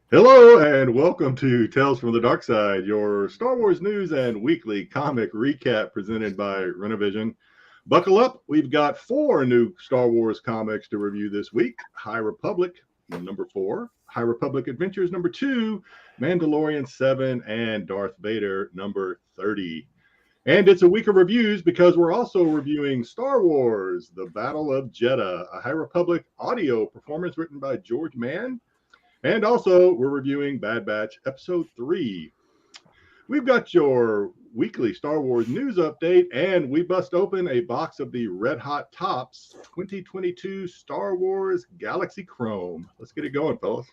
Hello and welcome to Tales from the Dark Side, your Star Wars news and weekly comic recap presented by Renovision. Buckle up, we've got 4 new Star Wars comics to review this week. High Republic, number 4, High Republic Adventures, number 2, Mandalorian 7, and Darth Vader, number 30. And it's a week of reviews because we're also reviewing Star Wars, The Battle of Jeddah, a High Republic audio performance written by George Mann. And also, we're reviewing Bad Batch Episode 3. We've got your weekly Star Wars news update, and we bust open a box of the Red Hot Tops 2022 Star Wars Galaxy Chrome. Let's get it going, fellas.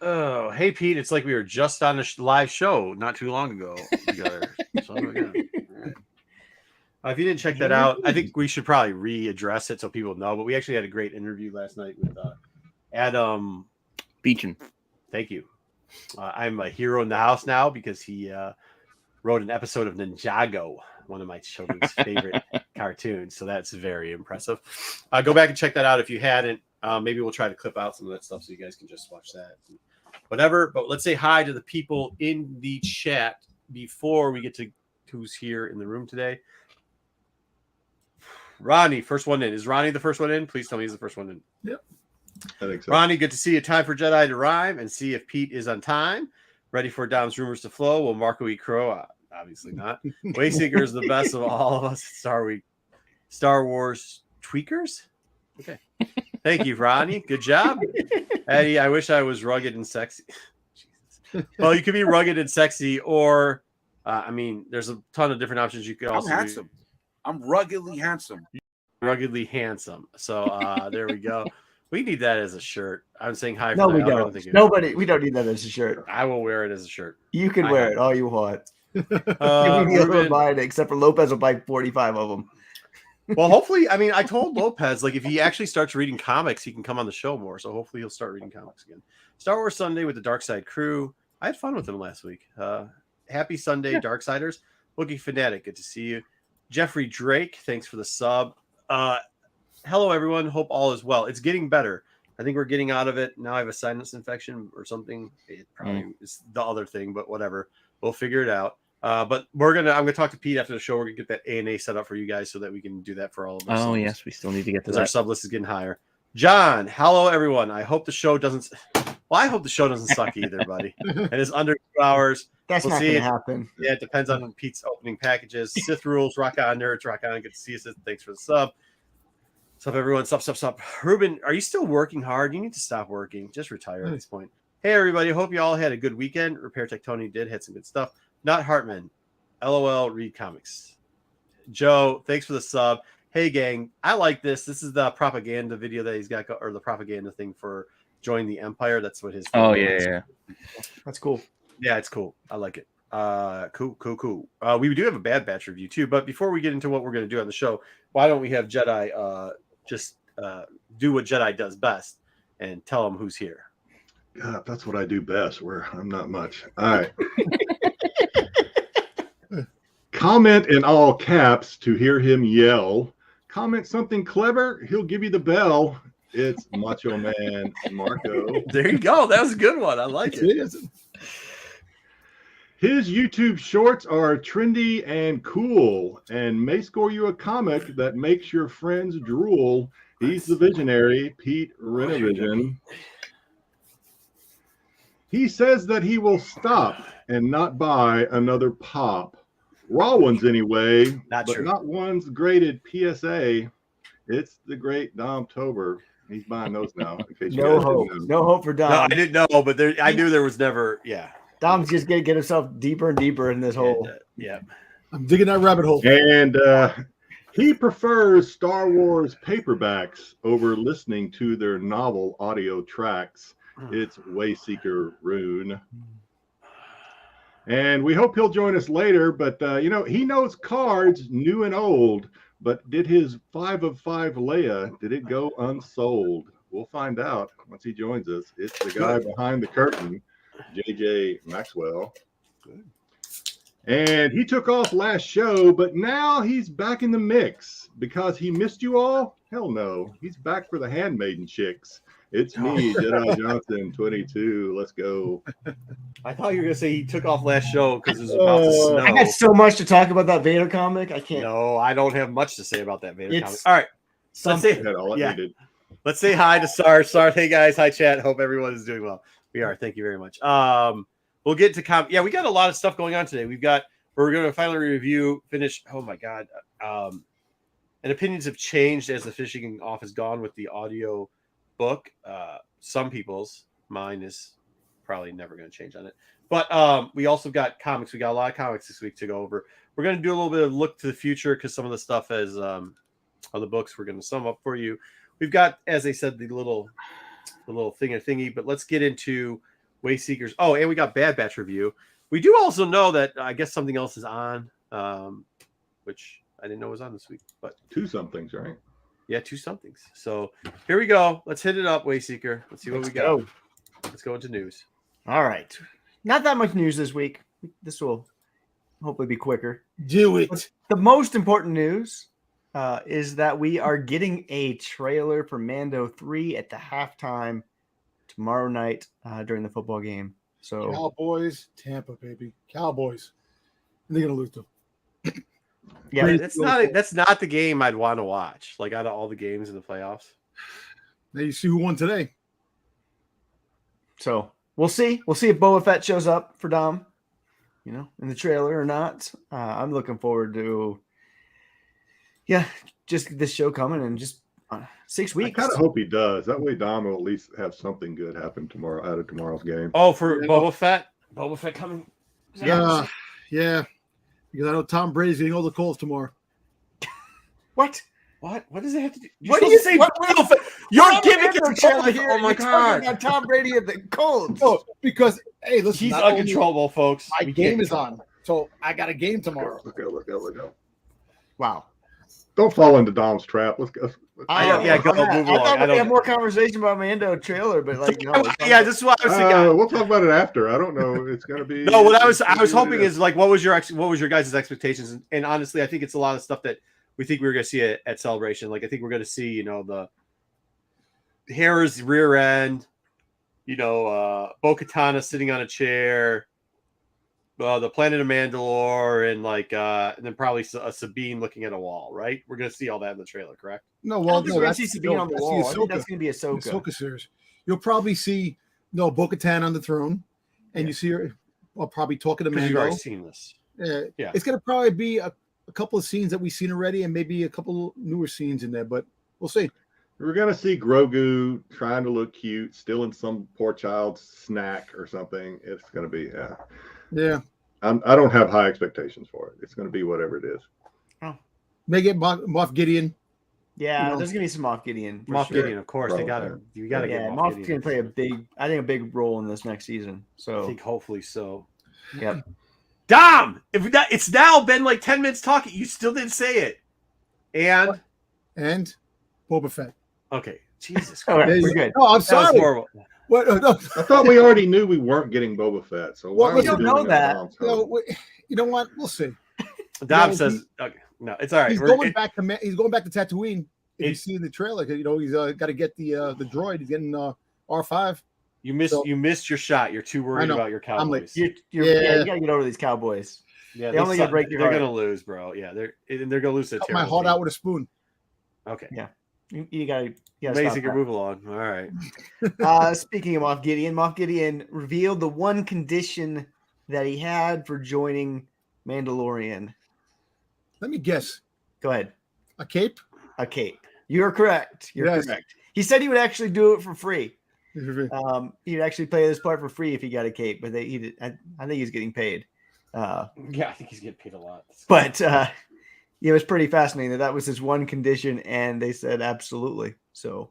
Oh, hey, Pete. It's like we were just on a live show not too long ago together. So, yeah. If you didn't check that out, I think we should probably readdress it so people know. But we actually had a great interview last night with Adam Beechin. Thank you. I'm a hero in the house now because he wrote an episode of Ninjago, one of my children's favorite cartoons. So that's very impressive. Go back and check that out if you hadn't. Maybe we'll try to clip out some of that stuff so you guys can just watch that. Whatever. But let's say hi to the people in the chat before we get to who's here in the room today. Ronnie, first one in. Is Ronnie the first one in? Please tell me he's the first one in. Yep. I think so. Ronnie, good to see you. Time for Jedi to rhyme and see if Pete is on time. Ready for Dom's rumors to flow. Will Marco eat crow? Obviously not. Wayseeker is the best of all of us. Star Wars tweakers? Okay. Thank you, Ronnie. Good job. Eddie, I wish I was rugged and sexy. Jesus. Well, you could be rugged and sexy, or, there's a ton of different options you could also I'm handsome. I'm ruggedly handsome. Ruggedly handsome. So there we go. We need that as a shirt. I'm saying hi. No, for we that. don't. We don't need that as a shirt. I will wear it as a shirt. You can wear it all you want. Ruben, buy it, except for Lopez will buy 45 of them. Well, hopefully, I told Lopez, like, if he actually starts reading comics, he can come on the show more. So hopefully he'll start reading comics again. Star Wars Sunday with the Dark Side crew. I had fun with him last week. Happy Sunday, yeah. Darksiders. Looking Fanatic, good to see you. Jeffrey Drake, thanks for the sub. Hello, everyone. Hope all is well. It's getting better. I think we're getting out of it. Now I have a sinus infection or something. It probably is the other thing, but whatever. We'll figure it out. But I'm gonna talk to Pete after the show. We're gonna get that A&A set up for you guys so that we can do that for all of us. Oh yes, we still need to get to that. Our sub list is getting higher. John, hello everyone. I hope the show doesn't. Well, I hope the show doesn't suck either, buddy. And it's under 2 hours. That's not going to happen. Yeah, it depends on Pete's opening packages. Sith rules. Rock on, nerds. Rock on. Good to see you. Thanks for the sub. Sup, everyone. Sup. Ruben, are you still working hard? You need to stop working. Just retire at this point. Hey, everybody. Hope you all had a good weekend. Repair Tech Tony did. Had some good stuff. Not Hartman. LOL, read comics. Joe, thanks for the sub. Hey, gang, I like this. This is the propaganda video that he's got, or the propaganda thing for Join the Empire. That's what his. Oh, yeah. That's cool. Yeah, it's cool. I like it. Cool. We do have a Bad Batch review, too. But before we get into what we're going to do on the show, why don't we have Jedi just do what Jedi does best and tell them who's here? God, that's what I do best, where I'm not much. All right. Comment in all caps to hear him yell. Comment something clever, he'll give you the bell. It's Macho Man Marco. There you go. That was a good one. I like it. His YouTube shorts are trendy and cool and may score you a comic that makes your friends drool. He's the visionary, Pete Renovision. He says that he will stop and not buy another pop. Raw ones anyway, not ones graded PSA. It's the great Dom Tober. He's buying those now. In case no hope for Dom. No, I didn't know, but I knew there was never. Yeah, Dom's just gonna get himself deeper and deeper in this hole. Yeah, I'm digging that rabbit hole. And he prefers Star Wars paperbacks over listening to their novel audio tracks. It's Wayseeker Rune. And we hope he'll join us later, but he knows cards new and old, but did his 5 of 5 Leia, did it go unsold? We'll find out once he joins us. It's the guy behind the curtain, JJ Maxwell. Good. And he took off last show, but now he's back in the mix because he missed you all. Hell no, he's back for the Handmaiden chicks. It's me, Jedi Johnson, 22. Let's go. I thought you were gonna say he took off last show because it was about to snow. I got so much to talk about that Vader comic. I can't. No, I don't have much to say about that Vader It's comic. All right, let's say, Had all it yeah. needed. Let's say hi to Sar. Sar, hey guys, hi chat. Hope everyone is doing well. We are. Thank you very much. We'll get to Yeah, we got a lot of stuff going on today. We're going to finally finish. Oh my god. And opinions have changed as the fishing off is gone with the audio book. Some people's, mine is probably never going to change on it. But we also got comics. We got a lot of comics this week to go over. We're going to do a little bit of look to the future because some of the stuff is on the books. We're going to sum up for you. We've got, as I said, the little thingy. But let's get into Wayseekers. Oh, and we got Bad Batch review. We do also know that I guess something else is on, which I didn't know was on this week. But 2 somethings, right? yeah, 2 somethings. So here we go. Let's hit it up, Wayseeker. Let's see what we got. Let's go into news. All right. Not that much news this week. This will hopefully be quicker. Do it. But the most important news is that we are getting a trailer for Mando 3 at the halftime tomorrow night during the football game. So Cowboys, Tampa, baby. Cowboys. And they're going to lose them. yeah, Great. That's not the game I'd want to watch. Like out of all the games in the playoffs. Now you see who won today. so we'll see. We'll see if Boba Fett shows up for Dom, in the trailer or not. I'm looking forward to, just this show coming in just 6 I weeks. kind of hope he does. That way, Dom will at least have something good happen tomorrow out of tomorrow's game. Oh, for Boba Fett? Boba Fett coming? Yeah. Because I know Tom Brady's getting all the calls tomorrow. What? What does it have to do? What do you say? Your gimmick is trailer here. Oh my god. Got Tom Brady at the Colts. No, because, hey, listen. He's not only uncontrollable, folks. My game is on. So I got a game tomorrow. Look go. Wow. Don't fall into Dom's trap. Let's go. Go move I along. thought I we'd have don't- more conversation about Mando trailer, but no. Yeah, this is what I was thinking. We'll talk about it after. I don't know. It's gonna be. No, what I was hoping is like, what was your guys' expectations? And honestly, I think it's a lot of stuff that we think we were going to see at Celebration. Like, I think we're going to see, the Hera's rear end, Bo-Katan sitting on a chair, the planet of Mandalore, and then probably a Sabine looking at a wall. Right? We're going to see all that in the trailer, correct? No, I well, don't think we're going to see Sabine on the that's wall. I think Ahsoka. that's going to be Ahsoka. Ahsoka series. You'll probably see Bo-Katan on the throne, and you see her probably talking to Because you've Mando. already seen this. Yeah. It's going to probably be a couple of scenes that we've seen already, and maybe a couple newer scenes in there, but we'll see. We're gonna see Grogu trying to look cute, stealing some poor child's snack or something. It's gonna be Yeah. I don't have high expectations for it. It's gonna be whatever it is. May get Moff Gideon. Yeah, there's going to be some Moff Gideon. for Moff sure. Gideon, of course. You got to Yeah, get Moff Gideon. going to play a big role in this next season. I So, think hopefully so. yep. Dom, it's now been like 10 minutes talking. You still didn't say it. And Boba Fett. Okay, Jesus All Christ. right, we're good. No, I'm That was sorry. horrible. What? No, I thought we already knew we weren't getting Boba Fett. So why Well, are we we don't doing know it that. now? you know what? We'll see. Dom No, says, okay, no, it's all right. He's going back to Tatooine. If you see in the trailer, he's got to get the droid. He's getting R5. You missed your shot. You're too worried know. about your I'm like, Cowboys. You got to get over these Cowboys. Yeah, they only suck. gonna break your They're heart. gonna lose, bro. Yeah, they're gonna lose to Cut my heart out with a spoon. Okay, You got to amazing. stop Move along. All right. that. Speaking of Moff Gideon revealed the one condition that he had for joining Mandalorian. Let me guess. Go ahead. A cape? A cape. You're correct. You're Yes. correct. He said he would actually do it for free. He'd actually play this part for free if he got a cape, but I think he's getting paid. Yeah, I think he's getting paid a lot. But it was pretty fascinating that was his one condition, and they said absolutely. So,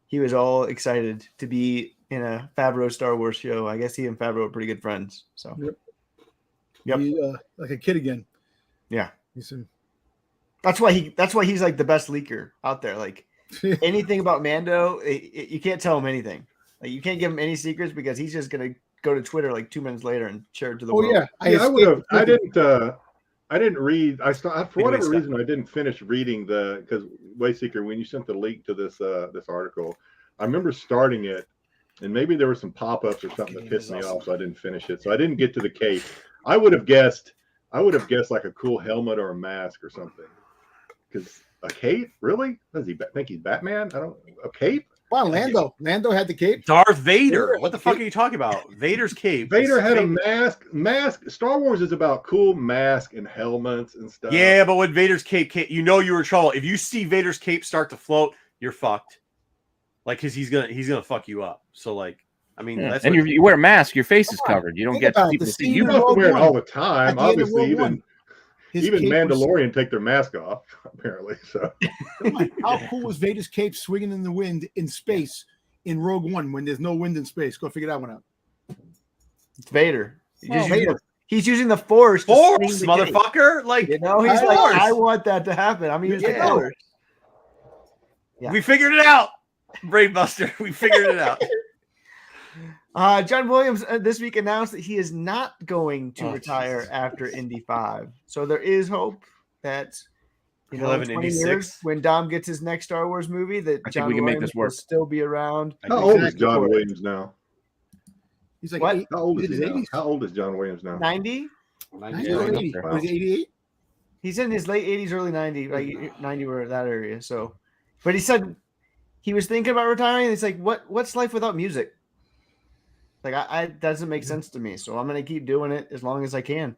he was all excited to be in a Favreau Star Wars show. I guess he and Favreau are pretty good friends. So, Yep. Like a kid again. yeah, He said, that's why he's like the best leaker out there. Like anything about Mando, you can't tell him anything. Like you can't give him any secrets because he's just gonna go to Twitter like 2 minutes later and share it to the Oh world. yeah, I would have. I escaped- didn't read. For whatever Scott. reason, I didn't finish reading because Wayseeker, when you sent the link to this article, I remember starting it, and maybe there were some pop-ups or something that pissed me off, so I didn't finish it. So I didn't get to the cape. I would have guessed like a cool helmet or a mask or something. Because a cape, really? Does he think he's Batman? A cape. Wow, Lando had the cape. Darth Vader. Vader What the had fuck cape. are you talking about? Vader's cape. Vader is had a fake. mask. Star Wars is about cool masks and helmets and stuff. Yeah, but when Vader's cape, you know you were in trouble. If you see Vader's cape start to float, you're fucked. Like, because he's gonna fuck you up. So like, I mean, Yeah. that's And what, you wear a mask, your face is Come on, covered. You don't think get about it, people the to see scene You you. in don't have to wear it Rogue all One. the time. At the end of Obviously, Rogue One, his even cape was- Mandalorian take their mask off, apparently. So Come on, how cool was Vader's cape swinging in the wind in space in Rogue One when there's no wind in space? Go figure that one out. It's Vader. Vader. He's using the Force. to Force, swing the cape. motherfucker. Like, You know, he's of like, course. I want that to happen. I'm using the Yeah. Force. Yeah. We figured it out. Brainbuster. We figured it out. John Williams this week announced that he is not going to Oh, retire Jesus. after Indy 5. So there is hope that in He'll have an 20 Indy years, 6. when Dom gets his next Star Wars movie, that think John we can make Williams this work. will still be around. how old is Exactly. John Williams now? He's like What? How old is His he now? 80s. How old is John Williams now? 90? 90 Yeah, or he's up 80. there. Was he 88? He's in his late 80s, early 90s, like 90 or that area. So, but he said he was thinking about retiring. It's like, what's life without music? Like, I doesn't make sense to me. So I'm going to keep doing it as long as I can.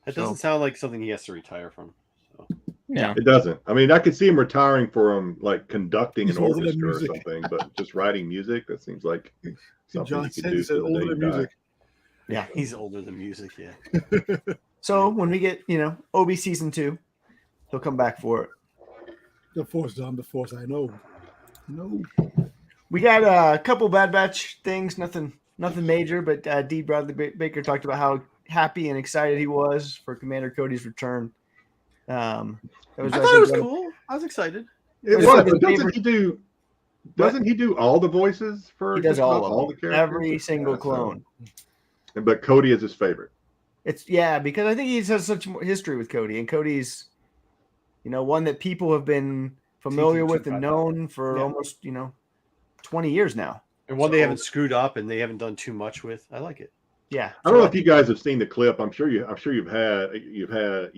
That doesn't sound like something he has to retire from. So. Yeah. It doesn't. I mean, I could see him retiring from like conducting He's an older than orchestra or music. something, but just writing music, that seems like something John you could said do he said till the day older you than die. music. Yeah, he's older than music. Yeah. So when we get, OB season 2, he'll come back for it. The Force, Dom, the Force. I know. No. We got a couple Bad Batch things, nothing major, but D. Bradley Baker talked about how happy and excited he was for Commander Cody's return. I thought it was cool. I was excited. It It's was, like his but doesn't favorite- he do? Doesn't he do all the voices for? He does just about all of the them, characters? every single clone. But Cody is his favorite. It's because I think he has such history with Cody, and Cody's, one that people have been familiar with and known for almost 20 years now. And one they haven't screwed up and they haven't done too much with. I like it. Yeah, I don't know if you guys have seen the clip. I'm sure you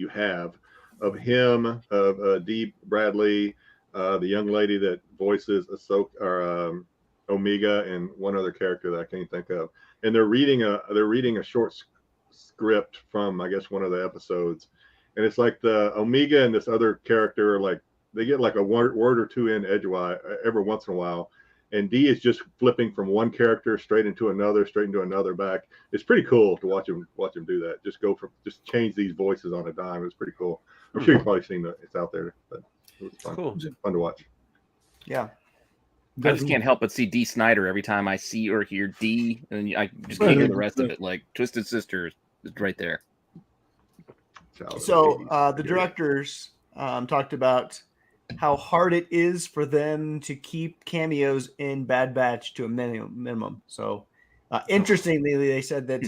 have of him, of Dee Bradley, the young lady that voices Ahsoka or Omega, and one other character that I can't think of. And they're reading a short script from, I guess, one of the episodes, and it's like the Omega and this other character, like they get like a word or two in edgewise every once in a while. And D is just flipping from one character straight into another back. It's pretty cool to watch him do that. Just change these voices on a dime. It's pretty cool. I'm sure you've probably seen it. It's out there, but it was fun. Cool. Fun to watch. yeah. I just can't help but see D. Snyder every time I see or hear D, and I just can't hear the rest of it. Like Twisted Sister is right there. So the directors talked about how hard it is for them to keep cameos in Bad Batch to a minimum. So interestingly, they said that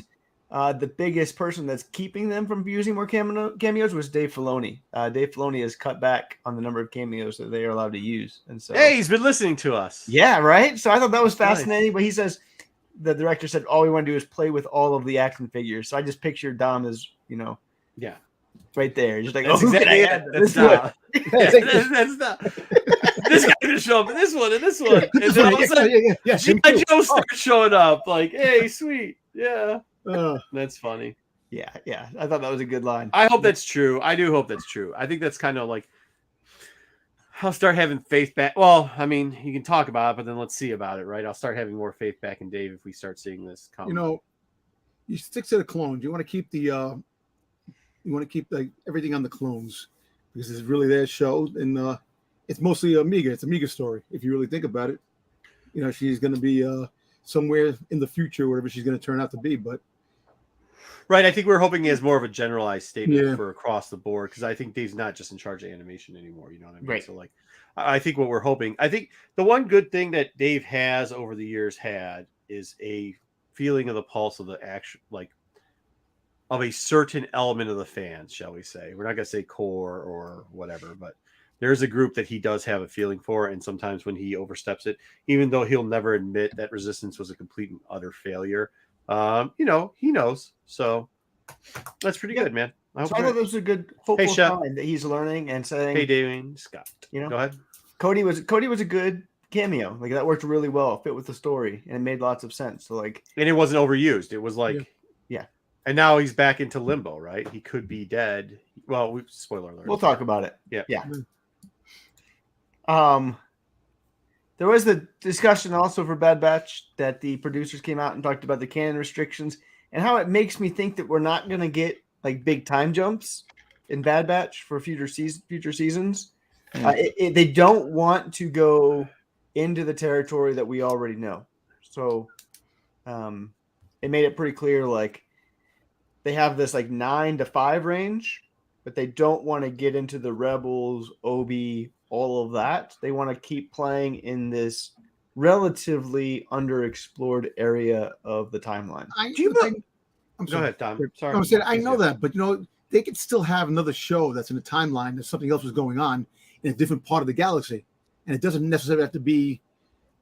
the biggest person that's keeping them from using more cameos was Dave Filoni. Dave Filoni has cut back on the number of cameos that they are allowed to use. And so, Hey, he's been listening to us. yeah, right. So I thought that was Nice. fascinating. But he says the director said all we want to do is play with all of the action figures. So I just pictured Dom as Yeah. right there, just like That's who can exactly I add it. to That's this one? not. That's not. This guy's gonna show up in this one and this one, and then all of a sudden, yeah. G.I. Joe starts showing up. Like, hey, sweet, yeah, Oh. that's funny. Yeah. I thought that was a good line. I hope that's true. I do hope that's true. I think that's kind of like I'll start having faith back. Well, I mean, you can talk about it, but then let's see about it, right? I'll start having more faith back in Dave if we start seeing this come. You stick to the clones. You want to keep like everything on the clones because it's really their show, and it's mostly Omega. It's Omega's story. If you really think about it, she's going to be somewhere in the future, whatever she's going to turn out to be. But Right. I think we're hoping he has more of a generalized statement Yeah. for across the board because I think Dave's not just in charge of animation anymore. You know what I mean? Right. So, like, I think what we're hoping, I think the one good thing that Dave has over the years had is a feeling of the pulse of the action, like of a certain element of the fans, shall we say. We're not going to say core or whatever, but there's a group that he does have a feeling for. And sometimes when he oversteps it, even though he'll never admit that Resistance was a complete and utter failure, he knows. So that's pretty good, man. I thought this was a good hopeful Shep. sign that he's learning and saying, Hey, Damien Scott. Go ahead. Cody was a good cameo. Like that worked really well, fit with the story, and it made lots of sense. So and it wasn't overused. It was like, yeah. And now he's back into limbo, right? He could be dead. Well, spoiler alert. We'll talk about it. Yeah. There was the discussion also for Bad Batch that the producers came out and talked about the canon restrictions and how it makes me think that we're not going to get like big time jumps in Bad Batch for future seasons. They don't want to go into the territory that we already know. So it made it pretty clear, like they have this like 9 to 5 range, but they don't want to get into the Rebels, Obi, all of that. They want to keep playing in this relatively underexplored area of the timeline. Go ahead, Tom. Sorry. I'm saying I know that, but they could still have another show that's in a timeline that something else was going on in a different part of the galaxy, and it doesn't necessarily have to be.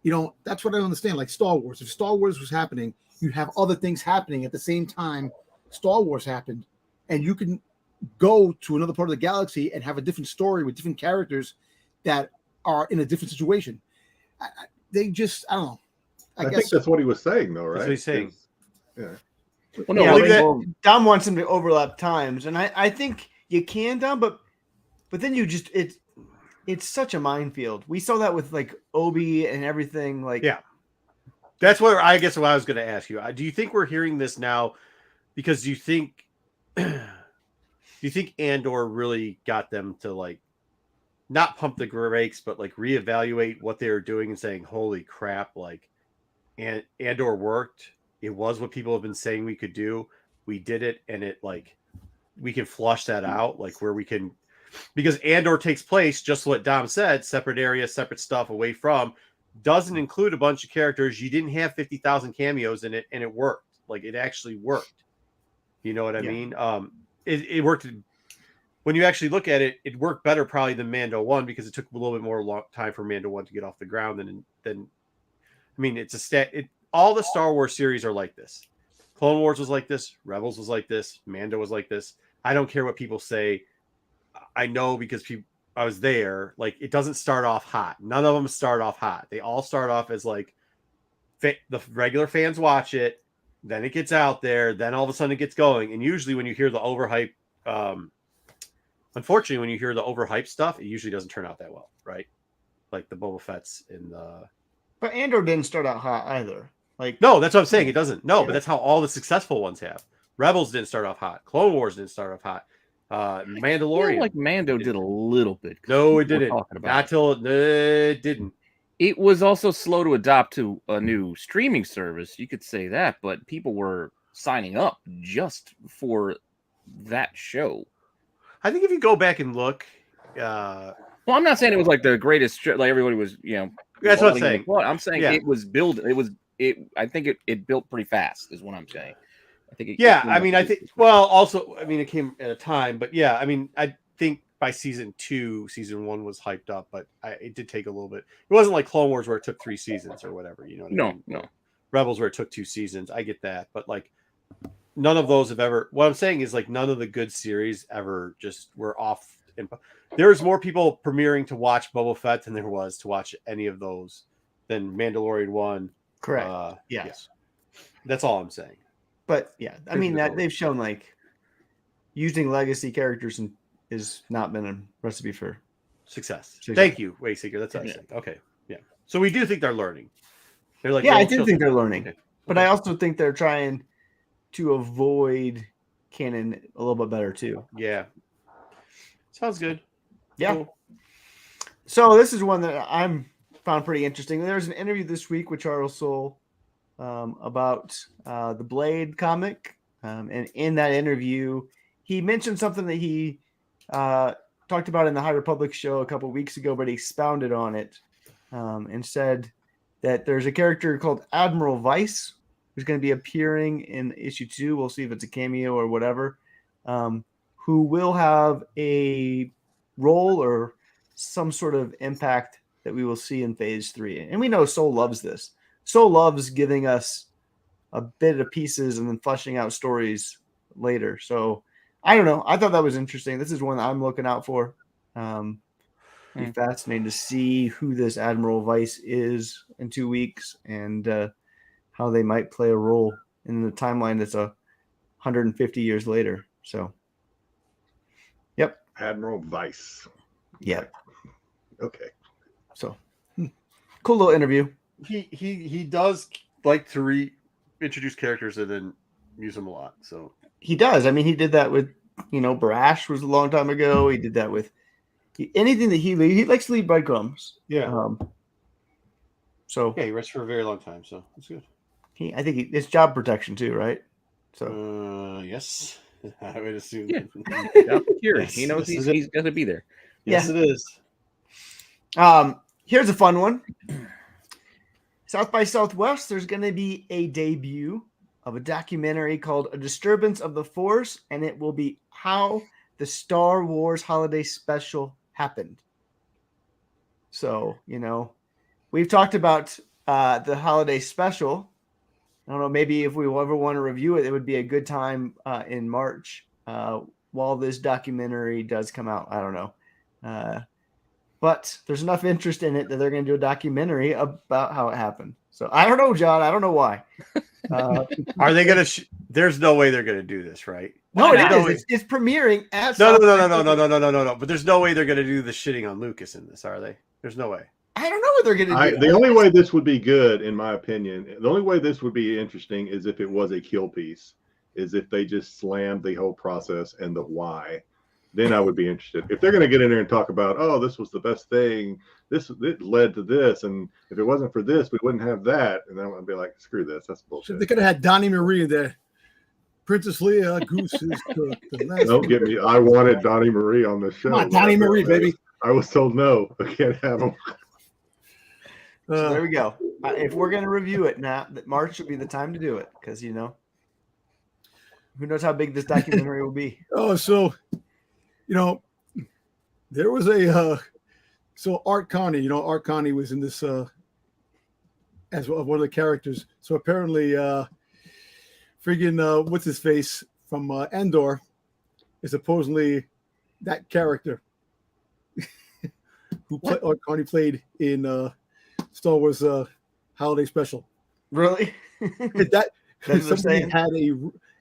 That's what I don't understand. Like Star Wars, if Star Wars was happening, you have other things happening at the same time Star Wars happened, and you can go to another part of the galaxy and have a different story with different characters that are in a different situation. I don't know. I think that's what he was saying, though, right? That's what he's saying. Yeah. Well, Dom wants them to overlap times, and I think you can, Dom, but then you just it's such a minefield. We saw that with like Obi and everything. Like, yeah, that's what I guess what I was going to ask you. Do you think we're hearing this now because do you think Andor really got them to like not pump the brakes, but like reevaluate what they were doing and saying, "Holy crap!" Like, Andor worked. It was what people have been saying we could do. We did it, and it like we can flush that out, like where we can, because Andor takes place just what Dom said, separate area, separate stuff, away from, doesn't include a bunch of characters. You didn't have 50,000 cameos in it, and it worked. Like it actually worked. You know what I mean? It worked. When you actually look at it, it worked better probably than Mando 1 because it took a little bit more time for Mando 1 to get off the ground than I mean, it's a stat. All the Star Wars series are like this. Clone Wars was like this. Rebels was like this. Mando was like this. I don't care what people say. I know because I was there. Like, it doesn't start off hot. None of them start off hot. They all start off as like the regular fans watch it. Then it gets out there. Then all of a sudden it gets going. And usually when you hear the overhype, unfortunately, when you hear the overhyped stuff, it usually doesn't turn out that well, right? Like the Boba Fett's in the. But Andor didn't start out hot either. Like, no, that's what I'm saying. It doesn't. No, but that's how all the successful ones have. Rebels didn't start off hot. Clone Wars didn't start off hot. Mandalorian. I feel like Mando did a little bit. No, it didn't. Not till it didn't. It was also slow to adopt to a new streaming service. You could say that, but people were signing up just for that show. I think if you go back and look, well, I'm not saying it was like the greatest. Like everybody was, That's what I'm saying. I'm saying it was built. I think it built pretty fast. Is what I'm saying. I think. I think. Well, also, it came at a time, but yeah, I think by season 1 was hyped up, but it did take a little bit. It wasn't like Clone Wars where it took 3 seasons or whatever. You know what I mean? No. Rebels where it took 2 seasons. I get that, but like none of those have ever. What I'm saying is like none of the good series ever just were off. There's more people premiering to watch Boba Fett than there was to watch any of those than Mandalorian 1. Correct. Yes. That's all I'm saying. But yeah, that they've shown like using legacy characters has not been a recipe for success. Thank you, Wayseeker. That's what I'm saying. Okay. Yeah. So we do think they're learning. They're like, I do think they're learning. Okay. But I also think they're trying to avoid canon a little bit better too. Yeah. Sounds good. Yeah. Cool. So this is one that I'm found pretty interesting. There's an interview this week with Charles Soule about the Blade comic. And in that interview, he mentioned something that he talked about in the High Republic show a couple of weeks ago, but he expounded on it and said that there's a character called Admiral Vice who's going to be appearing in issue 2. We'll see if it's a cameo or whatever. Who will have a role or some sort of impact that we will see in phase 3. And we know Soul loves this. Soul loves giving us a bit of pieces and then fleshing out stories later. So I don't know. I thought that was interesting. This is one that I'm looking out for. Be fascinating to see who this Admiral Vice is in 2 weeks and how they might play a role in the timeline that's 150 years later. So, yep. Admiral Vice. Yep. Okay. So, cool little interview. He does like to reintroduce characters and then use them a lot. So he does. I mean, he did that with, Brash was a long time ago. He did that with anything that he likes to leave breadcrumbs. yeah, So he rests for a very long time. So that's good. I think it's job protection too, right? So yes, I would assume. Yeah. Job security. Yes, He knows this is he's going to be there. Yes, Yeah. it is. Here's a fun one. South by Southwest, there's going to be a debut of a documentary called A Disturbance of the Force, and it will be how the Star Wars Holiday Special happened. So, we've talked about the Holiday Special. I don't know, maybe if we ever want to review it, it would be a good time in March while this documentary does come out. I don't know. But there's enough interest in it that they're going to do a documentary about how it happened. So I don't know, John. I don't know why. Are they going to? There's no way they're going to do this, right? No, I know it is. It's premiering at No. But there's no way they're going to do the shitting on Lucas in this, are they? There's no way. I don't know what they're going to do. The only way this would be good, in my opinion, the only way this would be interesting is if it was a kill piece, is if they just slammed the whole process and the why. Then I would be interested. If they're going to get in there and talk about, oh, this was the best thing, it led to this, and if it wasn't for this, we wouldn't have that, and then I'd be like, screw this, that's bullshit. They could have had Donnie Marie there. Princess Leia, Goose is cooked. Don't get me. I wanted Donnie Marie on the show. Come on, Donnie Marie, baby. I was told no, I can't have him. So there we go. If we're going to review it now, March would be the time to do it because, who knows how big this documentary will be. Oh, so, there was so Art Connie, Art Connie was in this as one of the characters. So apparently, what's his face from Andor is supposedly that character who Art Connie played in Star Wars Holiday Special. Really? Somebody had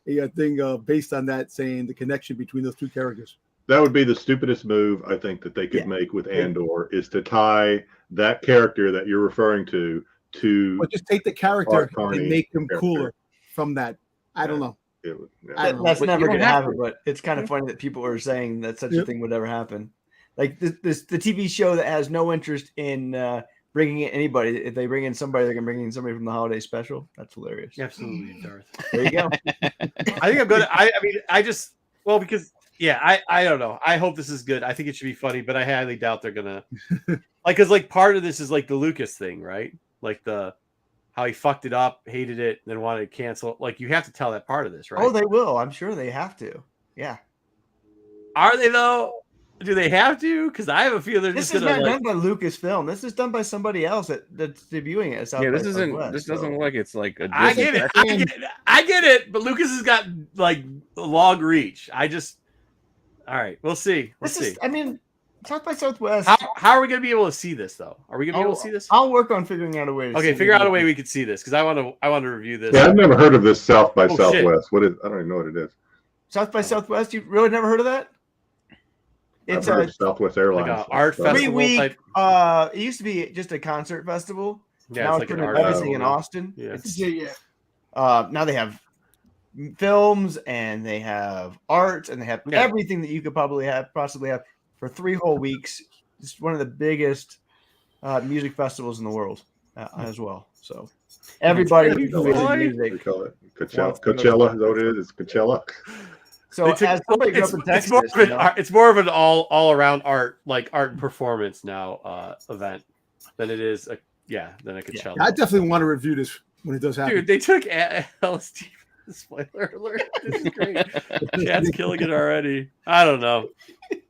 a thing based on that, saying the connection between those two characters. That would be the stupidest move I think that they could make with Andor is to tie that character that you're referring to. But just take the character and make him cooler from that. I don't know. That's never going to happen, but it's kind of funny that people are saying that such a thing would ever happen. Like the TV show that has no interest in bringing in anybody. If they bring in somebody, they're going to bring in somebody from the holiday special. That's hilarious. Absolutely, Darth. There you go. I think I'm going to, because I don't know. I hope this is good. I think it should be funny, but I highly doubt they're going to because part of this is like the Lucas thing, right? Like how he fucked it up, hated it, then wanted to cancel. Like you have to tell that part of this, right? Oh, they will. I'm sure they have to. Yeah. Are they though? Do they have to? Because I have a feeling they're this just is not done by Lucasfilm. This is done by somebody else that's debuting it. This doesn't look like it's like a. I get it. But Lucas has got like a long reach. All right, we'll see. South by Southwest. How are we going to be able to see this though? Are we going to be able to see this? I'll work on figuring out a way. Figure out a way we could see this because I want to review this. Yeah, I've never heard of this South by Southwest. Shit. What is? I don't even know what it is. South by Southwest. You really never heard of that? It's a Southwest Airlines like art festival 3 week. Type. It used to be just a concert festival. Yeah, now it's like an art everything in Austin. Yeah. Now they have films and they have art and they have everything that you could possibly have for 3 whole weeks. It's one of the biggest music festivals in the world as well. So everybody who is in music, we call it Coachella. Is that what it is? It's Coachella. So as somebody grew up in Texas, it's more of an all around art and performance now event than it is than a Coachella. I definitely want to review this when it does happen. Dude, they took LSD. Spoiler alert. This is great. Chat's killing it already. I don't know.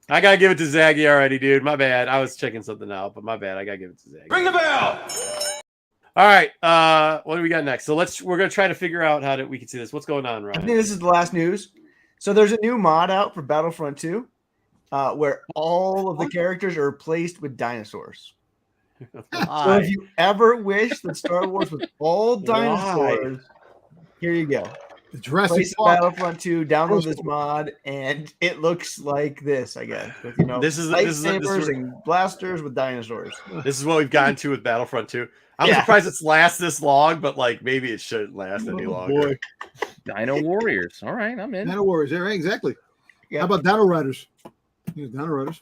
I got to give it to Zaggy already, dude. My bad. I was checking something out, but my bad. I got to give it to Zaggy. Ring the bell. All right. What do we got next? So we're going to try to figure out how we can see this. What's going on, I Ryan? think this is the last news. So there's a new mod out for Battlefront 2 where all of the characters are replaced with dinosaurs. So if you ever wish that Star Wars was all dinosaurs, here you go. The Jurassic Place Park. Battlefront 2, download this mod, and it looks like this, I guess. With, you know, lightsabers and blasters with dinosaurs. This is what we've gotten to with Battlefront 2. I'm Yeah. surprised it's last this long, but like maybe it shouldn't last any longer. Boy. Dino Warriors. All right, I'm in. Dino Warriors. Yeah, right, exactly. Yeah. How about Dino Riders? Yeah, Dino Riders.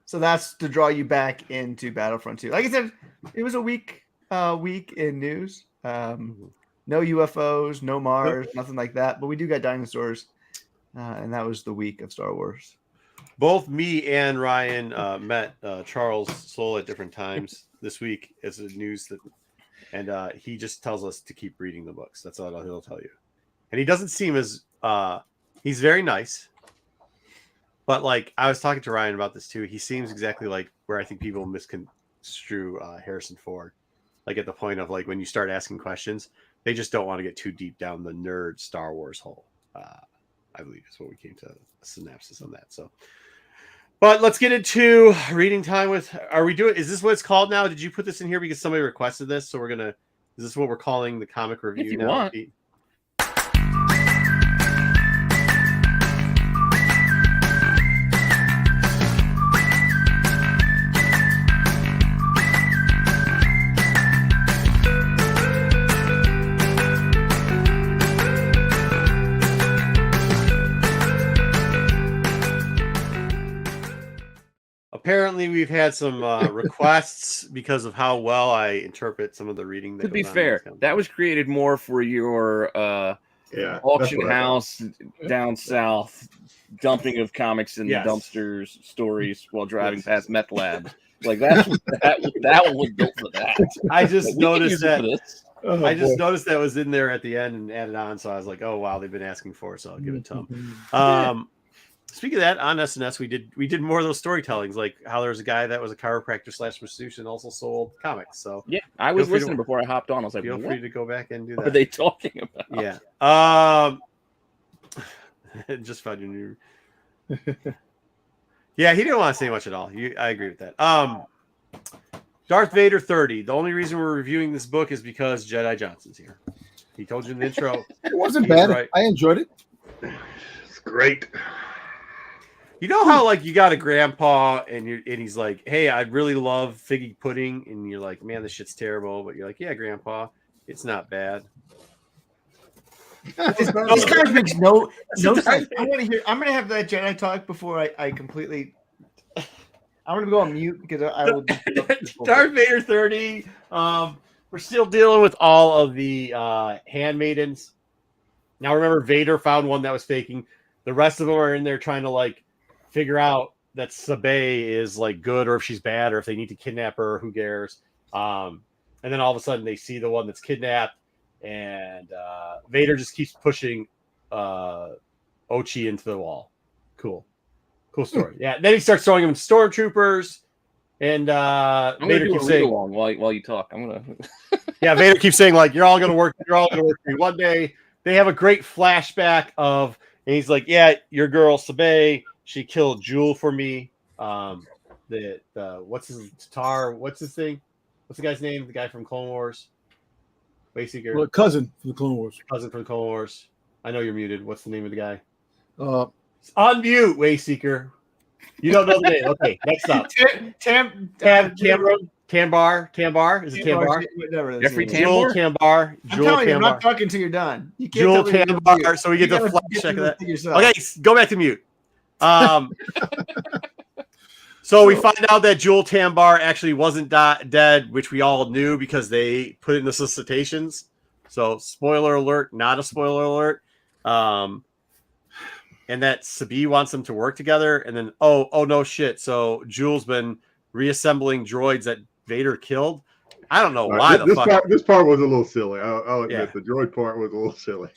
So that's to draw you back into Battlefront 2. Like I said, it was a week in news. No UFOs, no Mars, nothing like that. But we do got dinosaurs, and that was the week of Star Wars. Both me and Ryan met Charles Soule at different times this week as a news and he just tells us to keep reading the books. That's all he'll tell you. And he doesn't seem as he's very nice. But like I was talking to Ryan about this too. He seems exactly like where I think people misconstrue Harrison Ford. Like at the point of like when you start asking questions, they just don't want to get too deep down the nerd Star Wars hole. I believe is what we came to a synopsis on that. So, but let's get into reading time with. Is this what it's called now? Did you put this in here because somebody requested this? So is this what we're calling the comic review If you now? want. Pete? Apparently, we've had some requests because of how well I interpret some of the reading. To be fair, that was created more for your Yeah, auction that's what I thought. house down south, dumping of comics in Yes. dumpsters, stories while driving past meth labs. Like that one would go for that. I just We can noticed use it that. for this. Oh, I just boy. noticed that was in there at the end and added on. So I was like, oh wow, they've been asking for it, so I'll give it to them. Speaking of that, on SNS, we did more of those storytellings, like how there was a guy that was a chiropractor / masseuse and also sold comics. So Yeah, I was Feel free to- listening before I hopped on. I was like, feel what free to go back and do are that. they talking about? Yeah. Just found your new. Yeah, he didn't want to say much at all. I agree with that. Darth Vader 30. The only reason we're reviewing this book is because Jedi Johnson's here. He told you in the intro. It wasn't He's bad. right. I enjoyed it. It's great. You know how like you got a grandpa and he's like, hey, I really love figgy pudding, and you're like, man, this shit's terrible, but you're like, yeah, grandpa, it's not bad. This kind of makes no sense. I'm gonna have that Jedi talk before I completely. I'm gonna go on mute because I will. Darth Vader 30. We're still dealing with all of the handmaidens. Now remember, Vader found one that was faking. The rest of them are in there trying to like figure out that Sabé is like good or if she's bad or if they need to kidnap her. Who cares? And then all of a sudden they see the one that's kidnapped, and Vader just keeps pushing Ochi into the wall. Cool story. Yeah. Then he starts throwing him stormtroopers, and I'm gonna Vader do a keeps read saying, along while you talk. I'm gonna. yeah, Vader keeps saying like, you're all gonna work for me one day. They have a great flashback of, and he's like, yeah, your girl Sabé, she killed Jewel for me. What's his Tatar? What's his thing? What's the guy's name? The guy from Clone Wars. Wayseeker. Well, cousin from the Clone Wars. Cousin from Clone Wars. I know you're muted. What's the name of the guy? Unmute, Wayseeker. You don't know the name. Okay, next up. Tambar. Is it Tambar? Whatever. Jeffrey Joel Tambar. I'm telling you, I'm not talking until you're done. You can't Joel tell me you're Tambar. mute. So we get You the gotta flashback of that. yourself. Okay, go back to mute. So we find out that Joel Tambar actually wasn't dead, which we all knew because they put it in the solicitations. So spoiler alert, not a spoiler alert. And that Sabé wants them to work together. And then, oh no shit. So Jewel's been reassembling droids that Vader killed. I don't know All why right, the fuck. this part was a little silly. I'll admit Yeah. the droid part was a little silly.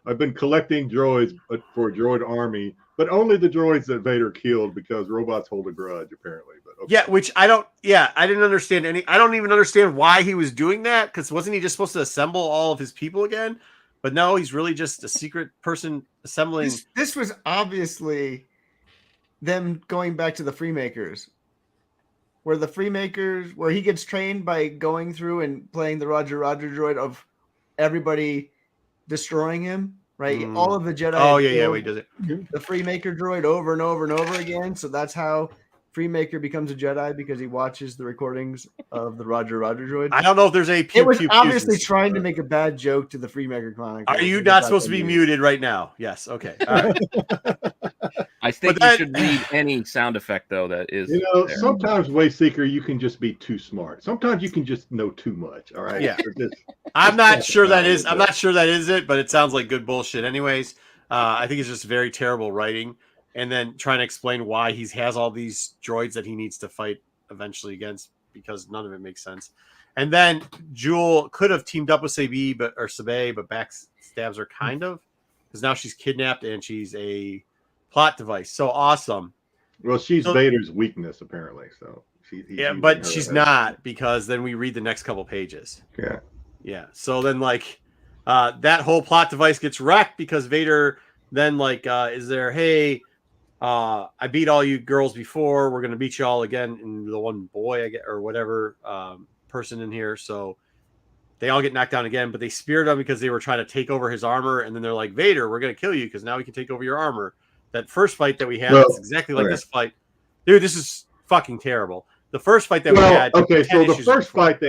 I've been collecting droids for a droid army, but only the droids that Vader killed because robots hold a grudge, apparently. But okay. Yeah, which I don't. Yeah, I didn't understand any. I don't even understand why he was doing that. Because wasn't he just supposed to assemble all of his people again? But no, he's really just a secret person assembling. This was obviously them going back to the Freemakers, where he gets trained by going through and playing the Roger droid of everybody destroying him, right? All of the Jedi. Oh yeah, he does it. The Freemaker droid over and over and over again. So that's how Freemaker becomes a Jedi, because he watches the recordings of the Roger droid. I don't know if there's a. It was obviously trying to make a bad joke to the Freemaker Chronicles. Are you not supposed to be muted right now? Yes. Okay. All right. I think you should read any sound effect though that is. There. Sometimes Wayseeker, you can just be too smart. Sometimes you can just know too much. All right. Yeah. I'm not sure that is. I'm not sure that is it, but it sounds like good bullshit. Anyways, I think it's just very terrible writing, and then trying to explain why he has all these droids that he needs to fight eventually against, because none of it makes sense. And then Jewel could have teamed up with Sabe, but backstabs her kind of, because now she's kidnapped and she's a plot device. So awesome. Well, she's Vader's weakness, apparently. So but she's not, because then we read the next couple pages. Yeah. Yeah. So then, that whole plot device gets wrecked because Vader then is there? Hey, I beat all you girls before. We're gonna beat you all again, and the one boy I get or whatever person in here. So they all get knocked down again, but they speared him because they were trying to take over his armor. And then they're like, Vader, we're gonna kill you because now we can take over your armor. That first fight that we had is exactly like this fight. Dude, this is fucking terrible. The first fight that we had. Okay, so the first fight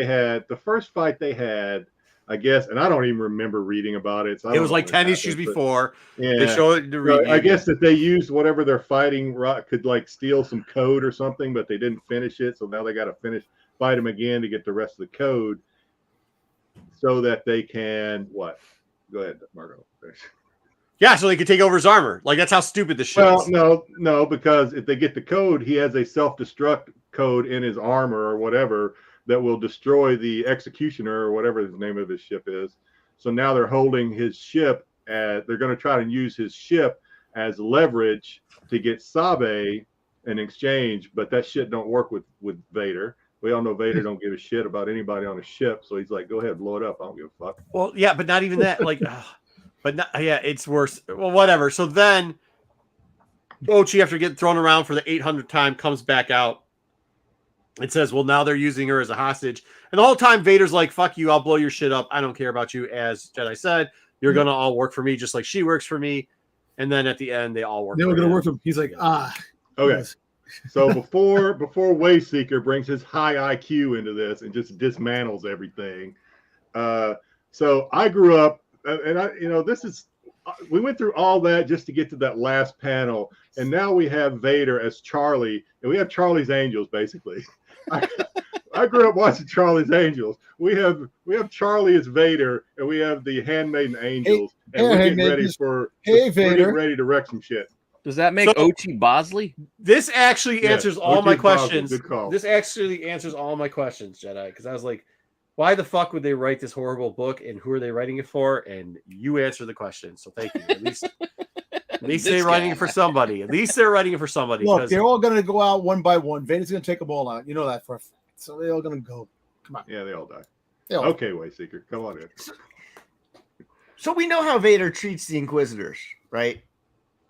they had, I guess, and I don't even remember reading about it. So it was like 10 issues before. Yeah. They show it in the review. I guess that they used whatever they're fighting could steal some code or something, but they didn't finish it. So now they got to fight him again to get the rest of the code so that they can what? Go ahead, Margo. Yeah, so they could take over his armor. That's how stupid this shit is. No, because if they get the code, he has a self-destruct code in his armor or whatever that will destroy the executioner or whatever the name of his ship is. So now they're holding his ship they're going to try to use his ship as leverage to get Sabe in exchange, but that shit don't work with Vader. We all know Vader don't give a shit about anybody on a ship, so he's like, go ahead, blow it up. I don't give a fuck. Well, yeah, but not even that. It's worse. Well, whatever. So then Ochi, after getting thrown around for the 800th time, comes back out. It says, well, now they're using her as a hostage. And the whole time Vader's like, fuck you, I'll blow your shit up. I don't care about you. As Jedi said, you're going to all work for me just like she works for me. And then at the end, they all work for him. They were going to work for him. He's like, Okay. Yes. So before Wayseeker brings his high IQ into this and just dismantles everything. So I grew up, and we went through all that just to get to that last panel, and now we have Vader as Charlie, and we have Charlie's Angels basically. I grew up watching Charlie's Angels. We have Charlie as Vader, and we have the Handmaiden Angels, and we're getting ready to wreck some shit. Does that make Ochi Bosley? This actually answers all my questions. Good call. This actually answers all my questions, Jedi, because I was like, why the fuck would they write this horrible book, and who are they writing it for? And you answer the question, so thank you. At least they're writing it for somebody. At least they're writing it for somebody. Look, they're all going to go out one by one. Vader's going to take them all out. You know that for a fact. So they're all going to go. Come on. Yeah, they all die. Okay, Wayseeker, come on in. So we know how Vader treats the Inquisitors, right?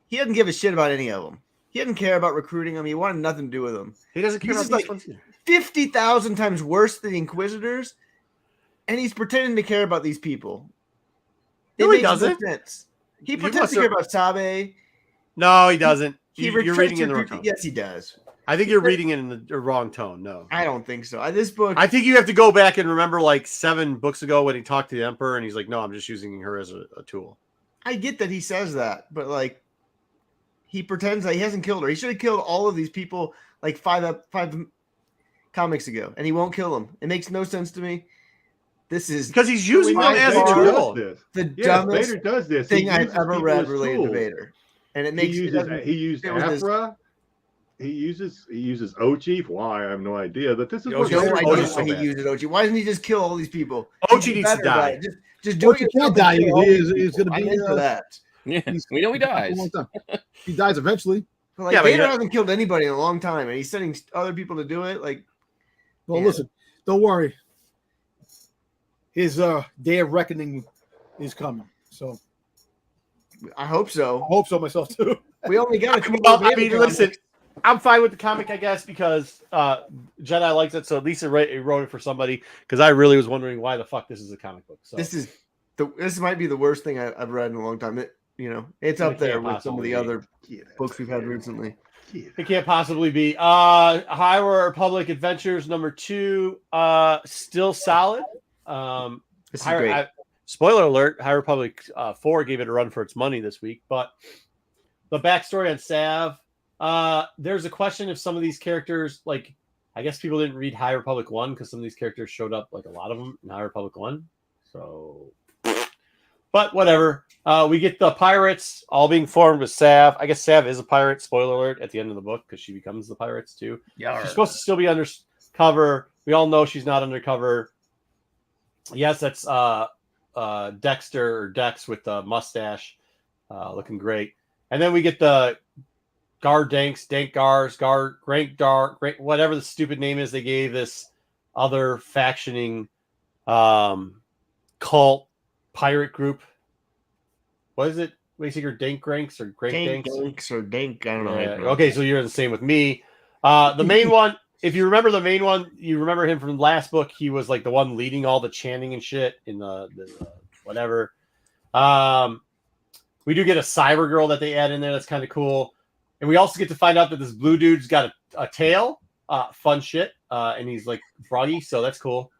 He doesn't give a shit about any of them. He didn't care about recruiting them. He wanted nothing to do with them. He doesn't care about these ones either. 50,000 times worse than the Inquisitors, and he's pretending to care about these people. No, he doesn't. Sense. He pretends to care about Sabe. No, he doesn't. You're reading it in the wrong tone. Yes, he does. I think you're reading it in the wrong tone. No, I don't think so. This book, I think you have to go back and remember 7 books ago when he talked to the Emperor, and he's like, "No, I'm just using her as a tool." I get that he says that, but he pretends that he hasn't killed her. He should have killed all of these people 5 comics ago, and he won't kill them. It makes no sense to me. This is because he's using them as a tool. The dumbest Vader does this. thing I've ever read related to Vader, and it makes he used Afra. he uses Ochi. Why? I have no idea. But this is what Ochi's No Ochi's idea so why he bad. uses Ochi. Why doesn't he just kill all these people? Ochi He'd be needs to better about die. it. Just do Ochi it can't yourself die. and kill all these He's people. gonna be, I'm into that. Yeah, we know he dies. He dies eventually. But like Yeah, but Vader yeah. hasn't killed anybody in a long time, and he's sending other people to do it. Like, Well, Yeah. listen, don't worry. His day of reckoning is coming. So I hope I so. hope so myself too. We only got a few. Well, more I mean, Vader listen, comics. I'm fine with the comic, I guess, because Jedi likes it, so at least he wrote it for somebody. Because I really was wondering why the fuck this is a comic book. So This might be the worst thing I've read in a long time. It's up It there can't with some of possibly the be. other books we've had recently. it can't possibly be. High Republic Adventures #2, still solid. This is great. Spoiler alert: High Republic 4 gave it a run for its money this week, but the backstory on Sav. There's a question if some of these characters, like, I guess people didn't read High Republic 1 because some of these characters showed up, like a lot of them in High Republic 1. So, but whatever. We get the pirates all being formed with Sav. I guess Sav is a pirate. Spoiler alert at the end of the book because she becomes the pirates too. Yeah. She's supposed to still be undercover. We all know she's not undercover. Yes, that's Dexter or Dex with the mustache, looking great. And then we get the Dank Gars, Grank Dar, whatever the stupid name is they gave this other factioning cult pirate group. What is it? Basically, Dank Granks or Great Danks? Danks or Dank. I don't know. Yeah. Okay, so you're the same with me. The main one, if you remember the main one, you remember him from the last book. He was like the one leading all the chanting and shit in the whatever. We do get a cyber girl that they add in there. That's kind of cool. And we also get to find out that this blue dude's got a tail. Fun shit. And he's like froggy, so that's cool.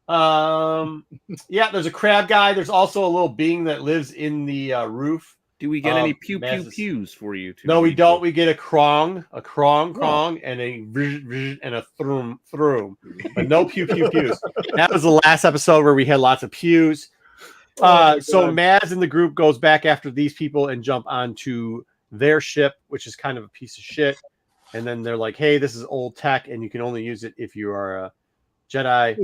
Yeah, there's a crab guy. There's also a little being that lives in the roof. Do we get any pew Masses. pews for you? No, we don't. We get a krong, and a throom, but no pews. That was the last episode where we had lots of pews. So Maz and the group goes back after these people and jump onto their ship, which is kind of a piece of shit. And then they're like, "Hey, this is old tech, and you can only use it if you are a Jedi."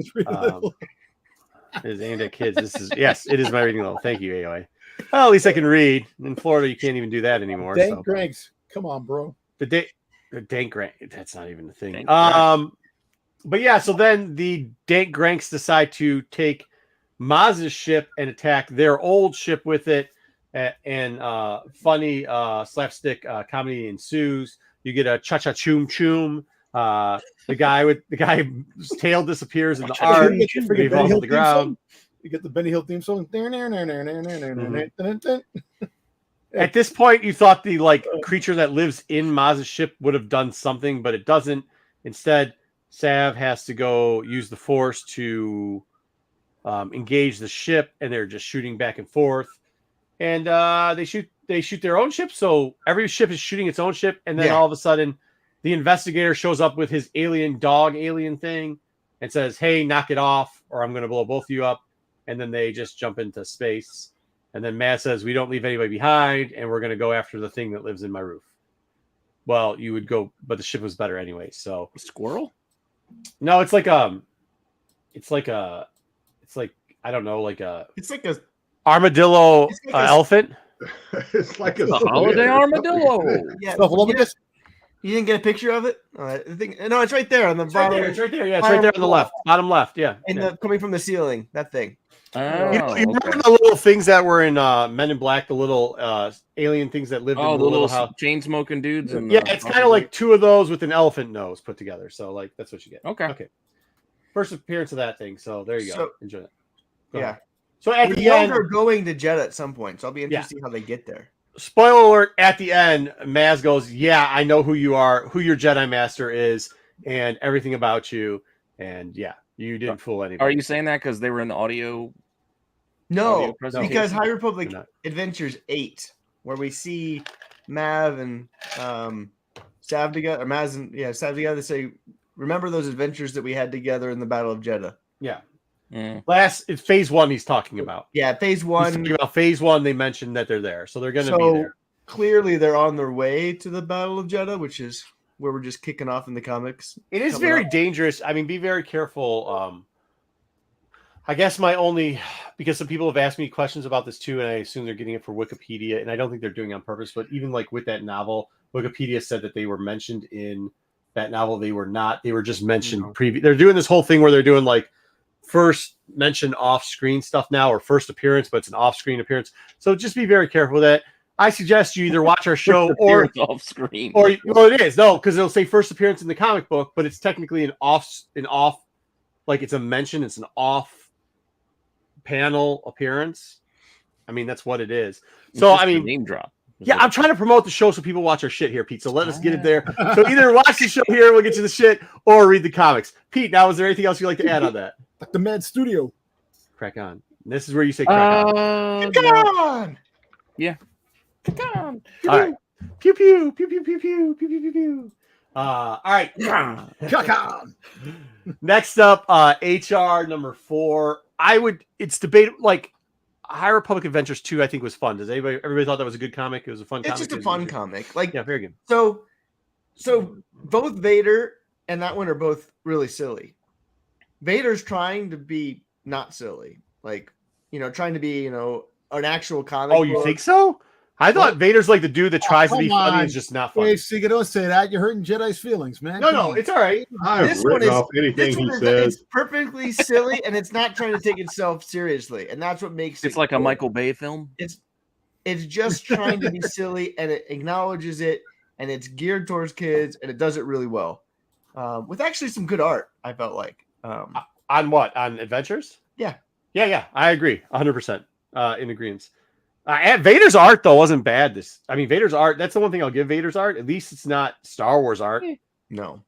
It is aimed at kids. Yes, it is my reading level. Thank you, AOA. Well, at least I can read. In Florida, you can't even do that anymore. Dank Granks. Come on, bro. The Dank Grank. That's not even a thing. Dank Granks. But yeah, so then the Dank Granks decide to take Maz's ship and attack their old ship with it, and funny slapstick comedy ensues. You get a cha-cha choom choom. The guy's tail disappears in the art. He falls on the ground. You get the Benny Hill theme song. At this point, you thought the creature that lives in Maz's ship would have done something, but it doesn't. Instead, Sav has to go use the Force to engage the ship, and they're just shooting back and forth. And they shoot their own ship, so every ship is shooting its own ship, and then all of a sudden, the investigator shows up with his alien thing and says, "Hey, knock it off, or I'm going to blow both of you up." And then they just jump into space. And then Matt says, "We don't leave anybody behind, and we're going to go after the thing that lives in my roof." Well, you would go, but the ship was better anyway. So A squirrel? no, it's like I don't know, It's like a armadillo It's like a- elephant. It's like a The holiday armadillo. yeah. Self-lubricant? You didn't get a picture of it? No, it's right there on the It's right bottom. there. It's right there. Yeah, it's right there on the left, bottom left. Yeah. Coming from the ceiling. That thing. Oh, You remember okay. the little things that were in Men in Black, the little alien things that lived Oh, in the the little little house? chain smoking dudes. And Yeah, it's kind of like two of those with an elephant nose put together. So that's what you get. Okay. Okay. First appearance of that thing. So there you go. So- Enjoy it. Go Yeah. ahead. So at We the know end, they're going to Jeddah at some point, so I'll be interested to see how they get there. spoiler alert, at the end, Maz goes, "Yeah, I know who you are, who your Jedi Master is, and everything about you. And yeah, you didn't fool anybody." Are you saying that because they were in the audio? No, Audio presentation? because High Republic They're not. Adventures 8, where we see Mav and Sav together, or Maz and Sav together, they say, "Remember those adventures that we had together in the Battle of Jeddah?" Yeah. Mm. It's phase 1 he's talking about. Yeah, phase He's 1. talking about phase 1, they mentioned that they're there. So they're going to be So there. clearly they're on their way to the Battle of Jeddah, which is where we're just kicking off in the comics. It is coming very up. dangerous. I mean, be very careful. I guess because some people have asked me questions about this too, and I assume they're getting it for Wikipedia, and I don't think they're doing it on purpose. But even like with that novel, Wikipedia said that they were mentioned in that novel. They were not. They were just mentioned previous. They're doing this whole thing where they're doing like first mention off-screen stuff now, or first appearance, but it's an off-screen appearance. So just be very careful with that. I suggest you either watch our show or off screen. Or well, it is because it'll say first appearance in the comic book, but it's technically an off, like it's a mention. It's an off panel appearance. I mean, that's what it is. So I mean, name drop. Yeah, I'm trying to promote the show so people watch our shit here, Pete. So let us get it there. So either watch the show here, we'll get you the shit, or read the comics. Pete, now is there anything else you'd like to add on that? Like the Mad Studio. Crack on. This is where you say crack on. Come on! Yeah. Come on. All right. Pew pew pew pew pew pew pew pew pew pew. All right. Next up, HR number 4. It's debate like High Republic Adventures 2. I think was fun. Everybody thought that was a good comic? It was a fun. It's comic. just a fun comic. Like yeah, very good. So both Vader and that one are both really silly. Vader's trying to be not silly, like trying to be an actual comic. Oh, you think so? I thought Vader's like the dude that tries to be funny and is just not funny. Hey, Seeger, don't say that. You're hurting Jedi's feelings, man. No, it's all right. I've written off anything he says. It's perfectly silly, and it's not trying to take itself seriously, and that's what makes it's like cool. A Michael Bay film. It's just trying to be silly, and it acknowledges it, and it's geared towards kids, and it does it really well, with actually some good art. I felt like on what on Adventures? Yeah. I agree, 100% in agreement. Vader's art though wasn't bad. Vader's art. That's the one thing I'll give Vader's art. At least it's not Star Wars art. No,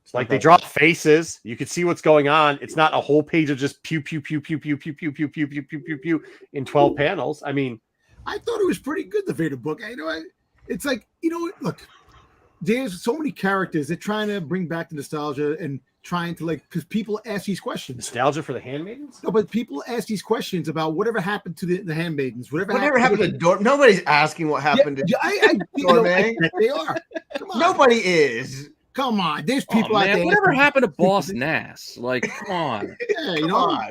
it's like they draw faces. You can see what's going on. It's not a whole page of just pew pew pew pew pew pew pew pew pew pew pew pew pew in 12 panels. I mean, I thought it was pretty good. The Vader book. It's like look, there's so many characters. They're trying to bring back the nostalgia and trying to because people ask these questions. Nostalgia for the Handmaidens? No, but people ask these questions about whatever happened to the Handmaidens. Whatever happened to Dorme. Nobody's asking what happened to Dorme. They are. Come on. Nobody is. Come on. There's people out there. Whatever happened to Boss Nass? Like, come on. Yeah,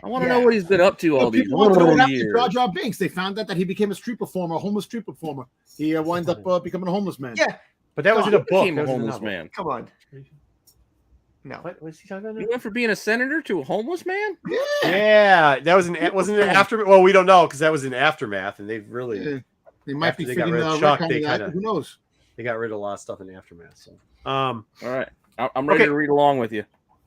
I want to know what he's been up to all these years. Jar Jar Binks. They found out that he became a street performer, a homeless street performer. He wound up becoming a homeless man. Yeah, but that was in a book. Became a homeless man. Come on. No. What was he talking about? You went from being a senator to a homeless man? Yeah, that wasn't it aftermath. Well, we don't know because that was in Aftermath, and they've really they might be got rid of Chuck. Who knows? They got rid of a lot of stuff in Aftermath. So, all right, I'm ready to read along with you.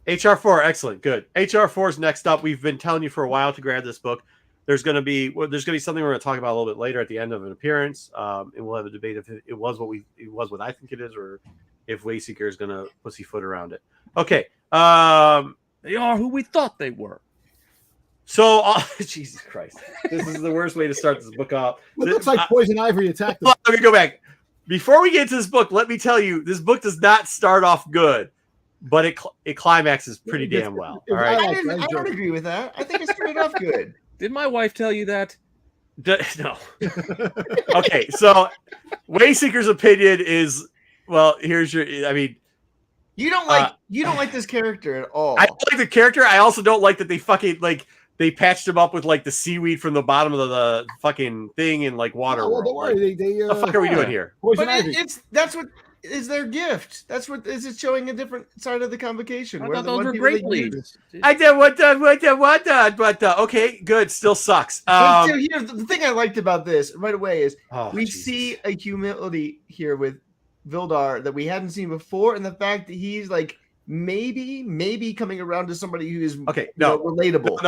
HR4, excellent, good. HR4 is next up. We've been telling you for a while to grab this book. There's going to be something we're going to talk about a little bit later at the end of an appearance, and we'll have a debate if it was what I think it is, or if Wayseeker is going to pussyfoot around it. Okay. They are who we thought they were. So, Jesus Christ. This is the worst way to start this book off. Well, it looks like Poison Ivy attacked us. Let me go back. Before we get to this book, let me tell you, this book does not start off good, but it climaxes pretty damn well. All right. I don't agree with that. I think it started off good. Did my wife tell you that? No. Okay, so Wayseeker's opinion is, well, here's your, you don't like this character at all. I don't like the character. I also don't like that they patched him up with the seaweed from the bottom of the fucking thing in water. Well, don't worry. What the fuck are we doing here? But that's what is their gift. That's what is it showing a different side of the convocation. I thought those were great leads. I did what okay, good. Still sucks. But here, the thing I liked about this right away is we see a humility here with Vildar that we hadn't seen before, and the fact that he's maybe coming around to somebody who is relatable.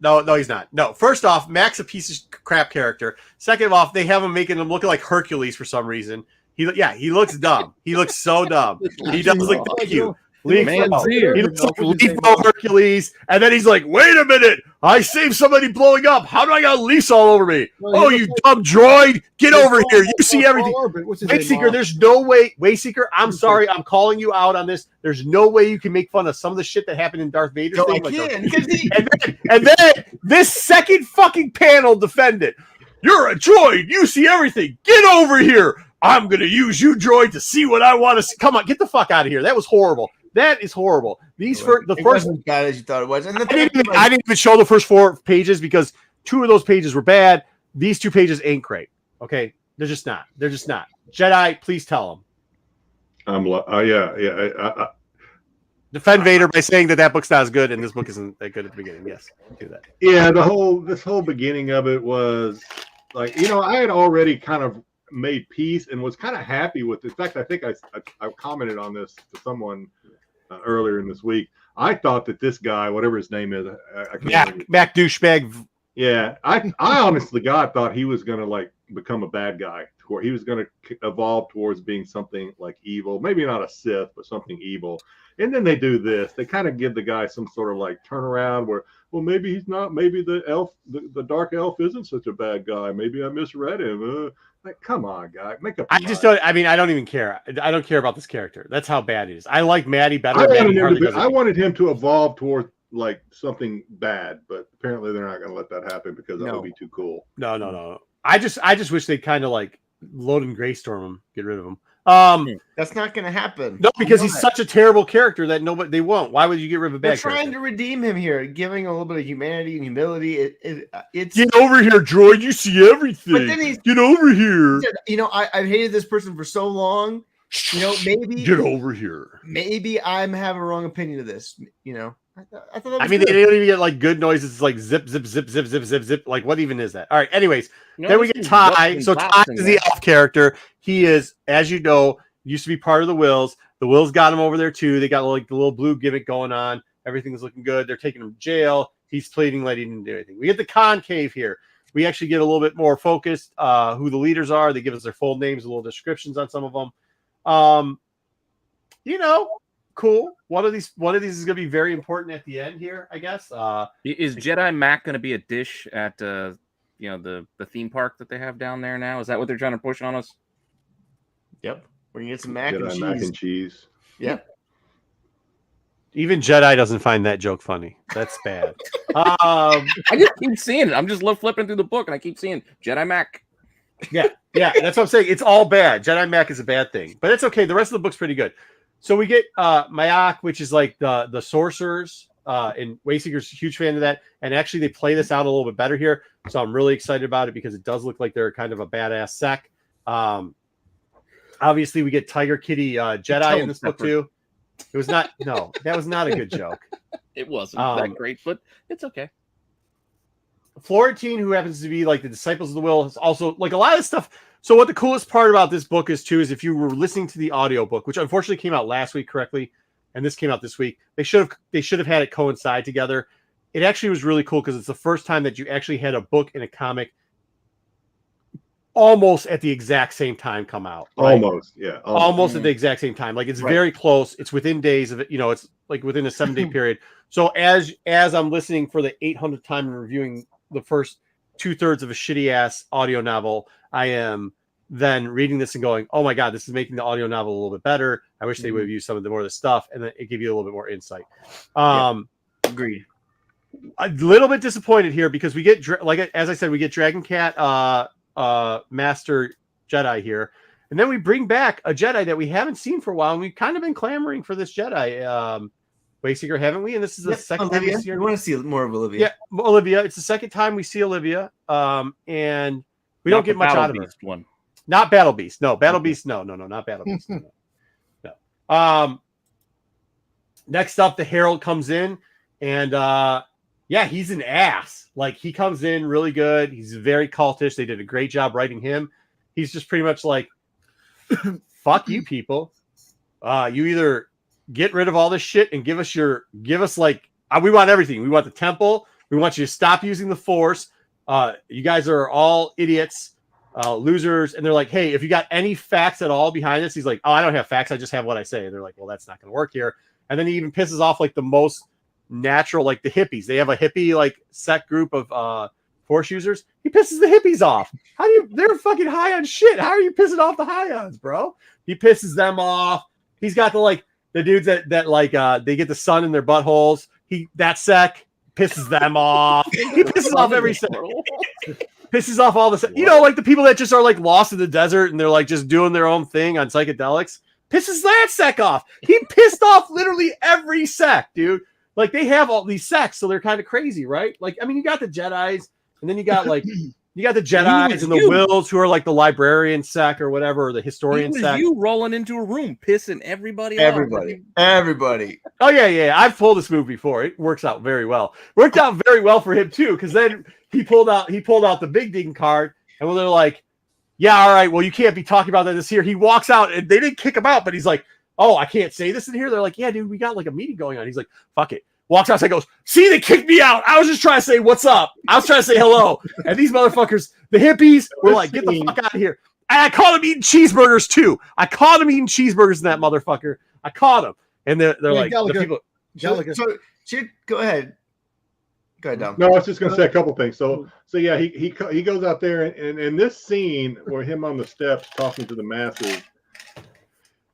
No, he's not. No, first off, Mac's a piece of crap character. Second off, they have him making him look like Hercules for some reason. He looks dumb. He looks so dumb. He does look thank you. He looks like Lethal Hercules, and then he's like, "Wait a minute! I saved somebody blowing up. How do I got leaves all over me? You dumb droid! Get over here! You see everything." Wayseeker, there's no way. Wayseeker, I'm sorry, I'm calling you out on this. There's no way you can make fun of some of the shit that happened in Darth Vader's thing. And then this second fucking panel defended. You're a droid. You see everything. Get over here. I'm gonna use you, droid, to see what I want to see. Come on, get the fuck out of here. That was horrible. That is horrible. It wasn't as bad as you thought it was. And I didn't even show the first 4 pages because 2 of those pages were bad. These 2 pages ain't great. Okay, they're just not. Jedi, please tell them. Defend Vader by saying that book's not as good and this book isn't that good at the beginning. Yes, do that. Yeah, this whole beginning of it was like, I had already kind of made peace and was kind of happy with it. In fact, I think I commented on this to someone earlier in this week. I thought that this guy, whatever his name is, Mac douchebag. Yeah, I honestly, God, thought he was gonna like become a bad guy, where he was gonna evolve towards being something like evil, maybe not a Sith, but something evil. And then they do this. They kind of give the guy some sort of like turnaround where, well, maybe he's not. Maybe the elf, the dark elf, isn't such a bad guy. Maybe I misread him. Like, come on, guy, make up. I don't even care. I don't care about this character. That's how bad it is. I like Maddie better. I wanted him to evolve towards like something bad, but apparently they're not going to let that happen because that would be too cool. No. I just wish they'd kind of like load and Greystorm him, get rid of him. That's not going to happen. No, because he's such a terrible character that they won't. Why would you get rid of a bad character? They're trying to redeem him here, giving a little bit of humanity and humility. It's get over here, droid. You see everything. But then get over here. I've hated this person for so long. Maybe get over here. Maybe I'm having a wrong opinion of this. I thought that was they don't even get like good noises. It's like zip, zip, zip, zip, zip, zip, zip. Like, what even is that? All right. Anyways, then we get Ty. So Ty is the elf character. He is, as you know, used to be part of the Wills. The Wills got him over there too. They got like the little blue gimmick going on. Everything's looking good. They're taking him to jail. He's pleading that he didn't do anything. We get the concave here. We actually get a little bit more focused who the leaders are. They give us their full names, a little descriptions on some of them. Cool. One of these is going to be very important at the end here, I guess. Is Jedi Mac going to be a dish at the theme park that they have down there now? Is that what they're trying to push on us? Yep. We're gonna get some mac and cheese. Yep. Even Jedi doesn't find that joke funny. That's bad. I just keep seeing it. I'm just flipping through the book and I keep seeing Jedi Mac. Yeah, that's what I'm saying. It's all bad. Jedi Mac is a bad thing, but it's okay. The rest of the book's pretty good. So we get Mayak, which is like the sorcerers, and Wayseeker's a huge fan of that. And actually, they play this out a little bit better here. So I'm really excited about it because it does look like they're kind of a badass sect. Obviously, we get Tiger Kitty Jedi in this book too. It was not. No, that was not a good joke. It wasn't that great, but it's okay. Florentine, who happens to be like the Disciples of the Will, is also like a lot of stuff. So what the coolest part about this book is too, is if you were listening to the audiobook, which unfortunately came out last week correctly, and this came out this week, they should have had it coincide together. It actually was really cool because it's the first time that you actually had a book and a comic almost at the exact same time come out. Right? Almost at the exact same time. Like it's very close. It's within days of it. It's like within a 7-day period. So as I'm listening for the 800th time and reviewing the first 2/3 of a shitty ass audio novel, I am then reading this and going, oh my God, this is making the audio novel a little bit better. I wish they would have used some of the more of the stuff, and then it give you a little bit more insight. Agreed. A little bit disappointed here because we get, as I said, we get Dragon Cat Master Jedi here, and then we bring back a Jedi that we haven't seen for a while, and we've kind of been clamoring for this Jedi. Wayseeker, haven't we? And this is the second time we see her. We want to see more of Olivia. Yeah, Olivia. It's the second time we see Olivia, and we don't get much out of her. One. Not Battle Beast. No, Battle Beast. No, not Battle Beast. No. Next up, the Herald comes in, and he's an ass. Like he comes in really good. He's very cultish. They did a great job writing him. He's just pretty much like, fuck you people. You either get rid of all this shit and give us like, we want everything. We want the temple. We want you to stop using the Force. You guys are all idiots, losers. And they're like, hey, if you got any facts at all behind this, he's like, oh, I don't have facts. I just have what I say. And they're like, well, that's not going to work here. And then he even pisses off like the most natural, like the hippies. They have a hippie like sect group of Force users. He pisses the hippies off. They're fucking high on shit. How are you pissing off the high-ons, bro? He pisses them off. He's got the dudes that like they get the sun in their buttholes. That sect pisses them off. He pisses off every sect. pisses off all the, you know, like the people that just are like lost in the desert and they're like just doing their own thing on psychedelics. Pisses that sect off. He pissed off literally every sect, dude. Like they have all these sects, so they're kind of crazy, right? Like, I mean, you got the Jedis, and then you got like you got the Jedis and the Wills, who are like the librarian sect or whatever, or the historian sect. You rolling into a room, pissing everybody off. Everybody. Oh yeah. I've pulled this move before. It works out very well. Worked out very well for him too, because then he pulled out the big ding card, and when they're like, "Yeah, all right, well, you can't be talking about this here." He walks out, and they didn't kick him out, but he's like, "Oh, I can't say this in here." They're like, "Yeah, dude, we got like a meeting going on." He's like, "Fuck it." Walks outside, goes, "See, they kicked me out. I was just trying to say what's up. I was trying to say hello." And these motherfuckers, the hippies, were like, "Get the fuck out of here." And I caught him eating cheeseburgers too. I caught him eating cheeseburgers in that motherfucker. I caught him. And they're like, Gallagher, the people. So go ahead. Go ahead, Dom. No, I was just going to say a couple things. So yeah, he goes out there, and in this scene where him on the steps talking to the masses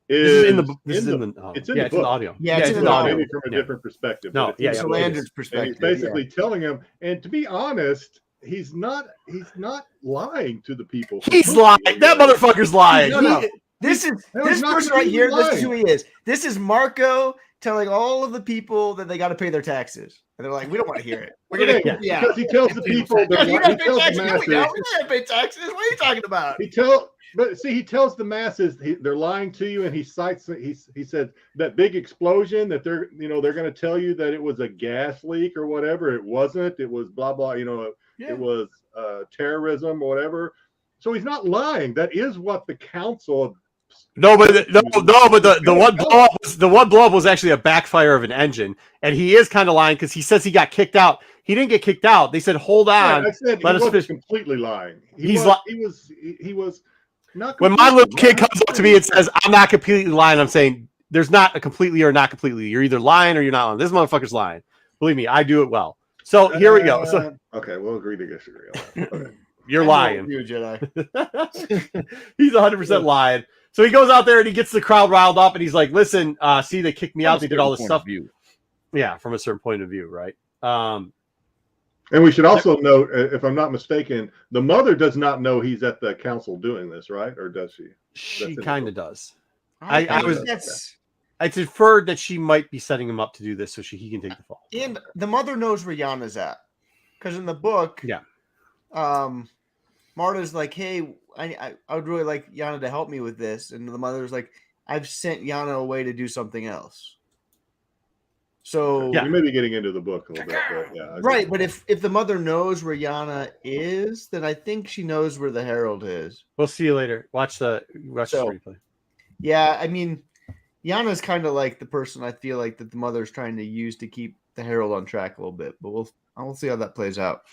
is in the book. It's in the audio. Yeah, it's in the audio. Maybe from a different perspective. No, yeah, It's Landon's perspective. And he's basically telling him, and to be honest, he's not lying to the people. He's lying. That motherfucker's lying. No. This person right here. This is who he is. This is Marco telling all of the people that they got to pay their taxes, and they're like, "We don't want to hear it. We're gonna, because he tells the people that you got to pay taxes. the masses, We gotta pay taxes. What are you talking about?" He tells the masses they're lying to you, and he said that big explosion that they're going to tell you that it was a gas leak or whatever. It wasn't. It was blah blah. It was terrorism or whatever. So he's not lying. That is what the council. But the one blow up was actually a backfire of an engine, and he is kind of lying because he says he got kicked out. He didn't get kicked out. They said, "Hold on." Yeah, I said he wasn't completely lying. He was not. When my little kid comes up to me and says, "I'm not completely lying," I'm saying there's not a completely or not completely. You're either lying or you're not lying. This motherfucker's lying. Believe me, I do it well. So here we go. So okay, we'll agree to disagree on that. Okay. You're lying. You Jedi. He's 100% lying. So he goes out there and he gets the crowd riled up, and he's like, "Listen, see, they kicked me out. They did all this stuff." Yeah, from a certain point of view, right? And we should also note, if I'm not mistaken, the mother does not know he's at the council doing this, right? Or does she? She kind of does. I inferred that she might be setting him up to do this so he can take the fall. And the mother knows where Yana's at, because in the book, Marta's like, "Hey, I would really like Yana to help me with this," and the mother's like, "I've sent Yana away to do something else." So you may be getting into the book a little bit, but yeah. Right, but if the mother knows where Yana is, then I think she knows where the Herald is. We'll see you later. Watch the replay. Yeah, I mean, Yana's kind of like the person I feel like that the mother's trying to use to keep the Herald on track a little bit, but we'll see how that plays out.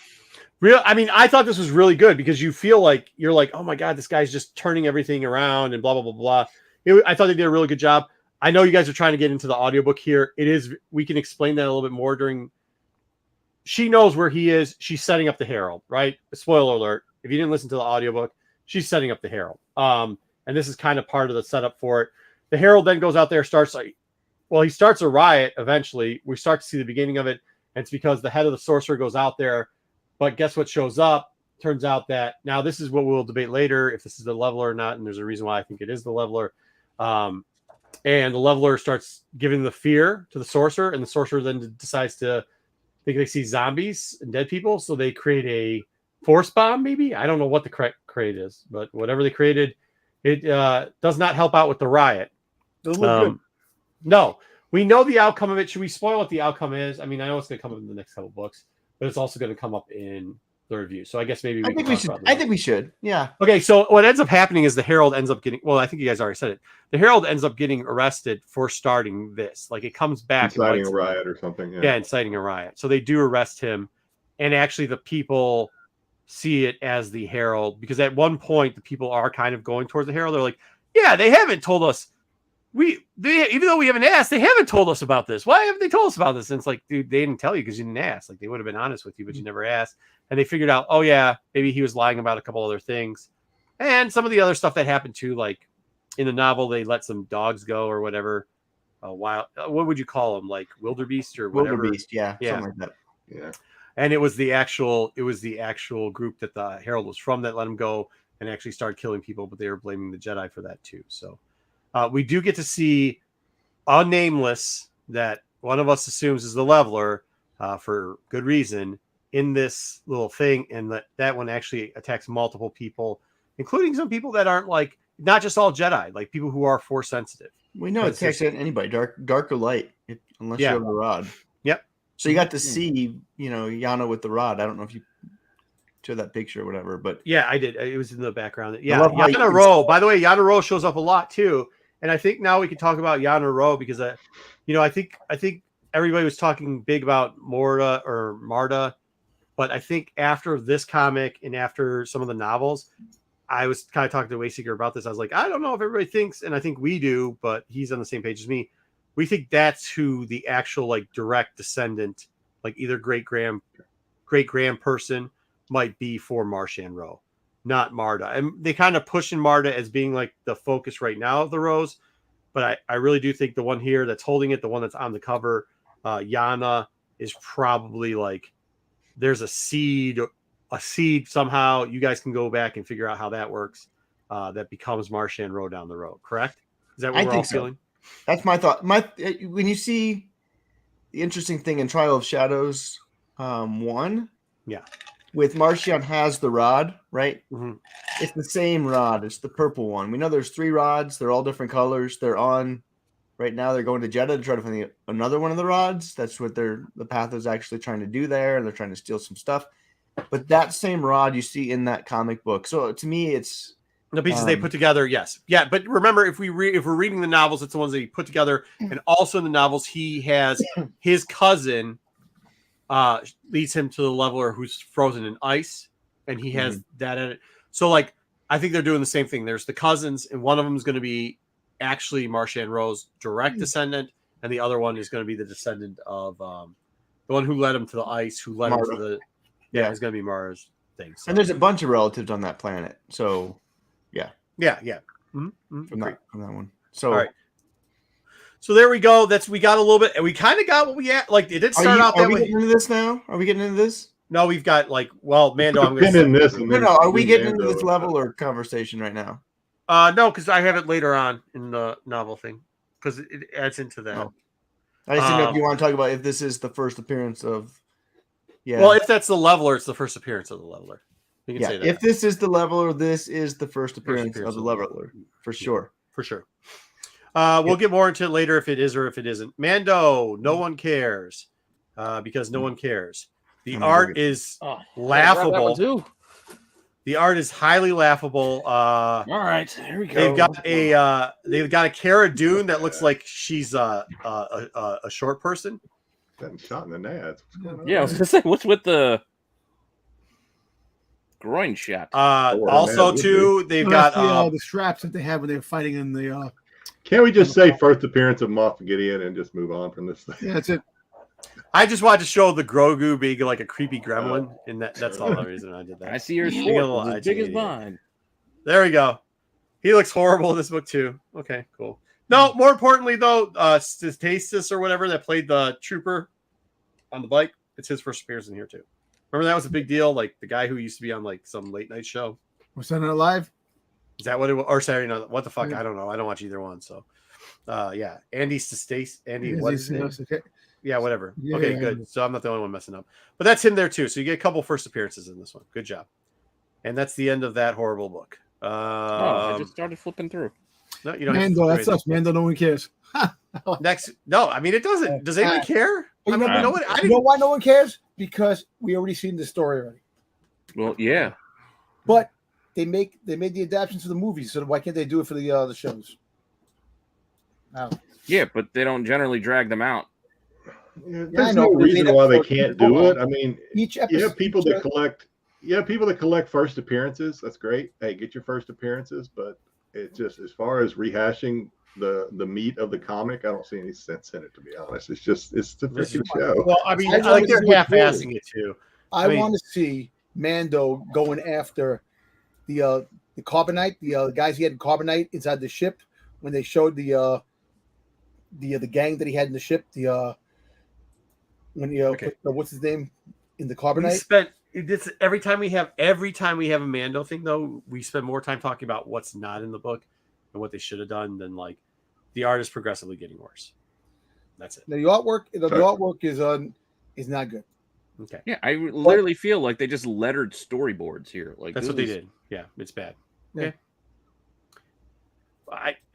I thought this was really good because you feel like you're like, "Oh my God, this guy's just turning everything around and blah, blah, blah, blah." I thought they did a really good job. I know you guys are trying to get into the audiobook here. We can explain that a little bit more during. She knows where he is. She's setting up the Herald, right? Spoiler alert. If you didn't listen to the audiobook, she's setting up the Herald. And this is kind of part of the setup for it. The Herald then goes out there, he starts a riot eventually. We start to see the beginning of it. And it's because the head of the sorcerer goes out there. But guess what shows up? Turns out that now this is what we'll debate later, if this is the leveler or not. And there's a reason why I think it is the leveler. And the leveler starts giving the fear to the sorcerer. And the sorcerer then decides to think they see zombies and dead people. So they create a force bomb, maybe? I don't know what the correct create is. But whatever they created, it does not help out with the riot. No. We know the outcome of it. Should we spoil what the outcome is? I mean, I know it's going to come up in the next couple books, but it's also going to come up in the review. So I guess maybe I think we should. Yeah. Okay. So what ends up happening is the Herald ends up getting. Well, I think you guys already said it. The Herald ends up getting arrested for starting this. Like it comes back, inciting a riot or something. Yeah, inciting a riot. So they do arrest him, and actually the people see it as the Herald because at one point the people are kind of going towards the Herald. They're like, "Yeah, they haven't told us. Even though we haven't asked, they haven't told us about this. Why haven't they told us about this?" And it's like, dude, they didn't tell you because you didn't ask. Like they would have been honest with you, but you never asked. And they figured out, oh yeah, maybe he was lying about a couple other things, and some of the other stuff that happened too. Like in the novel, they let some dogs go or whatever. Wild, what would you call them? Like wildebeest or whatever. Wildebeest, yeah, something like that. Yeah. And it was the actual group that the Herald was from that let him go and actually started killing people, but they were blaming the Jedi for that too. So we do get to see a nameless that one of us assumes is the Leveler for good reason in this little thing, and that one actually attacks multiple people, including some people that aren't like not just all Jedi, like people who are Force sensitive. We know it attacks anybody, dark or light, unless you have the rod. Yep. So you got to see, Yana with the rod. I don't know if you showed that picture or whatever, but yeah, I did. It was in the background. Yeah, Yana Ro. By the way, Yana Ro shows up a lot too, and I think now we can talk about Yana Ro because I think everybody was talking big about Marta, but I think after this comic and after some of the novels, I was kind of talking to Wayseeker about this. I was like, I don't know if everybody thinks, and I think we do, but he's on the same page as me. We think that's who the actual like direct descendant, like either great grand person might be for Marchand Ro, not Marta. And they kind of pushing Marta as being like the focus right now of the Rose. But I really do think the one here that's holding it, the one that's on the cover, Yana, is probably like there's a seed somehow. You guys can go back and figure out how that works. That becomes Marchand Ro down the road. Correct? Is that what we're all feeling? That's my thought. When you see the interesting thing in Trial of Shadows 1, with Marchand has the rod, right? Mm-hmm. It's the same rod. It's the purple one. We know there's 3 rods. They're all different colors. They're on right now. They're going to Jeddah to try to find another one of the rods. That's what the path is actually trying to do there. They're trying to steal some stuff. But that same rod you see in that comic book. So to me, it's the pieces they put together. Yes. Yeah. But remember, if we're reading the novels, it's the ones that he put together. And also in the novels, he has his cousin leads him to the Leveler who's frozen in ice. And he has that in it. So like, I think they're doing the same thing. There's the cousins, and one of them is going to be actually Marchand Ro's direct descendant. And the other one is going to be the descendant of the one who led him to the ice, who led him to the, it's going to be Mara's thing. So. And there's a bunch of relatives on that planet. So yeah. Mm-hmm. From that one. So all right. So there we go. We got a little bit, and we kind of got what we had. Like it did start out that way. Are we getting into this now? Are we getting into this? No, we've got Mando. I'm going to in this. No. Are we getting into this level or conversation right now? No, because I have it later on in the novel thing because it adds into that. Oh. I just didn't know if you want to talk about if this is the first appearance of. Yeah. Well, if that's the Leveler, it's the first appearance of the Leveler. You can say that. If this is the Leveler, this is the first appearance of the Leveler for sure. For sure. We'll get more into it later if it is or if it isn't. Mando, no one cares because no one cares. The art is laughable. The art is highly laughable. All right, here we go. They've got a Cara Dune that looks like she's a short person. Getting shot in the nads. Yeah, I was gonna say, what's with the groin shot? Also, too, they've got the straps that they have when they're fighting in the. Can't we just say first appearance of Moff Gideon and just move on from this thing? Yeah, that's it. I just wanted to show the Grogu being like a creepy gremlin, and that's all the reason I did that. I see your sword as big as mine. There we go. He looks horrible in this book too. Okay, cool. No, more importantly though, Stasis or whatever that played the trooper on the bike, it's his first appearance in here too. Remember that was a big deal? Like the guy who used to be on like some late night show. Was Saturday Night Live? Is that what it was? Or Saturday Night? What the fuck? I don't know. I don't watch either one. So, yeah, Andy Stasis. Andy, what is his name? Okay. Yeah, whatever. Yeah, okay, good. So I'm not the only one messing up. But that's him there too. So you get a couple first appearances in this one. Good job. And that's the end of that horrible book. I just started flipping through. No, you don't. Mando, that's us. Mando, no one cares. Next, no, I mean it doesn't. Does anyone care? You know why no one cares? Because we already seen the story already. Well, yeah. But they made the adaptations for the movies, so why can't they do it for the shows? Yeah, but they don't generally drag them out. Yeah, there's no reason why they can't do it. I mean, you have people that collect first appearances. That's great. Hey, get your first appearances, but it's just as far as rehashing the meat of the comic, I don't see any sense in it, to be honest. It's the freaking show. Well, I mean, I like they're half-assing it too. I want to see Mando going after the carbonite, the guys he had in carbonite inside the ship when they showed the gang that he had in the ship. What's his name? in the We carbonite. spent every time we have a Mando thing though, we spend more time talking about what's not in the book and what they should have done than like the art is progressively getting worse. That's it. The artwork is not good. Okay. Yeah, I literally feel like they just lettered storyboards here. Like That's this what they is- did. Yeah, it's bad. Yeah. Okay.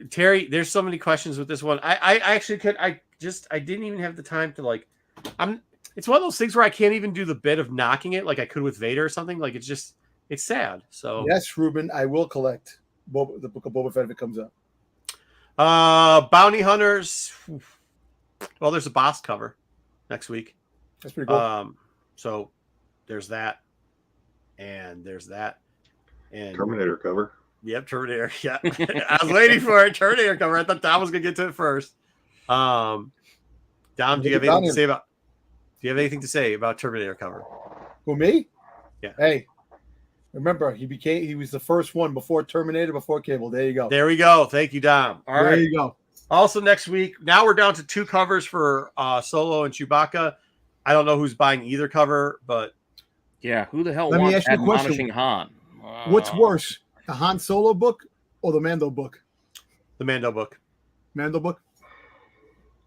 Terry, there's so many questions with this one. I actually could. I didn't even have the time to like. It's one of those things where I can't even do the bit of knocking it like I could with Vader or something. Like it's sad. So Yes, Ruben, I will collect the book of Boba Fett if it comes up. Bounty Hunters. Well, there's a boss cover next week. That's pretty cool. So there's that, and there's that, and Terminator cover. Yep, Terminator. Yeah, I was waiting for it. Terminator cover. I thought Dom was gonna get to it first. Dom, do you have anything to say about? Do you have anything to say about Terminator cover? Who, me? Yeah. Hey, remember he was the first one before Terminator, before Cable. There you go. There we go. Thank you, Dom. All there right. you go. Also next week, now we're down to 2 covers for Solo and Chewbacca. I don't know who's buying either cover, but Yeah, who the hell Let me wants ask you a question. admonishing Han? What's worse, the Han Solo book or the Mando book? the Mando book. Mando book.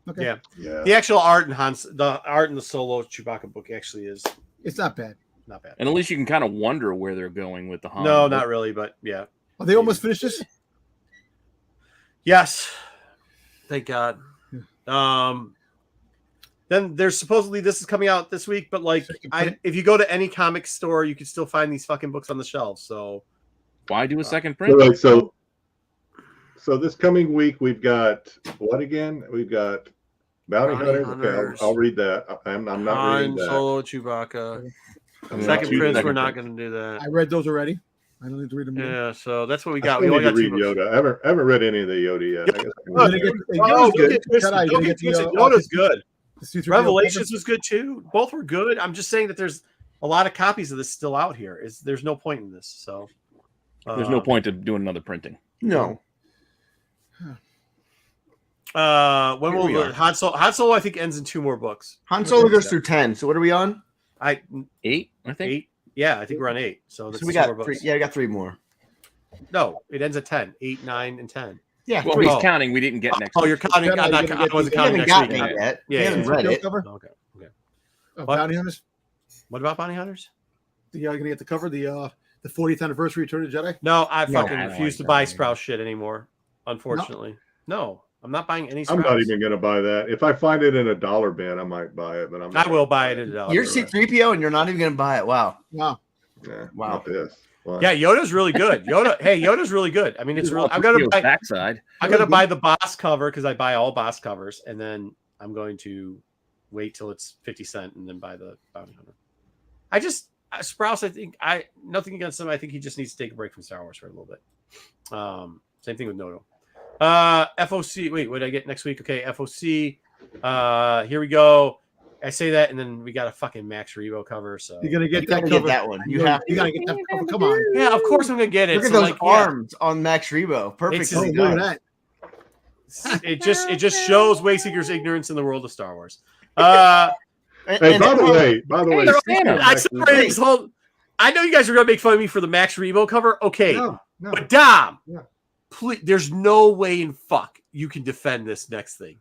Okay. Yeah. Yeah. The actual art in the art in the Solo Chewbacca book actually is It's not bad. not bad. And at least you can kind of wonder where they're going with the Han. No, book. not really, but yeah. Are they almost finished this? Yes. Thank God. Then there's supposedly this is coming out this week, but like if you go to any comic store, you can still find these fucking books on the shelves. So Why do a second All print? right, so this coming week we've got what again? We've got Bounty Hunters. Okay, I'll read that. I'm not reading Han that. Solo, Chewbacca. I'm Second not- Prince, second we're not Prince. going to do that. I read those already. I don't need to read them. Again. Yeah, so that's what we I got. still We need only to got read 2 books. Yoda. I haven't read any of the Yoda yet. I guess I can You're read gonna it. get- Oh, Yoda's don't good. get twisted. Jedi, you're Don't gonna get get the, twisted. uh, Yoda's good. the C-3PO Revelations cover. was good too. Both were good. I'm just saying that there's a lot of copies of this still out here. There's no point in this. So There's no point to doing another printing. No. When Here will we are. Han Solo? I think ends in 2 more books. Han Solo goes through 10. So what are we on? 8, I think. 8. Yeah, I think we're on 8. So that's So we 2 more got books. 3. Yeah, we got 3 more. No, it ends at 10. 8, 9, and 10. Yeah, Well, 3. he's Oh. counting. We didn't get next. Oh, you're week. counting. Jedi, I'm not. you're gonna I get wasn't the- He counting hasn't next week. gotten it yet. Yeah, He yeah, hasn't yeah. read it. Cover? Okay. Of What? Bounty Hunters. What about Bounty Hunters? You're gonna get the cover, the 40th anniversary Return of the Jedi. No, I No, fucking I don't refuse like to that buy either. Sprout shit anymore. Unfortunately, no, I'm not buying any. I'm Sprouts. not even going to buy that. If I find it in a dollar bin, I might buy it, but I'm. I not will gonna buy it at a dollar. You're C3PO and you're not even going to buy it. Wow. Wow. Yeah, Wow. not this. Why? Yeah, Yoda's really good. Yoda's really good. I mean, it's real. I'm gonna Theo's buy. backside. I'm gonna buy the boss cover because I buy all boss covers, and then I'm going to wait till it's 50 cents and then buy the Bounty Hunter. I just Sprouse. I think nothing against him. I think he just needs to take a break from Star Wars for a little bit. Same thing with Noto. FOC. Wait, what did I get next week? Okay, FOC. Here we go. I say that, and then we got a fucking Max Rebo cover. So You're gonna get You that gotta cover. get that one. You gotta- have You to. gotta get that cover. Come on. yeah, of course I'm gonna get it. Look at So, those like, yeah, arms on Max Rebo. Perfect. It's- Oh, look at that. it just shows Wayseeker's ignorance in the world of Star Wars. Hey, by the way, Hey, Santa. I separated this whole. I know you guys are gonna make fun of me for the Max Rebo cover. Okay, No, no. but Dom, Yeah. please, there's no way in fuck you can defend this next thing.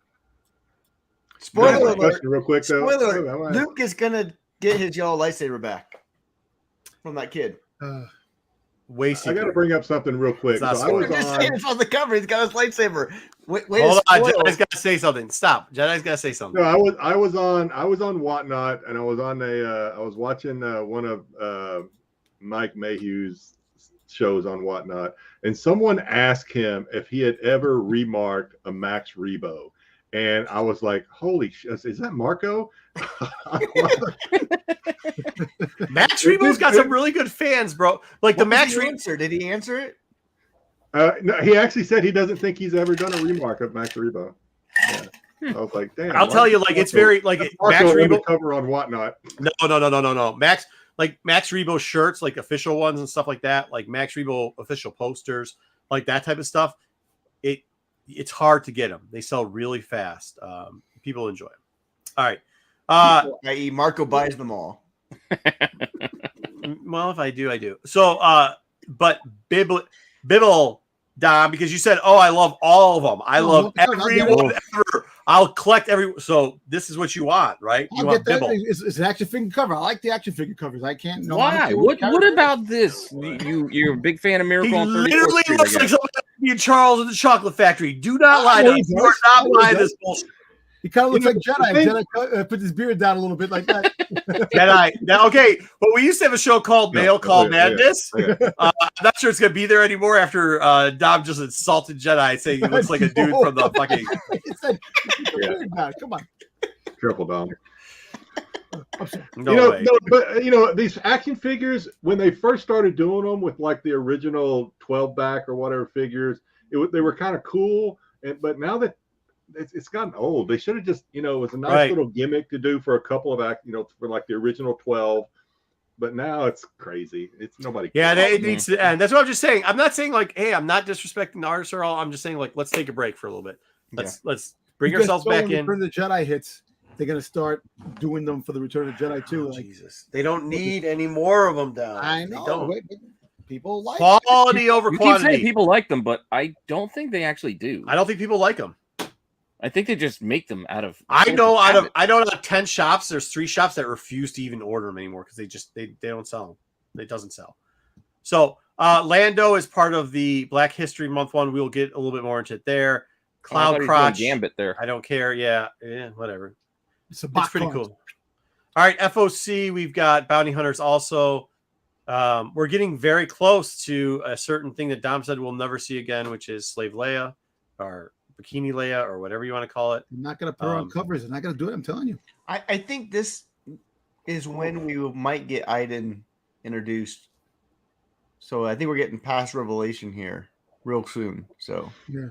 Spoiler Can I ask a alert. question real quick though. Spoiler I'm alert. gonna- Luke is going to get his yellow lightsaber back from that kid. I got to Wayseeker. bring up something real quick. It's not So I was I'm just saying on. it's on the cover. He's got his lightsaber. Wait Hold on, spoil. Jedi's got to say something. Stop, Jedi's got to say something. No, I was on Whatnot, and I was on I was watching one of Mike Mayhew's shows on Whatnot, and someone asked him if he had ever remarked a Max Rebo, and I was like, "Holy shit, is that Marco?" Max Rebo's got some really good fans, bro. Like the What Max did he Rebo. answer? Did he answer it? No, he actually said he doesn't think he's ever done a remark of Max Rebo. Yeah. I was like, "Damn." I'll tell you, like it's very like Max Marco Rebo. cover on Whatnot. No. Max Rebo shirts, like official ones and stuff like that, like Max Rebo official posters, like that type of stuff. It's hard to get them. They sell really fast. People enjoy them. All right. I.e., Marco buys them all. Well, if I do, I do. So, but Bibble, Dom, because you said, "Oh, I love all of them. I love everyone ever. I'll collect every." So this is what you want, right? You want Bibble. It's an action figure cover. I like the action figure covers. I can't. No, Why? What about this? You're a big fan of Miracle on 34th Literally Street, looks like somebody in Charles in the Chocolate Factory. Do not lie to us. You are not buying this bullshit. He kind of looks like Jedi. Jedi puts his beard down a little bit like that. Jedi. Now, okay, but we used to have a show called Mail Call Madness. I'm not sure it's going to be there anymore after Dom just insulted Jedi, saying he looks like a dude from the fucking. Come on. Careful, Dom. No way. But these action figures, when they first started doing them with like the original 12 back or whatever figures, they were kind of cool. But now that it's gotten old, they should have just, it was a nice little gimmick to do for a couple of for like the original 12. But now it's crazy. It's nobody. Yeah, it needs to end. That's what I'm just saying. I'm not saying like, hey, I'm not disrespecting the artists or all. I'm just saying like, let's take a break for a little bit. Let's bring ourselves back in. Return of the Jedi hits. They're gonna start doing them for the Return of the Jedi too. Jesus, they don't need any more of them down. I know. People like quality over quantity. You keep saying people like them, but I don't think they actually do. I don't think people like them. I think they just make them out of. I know out of 10 shops, there's 3 shops that refuse to even order them anymore because they don't sell them. It doesn't sell. So Lando is part of the Black History Month one. We'll get a little bit more into it there. Cloud Crotch, Gambit there. I don't care. Yeah, whatever. It's pretty cool. All right, FOC. We've got Bounty Hunters also. We're getting very close to a certain thing that Dom said we'll never see again, which is Slave Leia or Bikini Leia or whatever you want to call it. I'm not going to put her on covers. They're not going to do it. I'm telling you. I think this is when we might get Iden introduced. So I think we're getting past Revelation here real soon. So yeah,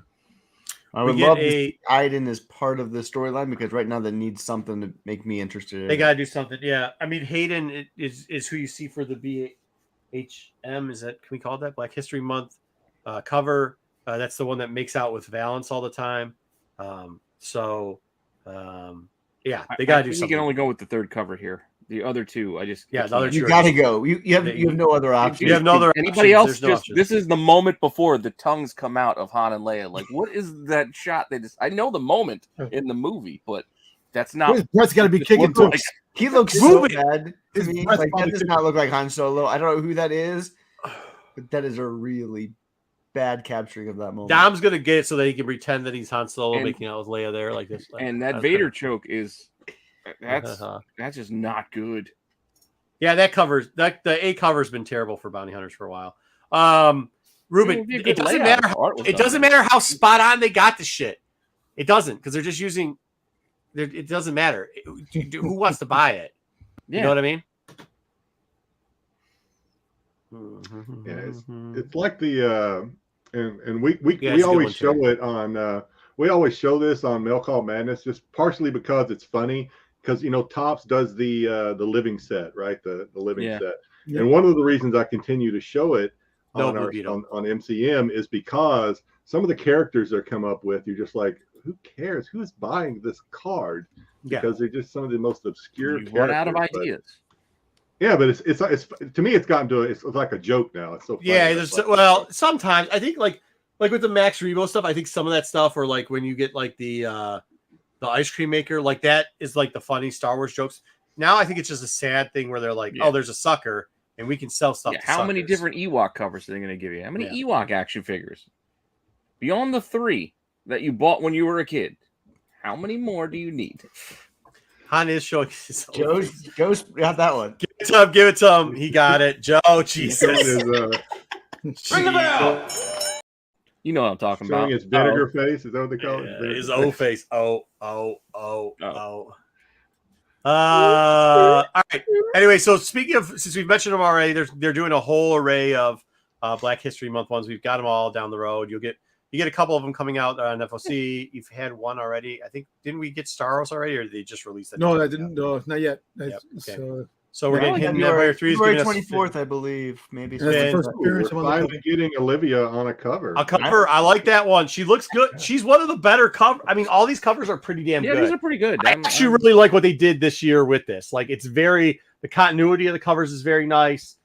I would love to see Iden as part of the storyline because right now they need something to make me interested. They got to do something. Yeah. I mean, Hayden is who you see for the BHM. Is that, can we call it that? Black History Month cover. That's the one that makes out with Valance all the time. Yeah, they got to do something. You can only go with the third cover here. The other two, the other two. You got to go. You have no other option. You have no other. Anybody else? This is the moment before the tongues come out of Han and Leia. Like, what is that shot? I know the moment in the movie, but that's not. His breath's got to be kicking too. He looks so bad to me. Like, that does not look like Han Solo. I don't know who that is, but that is a really bad capturing of that moment. Dom's gonna get it so that he can pretend that he's Han Solo making out with Leia there like this. And that Vader choke is that's just not good. Yeah, that covers the A cover's been terrible for Bounty Hunters for a while. Ruben, it doesn't matter how spot on they got the shit. It doesn't, because they're just using. It doesn't matter who wants to buy it. You know what I mean? Yeah, it's like the and we always show it on we always show this on Mail Call Madness, just partially because it's funny, because Topps does the living set, right? The living set. Yeah. And one of the reasons I continue to show it on MCM is because some of the characters they're come up with, you're just like, who cares? Who's buying this card? Because they're just some of the most obscure characters. Run out of ideas. Yeah, but it's to me it's gotten to it's like a joke now. It's so funny. Yeah, sometimes I think like with the Max Rebo stuff, I think some of that stuff, or like when you get like the ice cream maker, like that is like the funny Star Wars jokes. Now I think it's just a sad thing where they're like, oh, there's a sucker and we can sell stuff. To how many different Ewok covers are they going to give you? How many Ewok action figures beyond the 3 that you bought when you were a kid? How many more do you need? Han is showing his Joe's got that one. Give it to him. He got it. Joe, Jesus. Ring the bell. You know what I'm talking about. His vinegar face. Is that what they call it? His O face. Oh. All right. Anyway, so speaking of, since we've mentioned them already, they're doing a whole array of Black History Month ones. We've got them all down the road. You get a couple of them coming out on FOC. You've had one already. I think, didn't we get Star Wars already, or did they just release that? No, I didn't. No, not yet. Okay. So we're getting hidden Empire 3. February 24th, I believe. Maybe. That's the first appearance. We're finally getting Olivia on a cover. I like that one. She looks good. She's one of the better cover. I mean, all these covers are pretty damn good. Yeah, these are pretty good. I actually really like what they did this year with this. Like, it's very The continuity of the covers is very nice.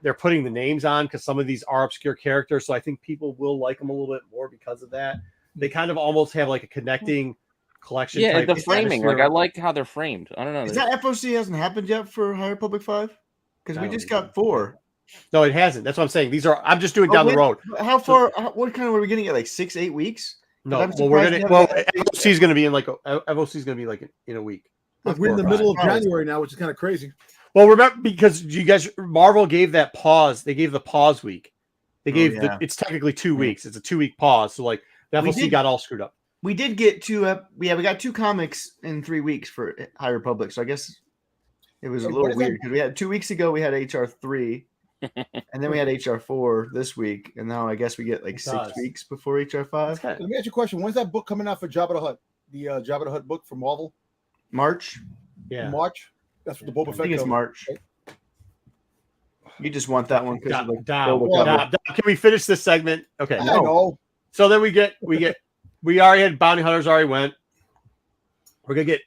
They're putting the names on because some of these are obscure characters, so I think people will like them a little bit more because of that. They kind of almost have like a connecting collection. Yeah, type the framing. Like, I atmosphere. like how they're framed. I don't know. Is that FOC hasn't happened yet for High Republic 5? Because I we don't just think got so. 4. No, it hasn't. That's what I'm saying. These are. I'm just doing down the road. How far? What kind of were we getting at? Like 6-8 weeks? No, I'm well, we're surprised gonna. you Well, haven't got- FOC is going to be in like FOC is going to be like in a week. Look, we're in the Right. middle of January now, which is kind of crazy. Well, remember because you guys, Marvel gave that pause. They gave the pause week. They gave yeah. it's technically 2 weeks. It's a 2-week pause. So like the We FOC did- got all screwed up. We did get 2. We got 2 comics in 3 weeks for High Republic. So I guess it was a Wait, little what is that? weird because we had 2 weeks ago we had HR3, and then we had HR4 this week, and now I guess we get like It 6 does. weeks before HR5. It's kinda- Let me ask you a question. When's that book coming out for Jabba the Hutt? The Jabba the Hutt book from Marvel? March. yeah. March? That's what the Boba I Fett think it's cover. March. You just want that one because Dom, of the Dom, Boba Dom, cover. Dom, can we finish this segment? Okay. I know. So then we already had Bounty Hunters already went. We're gonna get.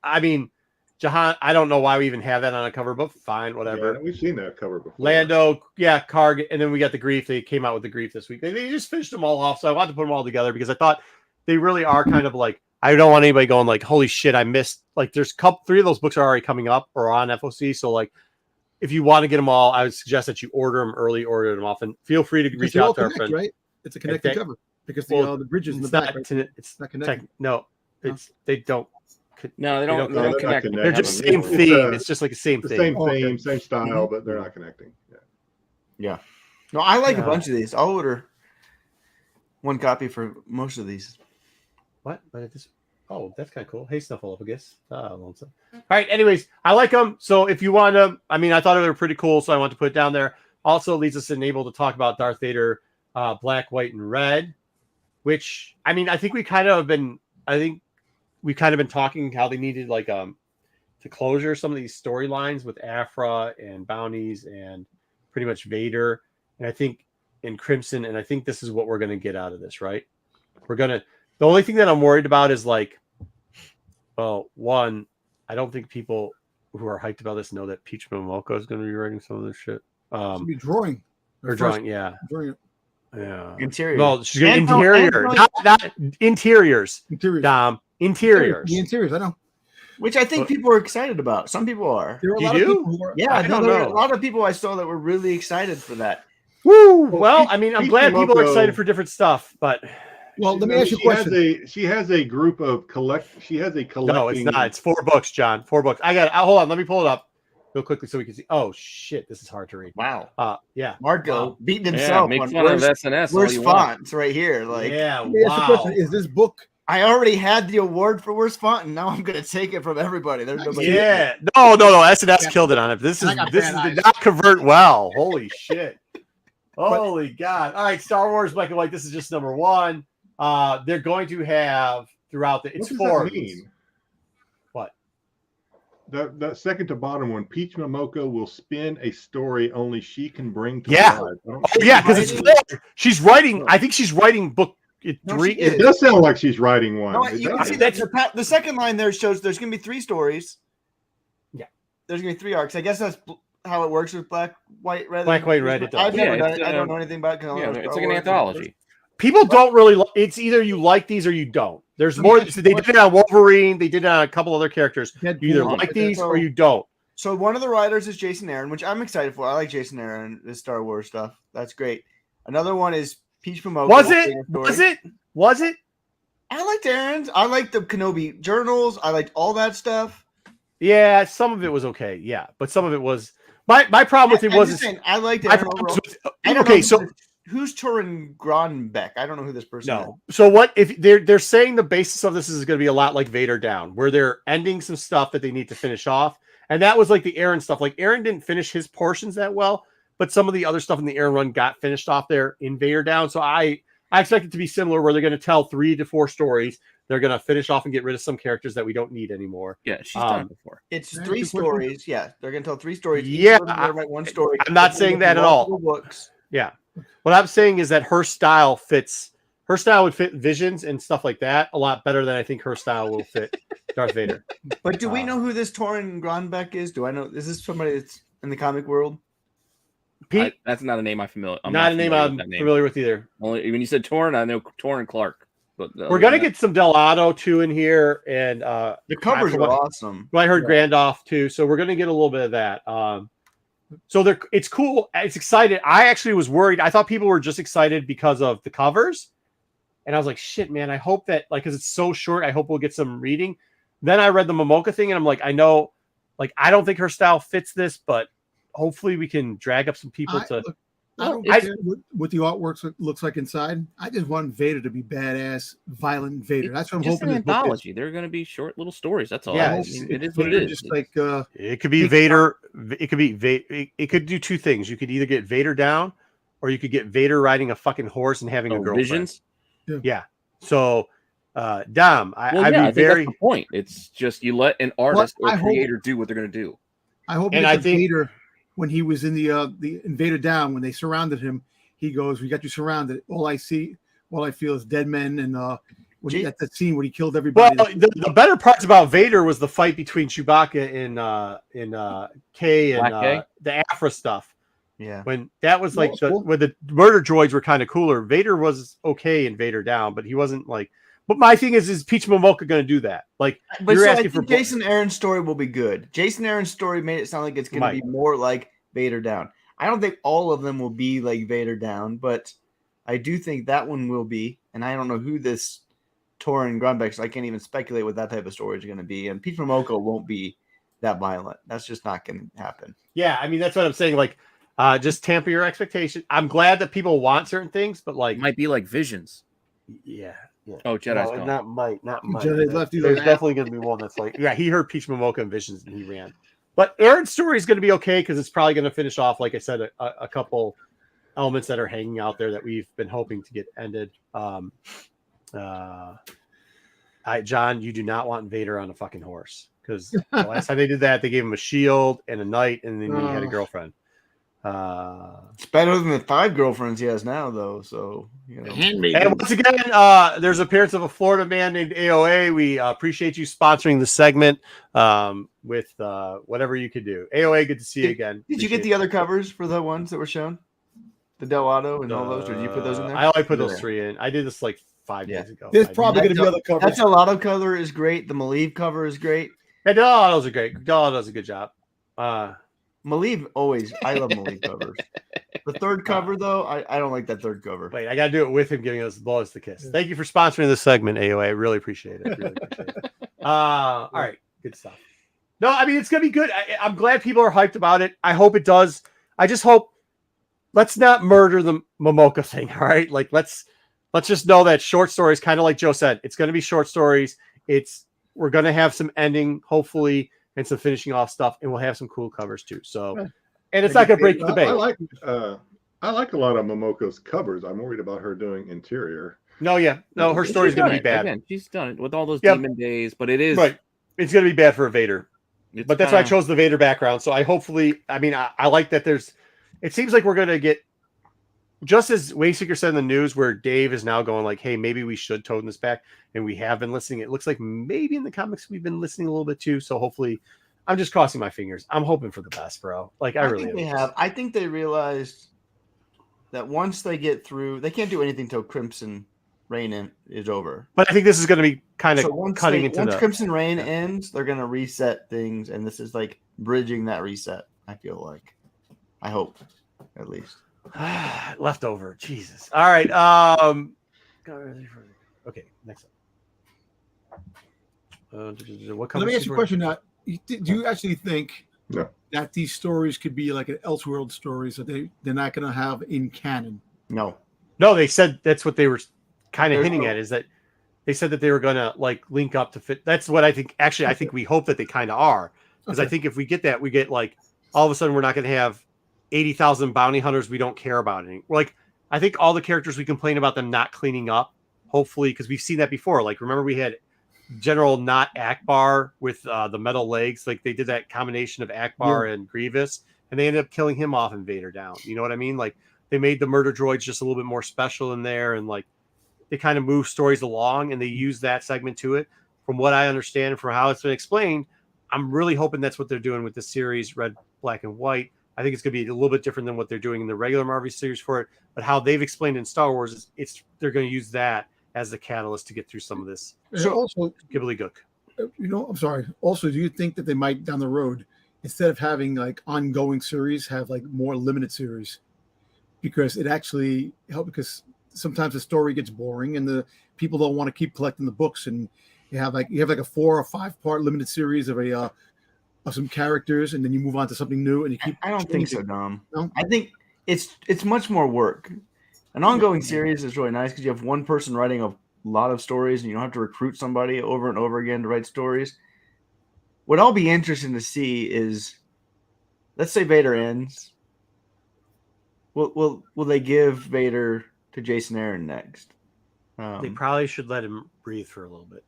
I mean, Jahan. I don't know why we even have that on a cover, but fine, whatever. Yeah, we've seen that cover before. Lando, yeah, Karg, and then we got the Grief. They came out with the Grief this week. They just finished them all off, so I wanted to put them all together because I thought they really are kind of like. I don't want anybody going like, "Holy shit, I missed!" Like, there's 3 of those books are already coming up or on FOC. So, like, if you want to get them all, I would suggest that you order them early, order them often. Feel free to Because reach they all out to our connect, friend. right? It's a connected Okay. cover because Well, the bridges in the It's back. not. Right? It's not connected. no. It's they don't. No, they They don't. don't They don't connect. connect. They're They're just Yeah, same it's, theme. It's just like the same The thing. same Oh, okay. theme, same style, but they're not connecting. Yeah. No, I like Yeah. a bunch of these. I'll order 1 copy for most of these. What? But it just. Oh, that's kind of cool. Hey, Snuffleupagus. Lonesome. All right. Anyways, I like them. So if you want to, I mean, I thought they were pretty cool, so I want to put it down there. Also leads us to able to talk about Darth Vader, Black, White, and Red, which I mean, I think we kind of have been. I think we've kind of been talking how they needed like to closure some of these storylines with Afra and bounties and pretty much Vader, and I think in Crimson, and I think this is what we're going to get out of this, right? We're gonna. The only thing that I'm worried about is like, well, one, I don't think people who are hyped about this know that Peach Momoko is going to be writing some of this shit. Should be drawing. Or drawing, yeah, Drawing yeah. Interior. Well, she's going And- interior, and- not interiors. interiors. Dom, interiors. The interiors, I know. Which I think people are excited about. Some people are. There are a You lot do? of people who are. Yeah, I no, don't there are know. a lot of people I saw that were really excited for that. Woo! Well, Well, I mean, I'm Peach glad people are Momoko- excited for different stuff, but Well, let me ask you a question. She has a group of She has a collecting. no, it's not. It's 4 books, John. 4 books. I got. Hold on. Let me pull it up real quickly so we can see. Oh shit, this is hard to read. Wow. Yeah. Marco Wow. beating Yeah, himself make on fun of worst, SNS all worst you want. fonts right here. Like, Yeah. Let me ask you a Wow. question. Is this book? I already had the award for worst font, and now I'm gonna take it from everybody. There's nobody. Yeah. No. SNS killed it on it. This And I is got this bad is, did eyes. not convert well. Holy shit. Holy God. All right, Star Wars Black and White. This is just number 1. They're going to have throughout the What it's does 4. that mean? What? That second to bottom one, Peach Momoko will spin a story only she can bring to Yeah. life. I don't- Oh yeah, because it's writing- 4. She's writing. I think she's writing book No, 3. she is. It does sound like she's writing one. No, Is you that- can see that the second line there shows there's gonna be 3 stories. Yeah. There's gonna be 3 arcs. I guess that's how it works with Black, White, Red. Black, and White, Red, it does. I've never Yeah, done it's, it. I don't know anything about it. 'cause I don't Yeah, know it's Star like an Wars. anthology. People don't really. It's either you like these or you don't. There's more. They did it on Wolverine. They did it on a couple other characters. You either Deadpool. like these or you don't. So one of the writers is Jason Aaron, which I'm excited for. I like Jason Aaron, his Star Wars stuff. That's great. Another one is Peach Momoko. Was it? Was it? I liked Aaron's. I liked the Kenobi journals. I liked all that stuff. Yeah, some of it was okay. Yeah, but some of it was. My problem with it I'm was. just saying, I liked My Aaron problem overall. was I don't okay, know so who's Turin Gronbeck? I don't know who this person is. no. So what if they're saying the basis of this is going to be a lot like Vader Down, where they're ending some stuff that they need to finish off, and that was like the Aaron stuff. Like Aaron didn't finish his portions that well, but some of the other stuff in the Aaron run got finished off there in Vader Down. So I expect it to be similar, where they're going to tell 3 to 4 stories. They're going to finish off and get rid of some characters that we don't need anymore. Yeah, she's done it before. It's Can I 3 ask you a question? stories. Yeah, they're going to tell 3 stories. Each Yeah, of them are gonna write one story. I'm not saying that at all. Multiple books. Yeah. What I'm saying is that her style fits her style would fit Visions and stuff like that a lot better than I think her style will fit Darth Vader. But do we know who this Torin Gronbeck is? Do I know? Is this somebody that's in the comic world? Pete, That's not a name I'm familiar. not a name I'm familiar with either. Only when you said Torrin, I know Torrin Clark. But We're gonna get some Delado too in here, and The covers are awesome. I heard Gandalf too, so we're gonna get a little bit of that. So it's cool. It's excited. I actually was worried. I thought people were just excited because of the covers, and I was like, "Shit, man! I hope that because it's so short. I hope we'll get some reading." Then I read the Momoka thing, and I'm like, I know, I don't think her style fits this, but hopefully we can drag up some people to. I don't care what the artwork looks like inside. I just want Vader to be badass, violent Vader. That's what I'm hoping. It's an anthology. They're going to be short little stories. That's all. Yeah, it is what it is. Just like it could be Vader. It could be it could do two things. You could either get Vader down, or you could get Vader riding a fucking horse and having a girlfriend. Visions. Yeah. So, Dom, I'd be I think very. that's the point. It's just you let an artist or creator do what they're going to do. I hope. And I think Vader, when he was in the Invader Down, when they surrounded him, he goes, "We got you surrounded. All I feel is dead men." And when he at that scene when he killed everybody. Well, the better parts about Vader was the fight between Chewbacca and Kay and the Afra stuff. Yeah, when that was like when the murder droids were kind of cooler. Vader was okay in Vader Down, but he wasn't like. But my thing is Peach Momoka going to do that? Like, but you're so asking I think Jason Aaron's story will be good. Jason Aaron's story made it sound like it's going to be more like Vader Down. I don't think all of them will be like Vader Down, but I do think that one will be. And I don't know who this Torin Grunbeck, so I can't even speculate what that type of story is going to be. And Peach Momoka won't be that violent. That's just not going to happen. Yeah, I mean that's what I'm saying. Like, just temper your expectation. I'm glad that people want certain things, but like it might be like Visions. Yeah. Yeah. Oh, Jedi's gone. Not might. Jedi left. There's definitely going to be one that's like, yeah, he heard Peach Momoka and Visions and he ran. But Aaron's story is going to be okay because it's probably going to finish off, like I said, a couple elements that are hanging out there that we've been hoping to get ended. John, you do not want Vader on a fucking horse because the last time they did that, they gave him a shield and a knight, and then he had a girlfriend. It's better than the 5 girlfriends he has now, though. So, you know. And once again, there's appearance of a Florida man named AOA. We appreciate you sponsoring the segment with whatever you could do. AOA, good to see you again. Did you get the other covers for the ones that were shown? The Delado and all those? Or did you put those in there? I only put those 3 in. I did this like 5 days ago. There's probably going to be other covers. That Delado cover is great. The Malieve cover is great. Yeah, Delado's are great. Delado does a good job. Malieve always. I love Malieve covers. The third cover, though, I don't like that third cover. Wait, I got to do it with him giving us the blow us the kiss. Thank you for sponsoring this segment, AOA. I really appreciate it. All right. Good stuff. No, I mean, it's going to be good. I'm glad people are hyped about it. I hope it does. I just hope let's not murder the Momoka thing. All right. Like, let's just know that short stories, kind of like Joe said, it's going to be short stories. We're going to have some ending, hopefully, and some finishing off stuff, and we'll have some cool covers too. So, and it's not going to break the bank. I like a lot of Momoko's covers. I'm worried about her doing interior. No, her story's going to be bad. Again, she's done it with all those demon days, but it is right. It's going to be bad for a Vader. But that's why I chose the Vader background. So I like that it seems like we're going to get, just as Wayseeker said in the news, where Dave is now going like, hey, maybe we should tone this back. And we have been listening. It looks like maybe in the comics we've been listening a little bit too. So hopefully, I'm just crossing my fingers. I'm hoping for the best, bro. Like, I think they have. I think they realized that once they get through, they can't do anything till Crimson Reign is over. But I think this is going to be kind of cutting into once Crimson Reign ends, they're going to reset things. And this is like bridging that reset, I feel like. I hope, at least. Leftover. Jesus. All right. Okay, next up. What Let me ask you a question now. Do you actually think that these stories could be like an Elseworld story, so they're not going to have in canon? No, they said that's what they were kind of hinting at, is that they said that they were going to like link up to fit. That's what I think. Actually, I think we hope that they kind of are, because I think if we get that, we get like all of a sudden we're not going to have 80,000 bounty hunters we don't care about any. Like, I think all the characters we complain about them not cleaning up, hopefully, because we've seen that before. Like, remember we had General Not Akbar with the metal legs. Like, they did that combination of Akbar and Grievous, and they ended up killing him off in Vader Down. You know what I mean? Like, they made the murder droids just a little bit more special in there, and like, they kind of move stories along, and they use that segment to it. From what I understand and from how it's been explained, I'm really hoping that's what they're doing with the series, Red, Black, and White. I think it's going to be a little bit different than what they're doing in the regular Marvel series for it. But how they've explained in Star Wars is they're going to use that as the catalyst to get through some of this. So also, Gibbly-gook. I'm sorry. Also, do you think that they might down the road, instead of having like ongoing series, have like more limited series? Because it actually helps, because sometimes the story gets boring and the people don't want to keep collecting the books, and you have like a 4 or 5 part limited series of some characters, and then you move on to something new, and you keep. I don't think so, Dom. No? I think it's much more work. An ongoing series is really nice because you have one person writing a lot of stories, and you don't have to recruit somebody over and over again to write stories. What I'll be interested to see is, let's say Vader ends. Will they give Vader to Jason Aaron next? They probably should let him breathe for a little bit.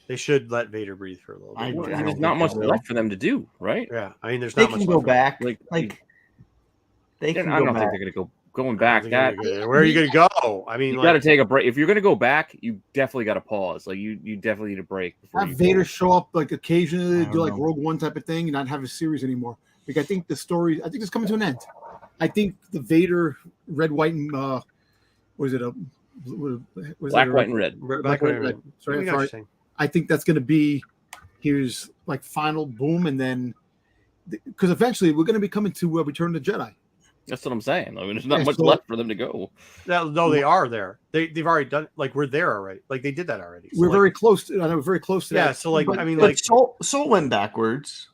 They should let Vader breathe for a little bit. Well, there's not much left for them to do, right? Yeah, I mean, there's They not much can go left. back. Like They can I go don't back. think they're going to going back. That Where are you going to go? I mean, you got to take a break. If you're going to go back, you definitely got to pause. Like you definitely need a break. Have Vader show up like occasionally, I do don't like know. Rogue One type of thing, and not have a series anymore. Like I think the story, I think it's coming to an end. I think the Vader red, white, and Black, white, and red. Black, white, and red. Sorry, We know what you're saying. I think that's going to be his like final boom, and then because eventually we're going to be coming to Return of the Jedi. That's what I'm saying. I mean, there's not Yeah, much so- left for them to go. No, they are there. They've already done. Like we're there already. Like they did that already. So, We're like, very close. I know we're very close to Yeah, that. so like But- I mean, but like Soul went backwards.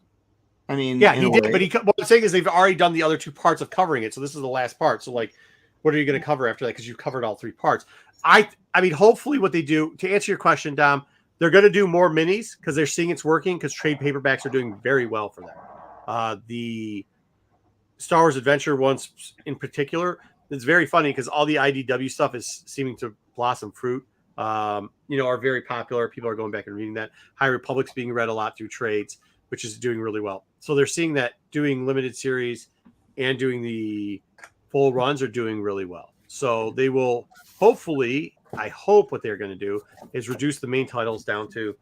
I mean, yeah, in he a did. way. But what I'm saying is they've already done the other 2 parts of covering it. So this is the last part. So like, what are you going to cover after that? Because you've covered all 3 parts. I mean, hopefully, what they do to answer your question, Dom, they're going to do more minis because they're seeing it's working. Because trade paperbacks are doing very well for them. The Star Wars Adventure ones in particular, it's very funny because all the IDW stuff is seeming to blossom fruit. Are very popular. People are going back and reading that. High Republic's being read a lot through trades, which is doing really well. So they're seeing that doing limited series and doing the full runs are doing really well. So they will hopefully, I hope what they're going to do is reduce the main titles down to,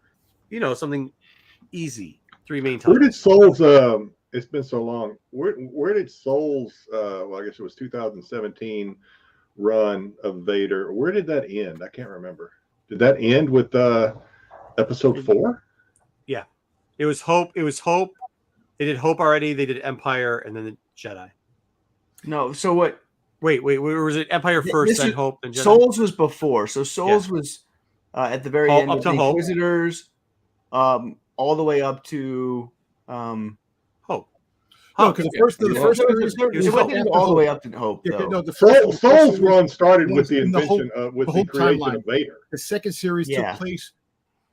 something easy. 3 main Where titles. did Souls? It's been so long. Where did Souls? Well, I guess it was 2017 run of Vader. Where did that end? I can't remember. Did that end with episode 4? Yeah, it was Hope. They did Hope already. They did Empire and then the Jedi. No, so what? Wait. Was it Empire first, This then is- Hope, then Jedi? Souls was before. So Souls was at the very end Up of to the Hope. Inquisitors, all the way up to Hope. No, because the first series it went all the way up to Hope. Yeah, Though. no, the first Souls series- run started with was the in the whole- invention with the the whole creation timeline. of Vader. The second series Yeah. took place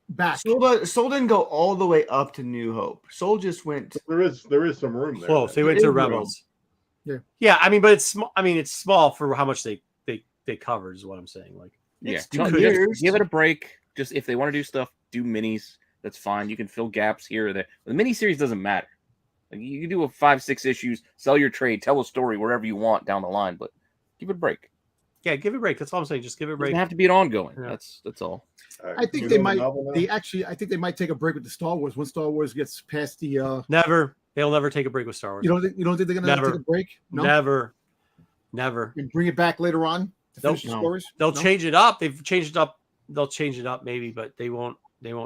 back. Soul didn't go all the way up to New Hope. Soul just went. There is some room there. Close. They went It to is Rebels. Yeah. Yeah. I mean, but it's small. I mean, it's small for how much they covered. Is what I'm saying. Like, Yeah, It's 2 just years. give it a break. Just if they want to do stuff, do minis. That's fine. You can fill gaps here or there. The miniseries doesn't matter. Like, you can do a 5-6 issues, sell your trade, tell a story wherever you want down the line, but give it a break. yeah, give it a break. That's all I'm saying. Just give it a It break. doesn't have to be an ongoing. Yeah. That's all. I think they might. I think they might take a break with the Star Wars when Star Wars gets past the. Never. They'll never take a break with Star Wars. You don't think they're gonna Never. take a break? No. Never. And bring it back later on to finish the No. stories. They'll No? change it up. They've changed it up. They'll change it up maybe, but they won't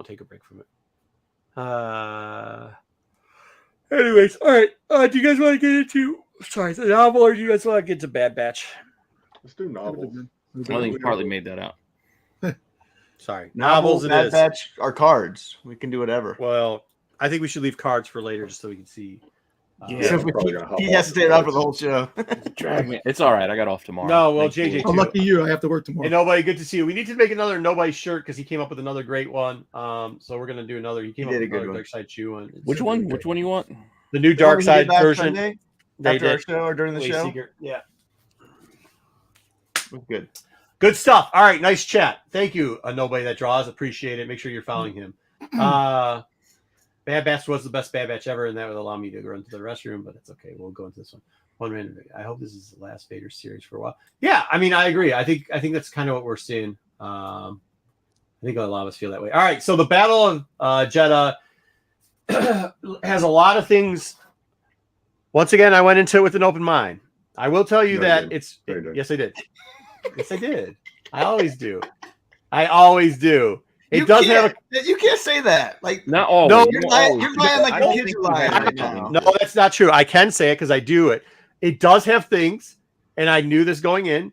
take a break from it. Anyways, all right. Do you guys want to get into the novel, or do you guys want to get to Bad Batch? Let's do novels. I think you partly made that out. Sorry, Novels, novels. It Bad is. Batch are cards. We can do whatever. Well, I think we should leave cards for later, just so we can see. So if we probably keep, gonna hop he off has to the stay up for cards. the whole show. Drag me. It's all right. I got off tomorrow. No, well, Thank you. JJ Oh, too. lucky you! I have to work tomorrow. Hey, nobody, good to see you. We need to make another Nobody shirt because he came up with another great one. So we're gonna do another. He came He up did a with good another one. Dark Side Shoe one. It's Which really one? great. Which one you want? The new The one Dark we did Side last version. Sunday, They after our did. show or during the Way show. secret. Yeah. Was good. Good stuff. All right, nice chat. Thank you, Nobody That Draws. Appreciate it. Make sure you're following him. Bad Batch was the best Bad Batch ever, and that would allow me to run to the restroom, but it's okay. We'll go into this one. One random. I hope this is the last Vader series for a while. Yeah, I mean, I agree. I think that's kind of what we're seeing. I think a lot of us feel that way. All right, so the Battle of Jeddah has a lot of things. Once again, I went into it with an open mind. I will tell you that it's. Yes, I did. Yes, I did. I always do. It does have a. You can't say that. Like, Not always. No, you're lying like I the don't kids think are you lying have right to. now. No, that's not true. I can say it because I do it. It does have things, and I knew this going in,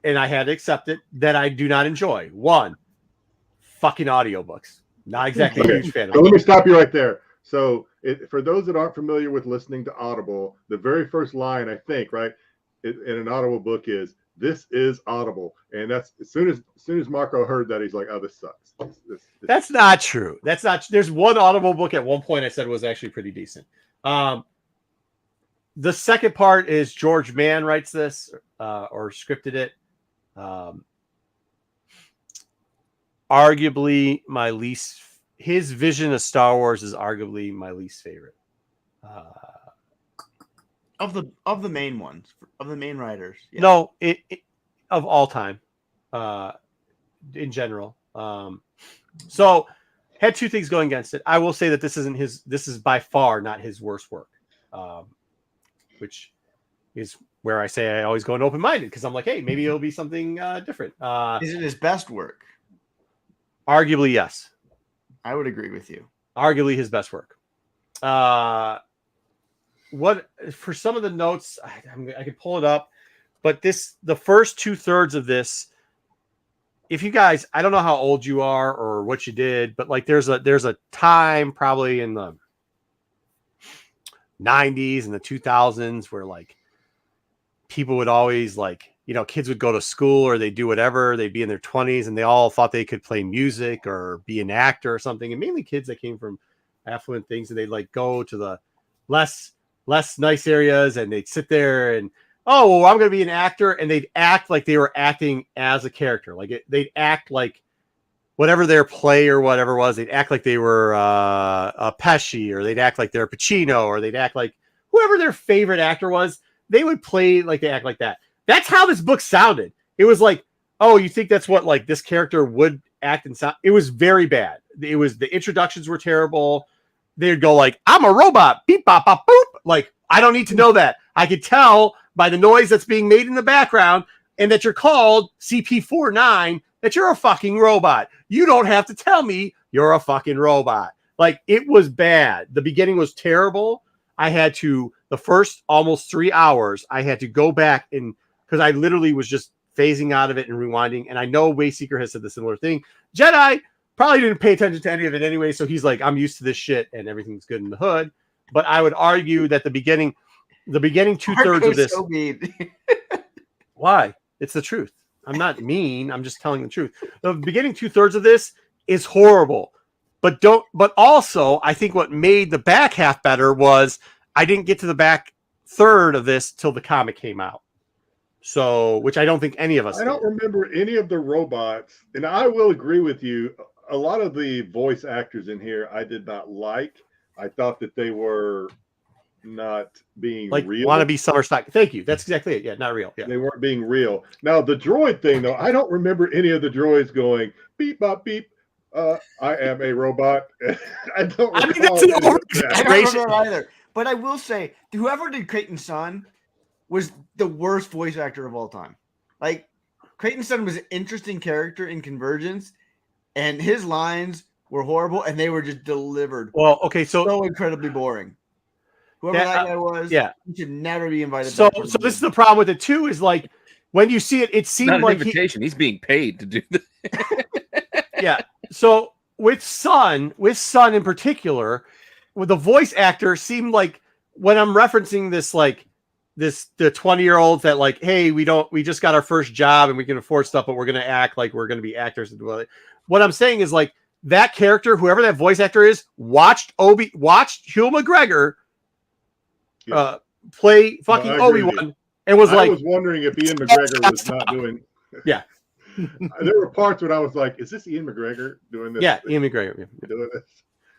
and I had to accept it, that I do not enjoy. One, fucking audiobooks. Not exactly a huge fan of So it. let me stop you right there. So for those that aren't familiar with listening to Audible, the very first line, I think, right, in an Audible book is, "This is Audible," and that's as soon as Marco heard that, he's like, "Oh, this sucks." That's not true. That's not. There's one Audible book at one point I said was actually pretty decent. The second part is George Mann writes this or scripted it. Arguably my least. His vision of Star Wars is arguably my least favorite. Of the main ones, of the main writers. Yeah. No, it of all time, in general. So had two things going against it. I will say that this isn't his. This is by far not his worst work, which is where I say I always go in open minded because I'm like, hey, maybe it'll be something different. Is it his best work? Arguably, yes. I would agree with you. Arguably his best work. What for some of the notes, I can pull it up, but the first 2/3 of this, if you guys, I don't know how old you are or what you did, but like there's a time probably in the 90s and the 2000s where like people would always like, kids would go to school or they do whatever, they'd be in their 20s and they all thought they could play music or be an actor or something. And mainly kids that came from affluent things, and they'd like go to the less nice areas and they'd sit there and, oh, well, I'm going to be an actor. And they'd act like they were acting as a character. Like they'd act like whatever their play or whatever was, they'd act like they were a Pesci, or they'd act like they're Pacino, or they'd act like whoever their favorite actor was. They would play like they act like that. That's how this book sounded. It was like, oh, you think that's what like this character would act and sound? It was very bad. It was, the introductions were terrible. They'd go like, I'm a robot, beep, bop, bop, boop. Like, I don't need to know that. I could tell by the noise that's being made in the background and that you're called CP49 that you're a fucking robot. You don't have to tell me you're a fucking robot. Like, it was bad. The beginning was terrible. I had to, the first almost 3 hours, I had to go back and, because I literally was just phasing out of it and rewinding. And I know Wayseeker has said the similar thing. Jedi probably didn't pay attention to any of it anyway. So he's like, I'm used to this shit and everything's good in the hood. But I would argue that the beginning 2/3 of this. So why? It's the truth. I'm not mean. I'm just telling the truth. The beginning 2/3 of this is horrible. But also I think what made the back half better was I didn't get to the back third of this till the comic came out. So, which I don't think any of us. I don't remember any of the robots, and I will agree with you. A lot of the voice actors in here I did not like. I thought that they were not being like real. Want to be summer stock. Thank you. That's exactly it. Yeah, not real. Yeah, they weren't being real. Now the droid thing, though, I don't remember any of the droids going beep bop beep. I am a robot. I don't. I mean, that's an I don't remember either. But I will say, whoever did Creighton's son was the worst voice actor of all time. Like, Creighton's son was an interesting character in Convergence, and his lines were horrible, and they were just delivered. Well, okay, so incredibly boring. Whoever that guy was, yeah, he should never be invited. So this is the problem with it too. Is like when you see it, it seemed not an like invitation. He's being paid to do this. Yeah. So with Son in particular, with the voice actor seemed like when I'm referencing this, like the 20-year-olds that like, hey, we just got our first job and we can afford stuff, but we're gonna act like we're gonna be actors and do it. What I'm saying is like that character, whoever that voice actor is, watched Hugh McGregor play fucking Obi-Wan and was like, I was wondering if Ian McGregor was not doing. Yeah. There were parts when I was like, is this Ian McGregor doing this? Yeah, Ian McGregor. Yeah. Doing this.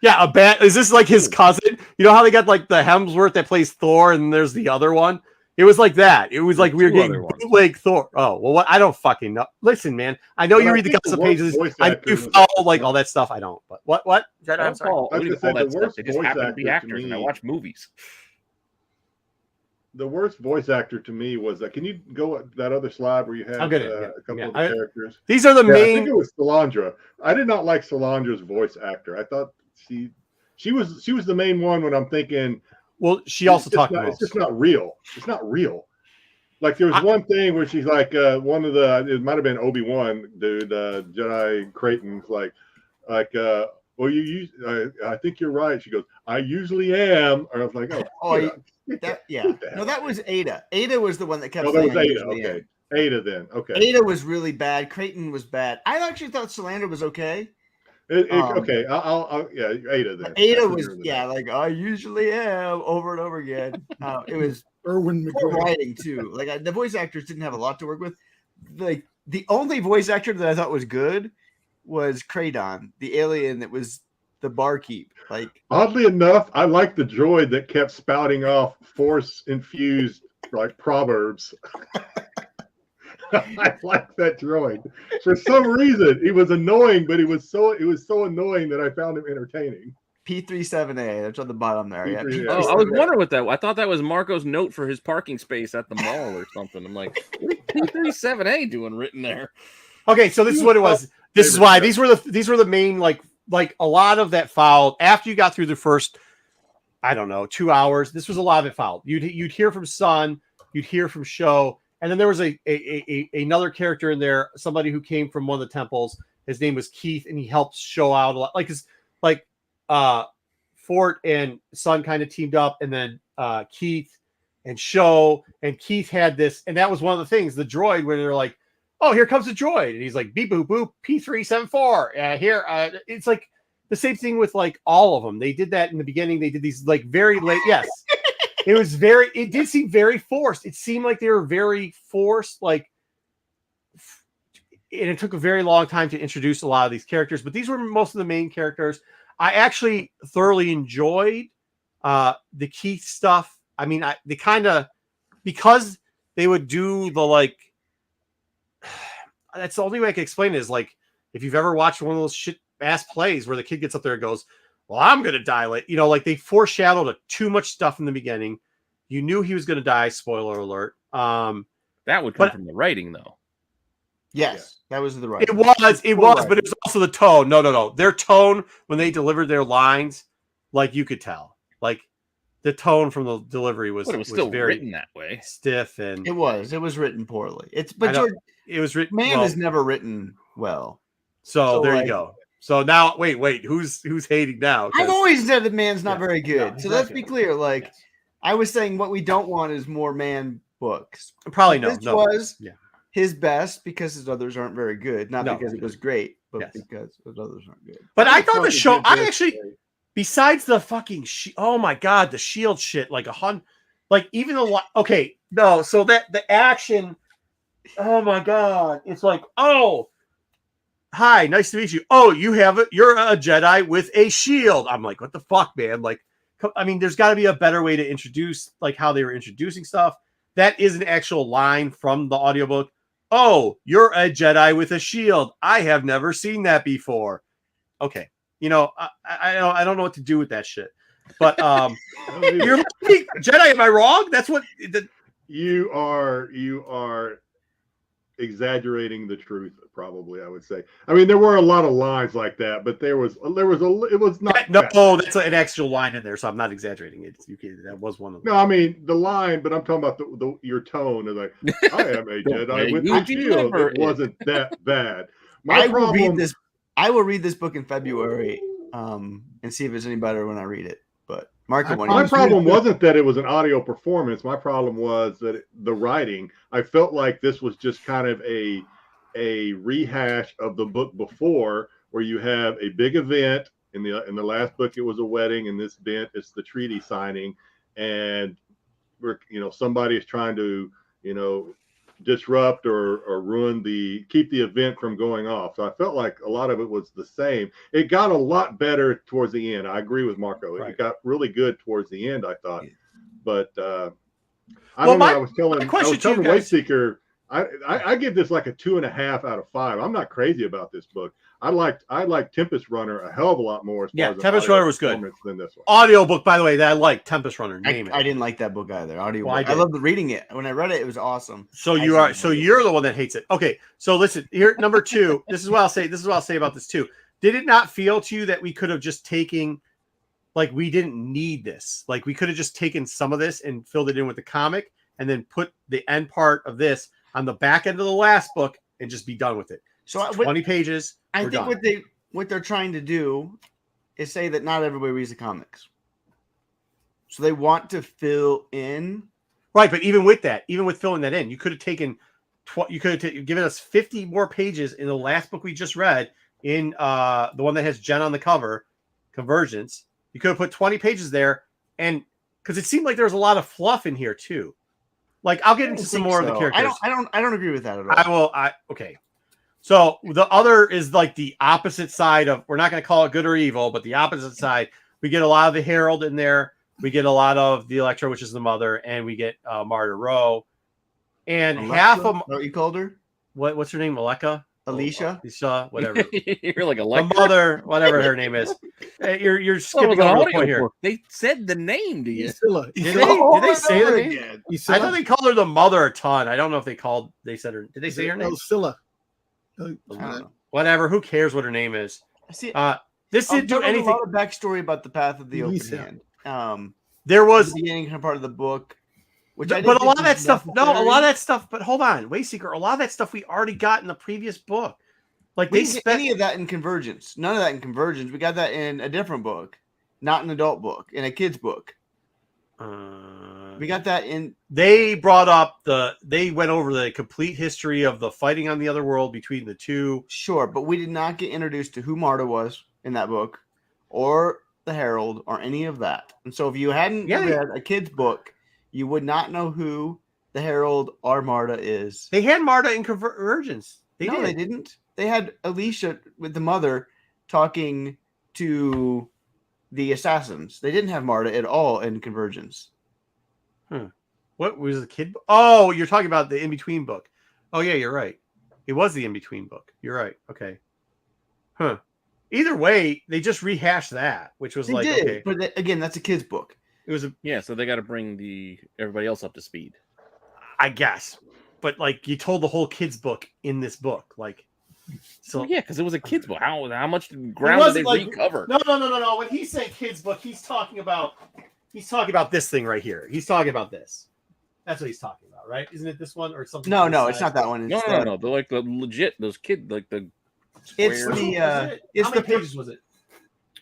Yeah, is this like his cousin? You know how they got like the Hemsworth that plays Thor and there's the other one? It was like that. It was like we were Two getting other ones. bootleg Thor. Oh, well, what? I don't fucking know. Listen, man. I know But you I read the think the gossip worst pages. voice I actor do was follow at the like time. all that stuff. I don't. But what? I I'm don't sorry. call, I we was didn't gonna call say that the stuff. They worst just voice happen to be actor to actors, and I me- watch movies. The worst voice actor to me was can you go that other slide where you had I'm good. a couple Yeah. of the characters? These are the Yeah, I think main. it was Salandra. I did not like Salandra's voice actor. I thought she was the main one when I'm thinking. Well, she also it's talked the not, It's most. just not real. It's not real. Like there was one thing where she's like one of the it might have been Obi-Wan dude Jedi Creighton's like well you use I think you're right. She goes, I usually am. Or I was like, No, that was Ada. Ada was the one that kept Oh, that saying was I Ada. usually Okay. am. Ada then. Okay. Ada was really bad. Creighton was bad. I actually thought Salander was okay. Okay. I'll yeah, Ada then. Ada I couldn't was remember that. like I usually am over and over again. It was Erwin poor McGregor. writing too. Like the voice actors didn't have a lot to work with. Like the only voice actor that I thought was good was Kraydon, the alien that was the barkeep. Like Oddly enough, I like the droid that kept spouting off force infused like proverbs. I like that droid. For some reason, he was annoying, but it was so annoying that I found him entertaining. P37A. That's on the bottom there. Yeah. P37A. Oh, I was wondering what that. I thought that was Marco's note for his parking space at the mall or something. I'm like, what is P37A doing written there? Okay, so this is what it was. This is why these were the main like a lot of that fouled after you got through the first, I don't know, 2 hours. This was a lot of it fouled. You'd hear from Sun, you'd hear from Show, and then there was another character in there, somebody who came from one of the temples. His name was Keith, and he helped Show out a lot. Fort and Sun kind of teamed up, and then Keith and Show, and Keith had this, and that was one of the things, the droid, where they're like, oh, here comes a droid. And he's like, beep, boop, boop, P374. Here, it's like the same thing with like all of them. They did that in the beginning. They did these like very late. Yes. It did seem very forced. It seemed like they were very forced. Like, and it took a very long time to introduce a lot of these characters, but these were most of the main characters. I actually thoroughly enjoyed the Keith stuff. I mean, they kind of, because they would do the like, that's the only way I can explain it is like, if you've ever watched one of those shit ass plays where the kid gets up there and goes, well, I'm going to die late. Like they foreshadowed too much stuff in the beginning. You knew he was going to die. Spoiler alert. That would come from the writing, though. Yes, that was the right. It was, but it was also the tone. No. Their tone when they delivered their lines, like you could tell, like the tone from the delivery was, But it was still very written that way. stiff, and It was written poorly. it was written. Man is never written well. So there like, you go. So now, wait, who's hating now? I've always said that Man's not very No, good. he's So not let's good. be clear. Like Yes. I was saying, what we don't want is more Man books. Probably This no. was Yeah. his best because his others aren't very good. Not No. because it was great, but Yes. because his others aren't good. But I think thought the Funky show. did I this actually, great. besides the fucking oh my god, the shield shit, like like even the okay, no. So that the action, oh my god, it's like, oh, hi, nice to meet you. Oh, you're a Jedi with a shield. I'm like, what the fuck, man? Like, I mean, there's got to be a better way to introduce like how they were introducing stuff. That is an actual line from the audiobook. Oh, you're a Jedi with a shield. I have never seen that before. Okay. I don't know what to do with that shit. But you're Jedi, am I wrong? That's what You are exaggerating the truth, probably, I would say. I mean, there were a lot of lines like that, but it was not. that's an actual line in there, so I'm not exaggerating it. That was one of them. No, I mean the line, but I'm talking about your tone of like, I am a Jedi with a shield. It wasn't that bad. I will read this book in February and see if it's any better when I read it. But Marco, My problem wasn't that it was an audio performance. My problem was that the writing. I felt like this was just kind of a rehash of the book before, where you have a big event. In the last book, it was a wedding. In this event, it's the treaty signing, and somebody is trying to disrupt or keep the event from going off. So I felt like a lot of it was the same. It got a lot better towards the end. I agree with Marco. Right. It got really good towards the end, I thought. Yeah. But I Well, don't know. my- I was telling you guys- Wayseeker. I give this like a 2.5 out of 5. I'm not crazy about this book. I liked Tempest Runner a hell of a lot more. As far as an Tempest audio Runner was good. performance than this one. Audiobook, by the way, that I like Tempest Runner. Name I it. didn't like that book either. Audio. Well, I I did. loved reading it. When I read it, it was awesome. So I you are. didn't So like it. you're the one that hates it. Okay. So listen here. Number 2. This is what I'll say. This is what I'll say about this too. Did it not feel to you that we could have just taken, like, we didn't need this? Like, we could have just taken some of this and filled it in with the comic, and then put the end part of this on the back end of the last book and just be done with it. So It's 20 pages. I we're think done. what they're trying to do is say that not everybody reads the comics. So they want to fill in. Right, but even with that, even with filling that in, you could have taken, you could have given us 50 more pages in the last book we just read, in the one that has Jen on the cover, Convergence. You could have put 20 pages there, and because it seemed like there was a lot of fluff in here too. Like, I'll get into some more of the characters. I don't agree with that at all. Okay. So the other is like the opposite side of, we're not going to call it good or evil, but the opposite side. We get a lot of the Herald in there. We get a lot of the Electra, which is the mother, and we get Marta Rowe. And Alexa? half of What you called her? what's her name? Aleka? Alicia? Alicia, whatever. You're like a The mother, whatever her name is. You're skipping over the point here. They said the name to you. Isilla. Did they say the name? again. I thought they called her the mother a ton. I don't know if they said her. Did they say her name? Isilla. I don't know. Whatever. Who cares what her name is? See, This didn't do there was anything. A lot of backstory about the path of the open Lisa. hand. There was, The beginning kind of part of the book, which I but didn't a lot think of that was stuff. No, a necessary. lot of that stuff. But hold on, Wayseeker. A lot of that stuff we already got in the previous book. Like, We they didn't get spent. any of that in Convergence. None of that in Convergence. We got that in a different book, not an adult book, in a kid's book. We got that in. They brought up they went over the complete history of the fighting on the other world between the two. Sure, but we did not get introduced to who Marta was in that book, or the Herald, or any of that. And so, if you hadn't Yeah. read a kid's book, you would not know who the Herald or Marta is. They had Marta in Convergence. They They didn't. They had Alicia with the mother talking to the assassins. They didn't have Marta at all in Convergence. What was the kid? Oh, you're talking about the in between book. Oh yeah, you're right. It was the in between book. You're right. Okay. Huh. Either way, they just rehashed that, which was They like, did, okay, but again, that's a kid's book. it was a, Yeah, so they got to bring everybody else up to speed. I guess, but like, you told the whole kids book in this book, like, so Well, yeah, because it was a kid's book. How much It ground did they wasn't like- recover? No. When he's saying kids book, he's talking about this thing right here. He's talking about this. That's what he's talking about, right? Isn't it this one or something? No, to no, the it's side? not that one. No, It's no, the- no. They're like the legit those kids, like the. It's square- the How it's many the pages was it?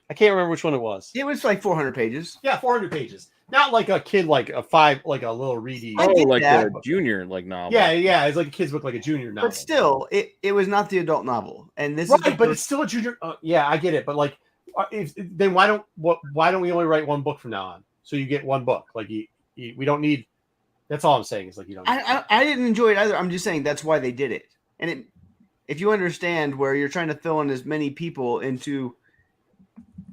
I can't remember which one it was. it was like 400 pages. Yeah, 400 pages. Not like a kid, like a little reedy. I Oh, get like that. the junior novel. Yeah. It's like a kid's book, like a junior novel. But still, it was not the adult novel. And this right, is the but book- it's still a junior. Yeah, I get it. But like, then why don't we only write one book from now on? So you get one book. Like, we don't need. That's all I'm saying. Is like, you don't. I didn't enjoy it either. I'm just saying that's why they did it. And if you understand where you're trying to fill in as many people into,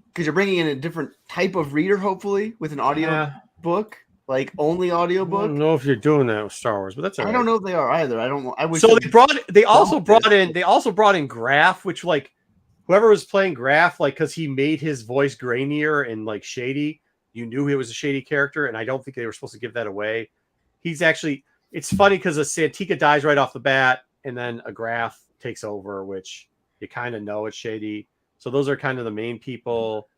because you're bringing in a different type of reader, hopefully with an audio book, like only audio I book. don't know if you're doing that with Star Wars, but that's all I right. don't know if they are either. I don't. I wish. So they- they also brought in Graf, which, like, whoever was playing Graf, like, because he made his voice grainier and like shady, you knew he was a shady character, and I don't think they were supposed to give that away. He's actually, it's funny because a Santika dies right off the bat, and then a Graf takes over, which you kind of know it's shady. So those are kind of the main people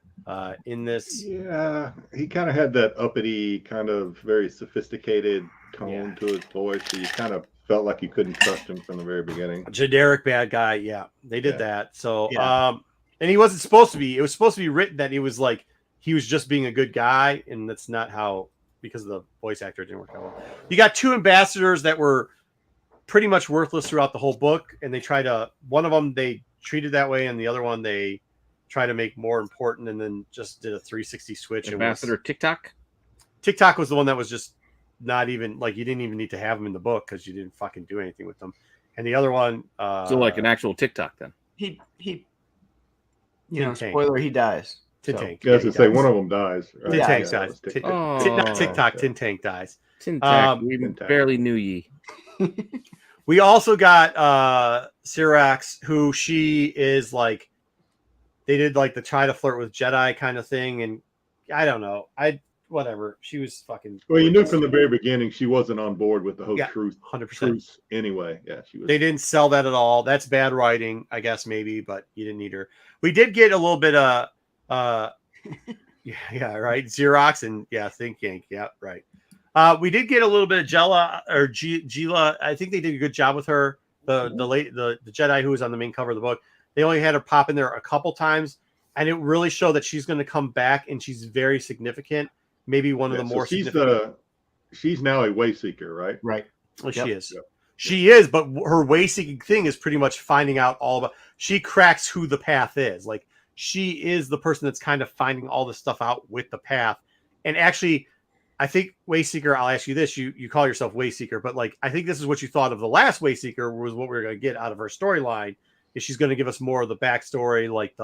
in this. Yeah, he kind of had that uppity, kind of very sophisticated tone to his voice, so you kind of felt like you couldn't trust him from the very beginning. Generic bad guy. Yeah, they did Yeah. that. So, Yeah. and he wasn't supposed to be. It was supposed to be written that it was like he was just being a good guy, and that's not how, because of the voice actor didn't work out well. You got two ambassadors that were pretty much worthless throughout the whole book, and they one of them they treated that way, and the other one they try to make more important, and then just did a 360 switch. Ambassador TikTok. TikTok was the one that was just not even, like, you didn't even need to have them in the book because you didn't fucking do anything with them. And the other one, So like an actual TikTok then. he you know, Tank. spoiler, he dies. Tin So- Tank. Yeah, I was he gonna say dies. one of them dies. Right? Tin Yeah, Tank that dies. was TikTok. Oh. Not TikTok. Yeah. Tin Tank dies. It's intact. We Intact. barely knew ye. We also got Syrax, who she is like, they did like the try to flirt with Jedi kind of thing, and I don't know, whatever. She was fucking. Well, you knew from the very beginning she wasn't on board with the whole Yeah, truth 100%. anyway. Yeah, she was. They didn't sell that at all. That's bad writing, I guess, maybe, but you didn't need her. We did get a little bit of yeah, right. Xerox and Think Yank. Yeah, right. We did get a little bit of Gila. I think they did a good job with her. The Jedi who was on the main cover of the book. They only had her pop in there a couple times, and it really showed that she's going to come back, and she's very significant. Maybe one of the more significant. She's now a way seeker, right? Right. Well, Yep. she is. Yep. She is, but her way seeking thing is pretty much finding out all about. She cracks who the path is. Like, she is the person that's kind of finding all this stuff out with the path. And actually, I think Wayseeker, I'll ask you this. You call yourself Wayseeker, but like, I think this is what you thought of the last Wayseeker was what we were going to get out of her storyline. Is she's going to give us more of the backstory, like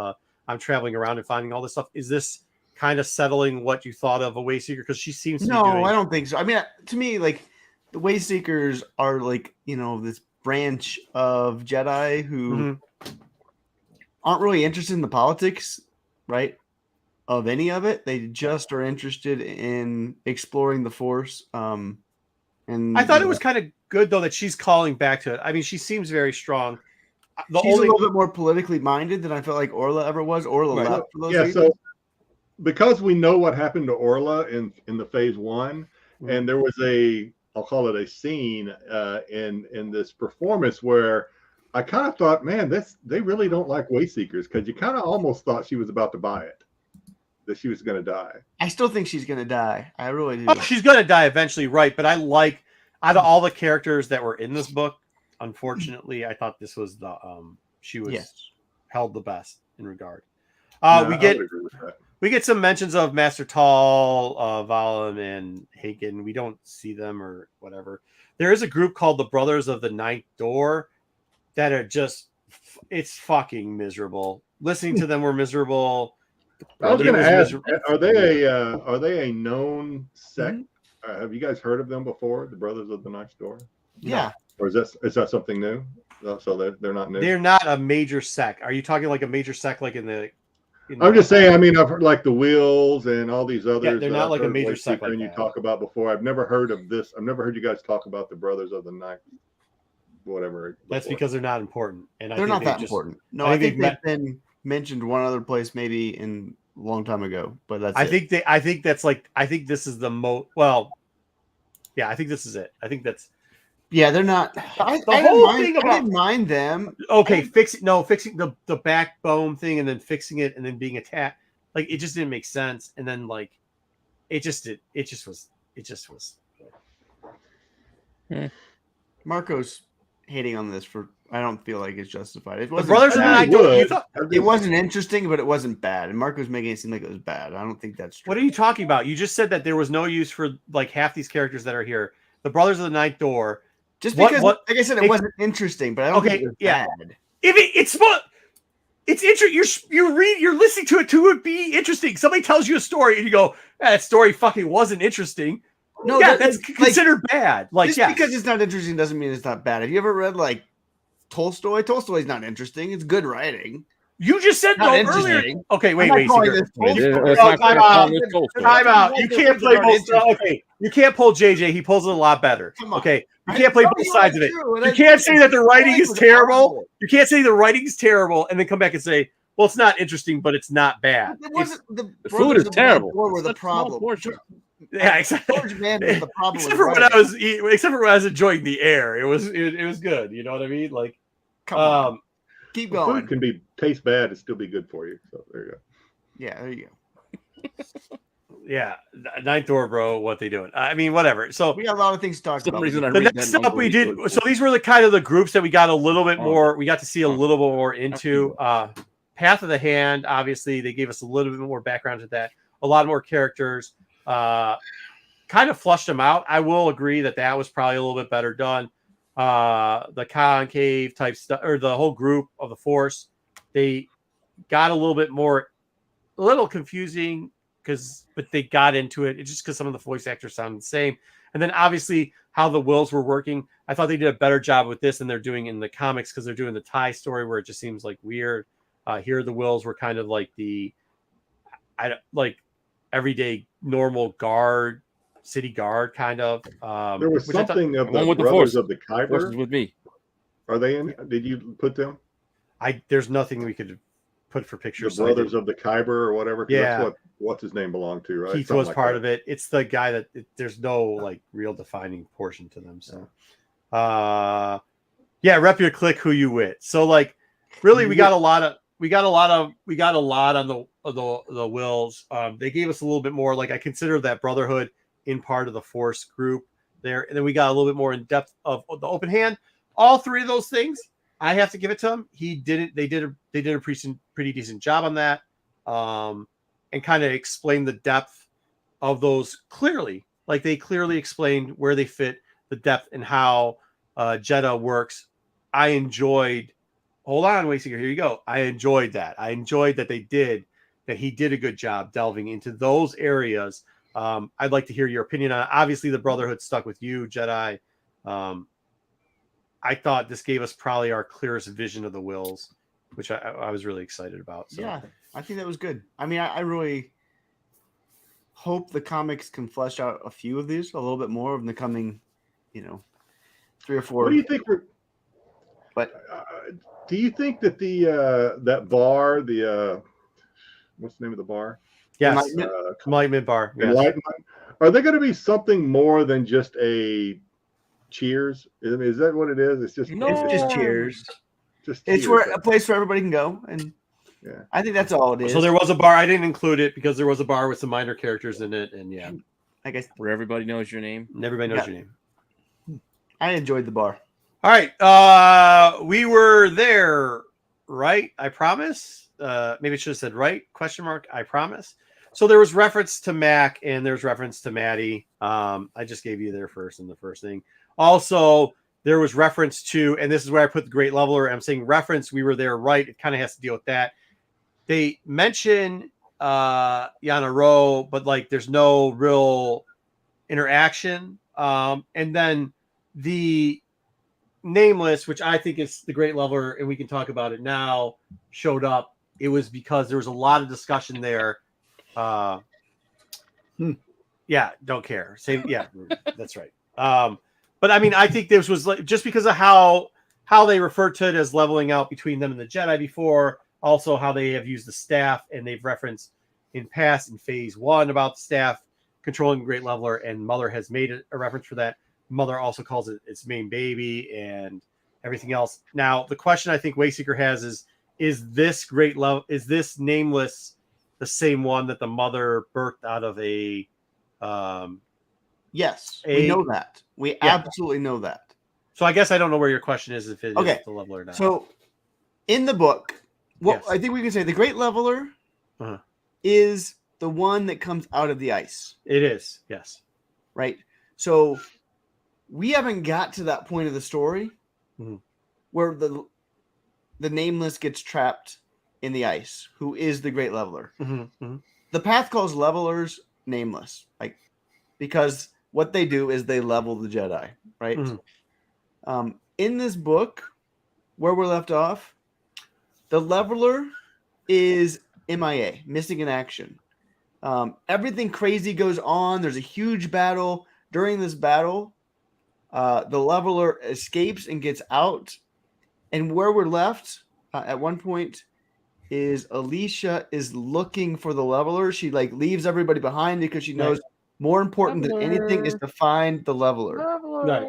I'm traveling around and finding all this stuff. Is this kind of settling what you thought of a Wayseeker? Because she seems to be doing... I don't think so. I mean, to me, like, the Wayseekers are like, this branch of Jedi who aren't really interested in the politics, right? Of any of it. They just are interested in exploring the Force. And I thought it was kind of good, though, that she's calling back to it. I mean, she seems very strong. She's a little bit more politically minded than I felt like Orla ever was. Orla left for those reasons. So because we know what happened to Orla in the phase 1, and there was I'll call it a scene in this performance where I kind of thought, man, they really don't like Wayseekers, because you kind of almost thought she was about to buy it, that she was going to die. I still think she's going to die. I really do. Oh, she's going to die eventually, right? But I like, out of all the characters that were in this book, unfortunately, I thought this was she was held the best in regard. We get some mentions of Master Tall, Valim, and Haken. We don't see them or whatever. There is a group called the Brothers of the Ninth Door that are just, it's fucking miserable. Listening to them were miserable. I was going to ask, are they a known sect? Have you guys heard of them before, the Brothers of the Ninth Door? Yeah. Or is that something new? So they're not new. They're not a major sect. Are you talking like a major sect, like in the? I'm just saying. I mean, I've heard like the Wheels and all these others. Yeah, they're not like a heard major Wayseeker sect like and you that. talk about before. I've never heard of this. I've never heard you guys talk about the Brothers of the Ninth, whatever. That's before. because they're not important, and They're not that important. No, I think they've been mentioned one other place, maybe in a long time ago, but that's. I think this is the most. Well, yeah, I think this is it. I think that's. Yeah, they're not. I didn't mind them. Okay, fixing the backbone thing and then fixing it and then being attacked. Like, it just didn't make sense. And then like, it just was. Marco's hating on this for. I don't feel like it's justified. It The wasn't Brothers of the bad. Ninth Door. You thought It wasn't interesting, but it wasn't bad. And Marco's making it seem like it was bad. I don't think that's true. What are you talking about? You just said that there was no use for like half these characters that are here. The Brothers of the Ninth Door. Just because, like I said, it wasn't interesting, but I don't think it was bad. If it's fun, it's interesting. You're listening to it be interesting. Somebody tells you a story and you go, that story fucking wasn't interesting. No, that's considered bad. Like, just because it's not interesting doesn't mean it's not bad. Have you ever read like Tolstoy? Tolstoy's not interesting. It's good writing. You just said no earlier. Okay, wait. Time out. You can't play both sides. Okay, you can't pull JJ. He pulls it a lot better. Okay, you can't play both sides of it. You can't say that the writing is terrible. You can't say the writing is terrible and then come back and say, well, it's not interesting, but it's not bad. The food is terrible. Were the problem? Yeah, exactly. The problem except for when I was enjoying the air, it was good. You know what I mean? Like, come on. Keep going. Food can taste bad and still be good for you. So there you go. Yeah, there you go. Yeah, Ninth Door, bro. What they doing? I mean, whatever. So we got a lot of things to talk about. The next stuff we did. So these were the groups that we got a little bit more. We got to see a little bit more into. Path of the Hand. Obviously, they gave us a little bit more background to that. A lot more characters. Kind of flushed them out. I will agree that was probably a little bit better done. The concave type stuff, or the whole group of the Force, they got a little bit more, a little confusing but they got into it. It's just because some of the voice actors sound the same. And then obviously how the wills were working. I thought they did a better job with this than they're doing in the comics because they're doing the tie story where it just seems like weird. Here the wills were kind of like like everyday normal guard, city guard kind of. There was something of the with the brothers Force. of the Force is Kyber. with me. Are they in? Did you put them? There's nothing we could put for pictures. The brothers of the Kyber or whatever. 'Cause Yeah. That's what's his name belonged to, right? Keith Something was like part that. of it. It's the guy that there's no like real defining portion to them. So, yeah, rep your click who you with. So like, really, we got a lot on the wills. They gave us a little bit more. Like I consider that Brotherhood in part of the Force group there, and then we got a little bit more in depth of the open hand. All three of those things, I have to give it to him. They did a pretty decent job on that, and kind of explained the depth of those clearly. Like they clearly explained where they fit, the depth, and how Jeddah works. I enjoyed. Hold on, Wayseeker. Here you go. I enjoyed that. I enjoyed that he did a good job delving into those areas. I'd like to hear your opinion on it. Obviously, the Brotherhood stuck with you, Jedi. I thought this gave us probably our clearest vision of the wills, which I was really excited about. So. Yeah, I think that was good. I mean, I really hope the comics can flesh out a few of these, a little bit more in the coming, 3 or 4. What do you think? Do you think that that bar, what's the name of the bar? Yes, Enlightenment Bar. Yes. Enlightenment. Are they going to be something more than just a Cheers? Is that what it is? It's just It's just Cheers. Just It's Cheers. a place where everybody can go, and Yeah. I think that's all it is. So there was a bar. I didn't include it because there was a bar with some minor characters in it, and yeah, I guess Where everybody knows your name. everybody knows Yeah. your name. I enjoyed the bar. All right, we were there, right? I promise. Maybe it should have said right? ? I promise. So there was reference to Mac and there's reference to Maddie. I just gave you there first in the first thing. Also, there was reference to, and this is where I put the Great Leveler. I'm saying reference. We were there, right? It kind of has to deal with that. They mention Yana Ro, but like there's no real interaction. And then the Nameless, which I think is the Great Leveler, and we can talk about it now, showed up. It was because there was a lot of discussion there. Yeah, don't care. Same, yeah, that's right. But I mean, I think this was like just because of how they referred to it as leveling out between them and the Jedi before, also how they have used the staff, and they've referenced in past in Phase 1 about the staff controlling the Great Leveler, and Mother has made a reference for that. Mother also calls it its main baby and everything else. Now, the question I think Wayseeker has is this Great Love, is this Nameless the same one that the Mother birthed out of a Yes, we know that. We absolutely know that. So I guess I don't know where your question is, if it is the leveler or not. So in the book, Yes. I think we can say the Great Leveler is the one that comes out of the ice. It is, yes. Right? So we haven't got to that point of the story where the Nameless gets trapped in the ice, who is the Great Leveler. The Path calls levelers Nameless, like, because what they do is they level the Jedi, right? In this book, where we're left off, the leveler is MIA, missing in action. Everything crazy goes on. There's a huge battle. During this battle, the leveler escapes and gets out. And where we're left at one point is Alicia is looking for the leveler. She like leaves everybody behind because she knows more important than anything is to find the leveler. Right.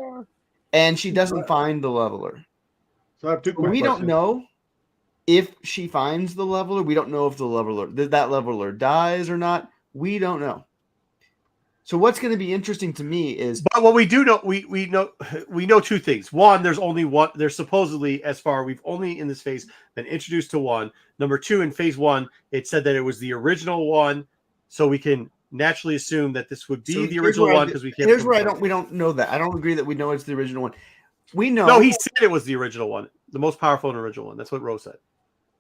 And she doesn't find the leveler. So I have two quick We questions. don't know if she finds the leveler. We don't know if that leveler dies or not. We don't know. So what's going to be interesting to me is, but what we do know, we know two things. One, there's only one. There's supposedly, as far we've only in this phase been introduced to one. Number two, in Phase 1, it said that it was the original one, so we can naturally assume that this would be the original one because we can't. Here's where we don't know that. I don't agree that we know it's the original one. We know. No, he said it was the original one, the most powerful and original one. That's what Rose said.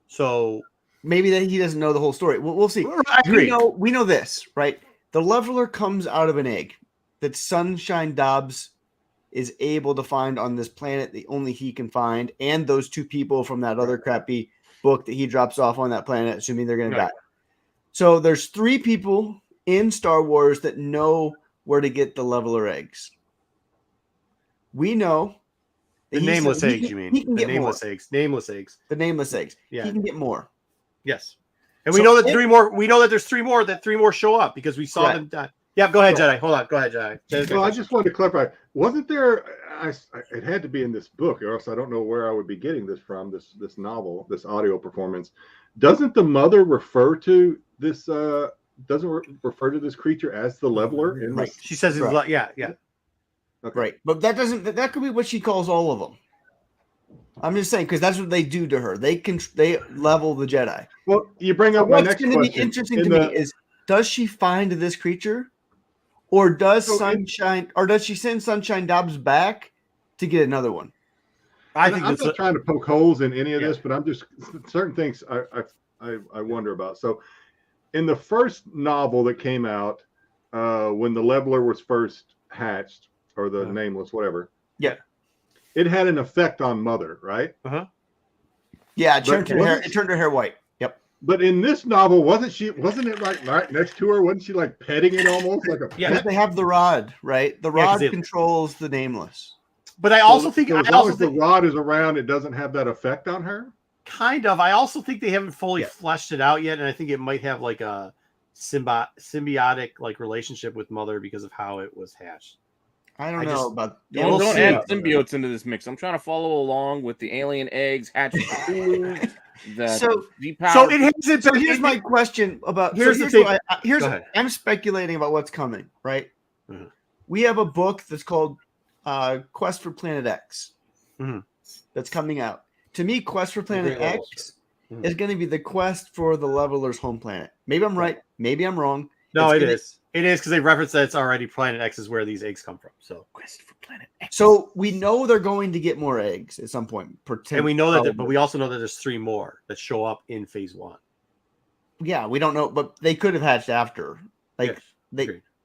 So maybe that he doesn't know the whole story. We'll see. I agree. We know this, right? The leveler comes out of an egg that Sunshine Dobbs is able to find on this planet that only he can find, and those two people from that other crappy book that he drops off on that planet, assuming they're going to die. So there's 3 people in Star Wars that know where to get the leveler eggs. We know the nameless eggs, you mean? The nameless eggs. Nameless eggs. The nameless eggs. Yeah. He can get more. Yes. And we know that 3 more. We know that there's 3 more. That 3 more show up because we saw them die. Yeah, go ahead, Jedi. Hold on. Go ahead, Jedi. Well, I just wanted to clarify. Wasn't there? It had to be in this book, or else I don't know where I would be getting this from. This novel, this audio performance. Doesn't the mother refer to this? Refer to this creature as the leveler? In Right. She says, yeah. Okay. Right, but that could be what she calls all of them. I'm just saying because that's what they do to her. They level the Jedi. Well, you bring up my next question. What's going to be interesting to me is, does she find this creature, or does she send Sunshine Dobbs back to get another one? I'm not trying to poke holes in any of this, but I'm just certain things I wonder about. So, in the first novel that came out, when the leveler was first hatched, or the nameless, whatever. Yeah. It had an effect on Mother, right? Uh-huh. Yeah, it turned her hair white. Yep. But in this novel, wasn't it like right next to her? Wasn't she like petting it almost like a pet? Yeah, they have the rod, right? The rod controls the nameless. But I also think as long as the rod is around, it doesn't have that effect on her? Kind of. I also think they haven't fully fleshed it out yet, and I think it might have like a symbiotic like relationship with Mother because of how it was hatched. I don't know about. Don't add symbiotes into this mix. I'm trying to follow along with the alien eggs hatching. So here's my question about. I'm speculating about what's coming. Right. Mm-hmm. We have a book that's called Quest for Planet X. Mm-hmm. That's coming out. To me, Quest for Planet X is going to be the quest for the leveler's home planet. Maybe I'm right. Maybe I'm wrong. No, it is. It is because they reference that it's already Planet X is where these eggs come from. So Quest for Planet X. So we know they're going to get more eggs at some point. And we know that, but we also know that there's 3 more that show up in Phase 1. Yeah, we don't know, but they could have hatched after.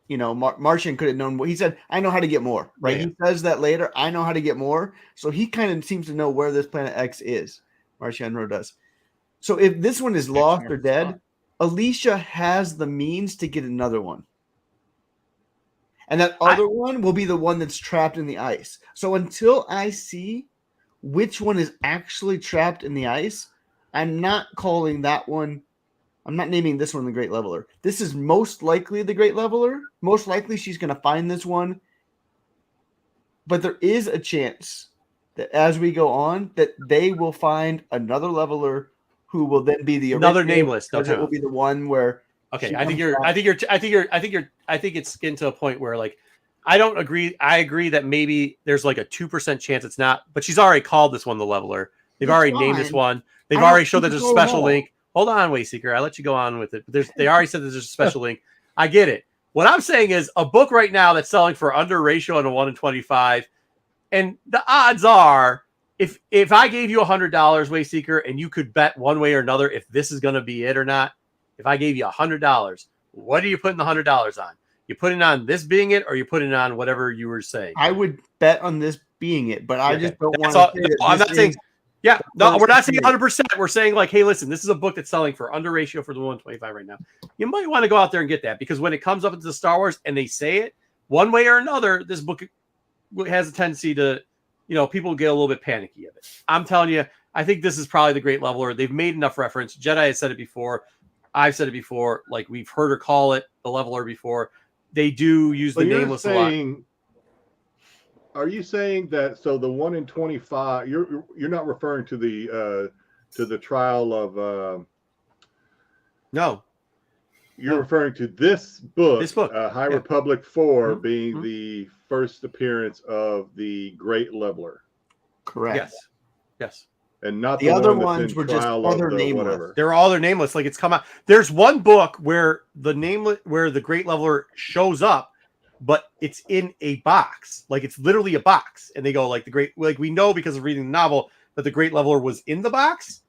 Martian could have known. He said, "I know how to get more." Right? Yeah. He says that later. I know how to get more. So he kind of seems to know where this Planet X is. Marciano does. So if this one is lost or dead, Alicia has the means to get another one. And that other one will be the one that's trapped in the ice. So until I see which one is actually trapped in the ice, I'm not calling that one. I'm not naming this one the Great Leveler. This is most likely the Great Leveler. Most likely she's going to find this one. But there is a chance that as we go on, that they will find another leveler who will then be the another nameless. It will be the one where. Okay, I think it's getting to a point where like I don't agree. I agree that maybe there's like a 2% chance it's not, but she's already called this one the leveler. They've already named this one. They've already showed that there's a special link. Hold on, Wayseeker. I'll let you go on with it. They already said there's a special link. I get it. What I'm saying is a book right now that's selling for under ratio on a 1 in 25, and the odds are if I gave you $100, Wayseeker, and you could bet one way or another if this is going to be it or not. If I gave you $100, what are you putting the $100 on? You putting on this being it, or you putting on whatever you were saying? I would bet on this being it, but I just don't want to. I'm not saying. Yeah, no, we're not saying 100%. We're saying like, hey, listen, this is a book that's selling for under ratio for the 125 right now. You might want to go out there and get that because when it comes up into the Star Wars and they say it one way or another, this book has a tendency to, people get a little bit panicky of it. I'm telling you, I think this is probably the Great Leveler. They've made enough reference. Jedi has said it before. I've said it before. Like we've heard her call it the Leveler before. They do use the nameless a lot. Are you saying that so the 1 in 25? You're not referring to the trial of? No, you're referring to this book. This book, High Republic 4, being the first appearance of the Great Leveler. Correct. Yes. And not the other ones were just other nameless. They're all their nameless. Like it's come out. There's one book where the Great Leveler shows up, but it's in a box. Like it's literally a box. And they go like we know because of reading the novel that the Great Leveler was in the box.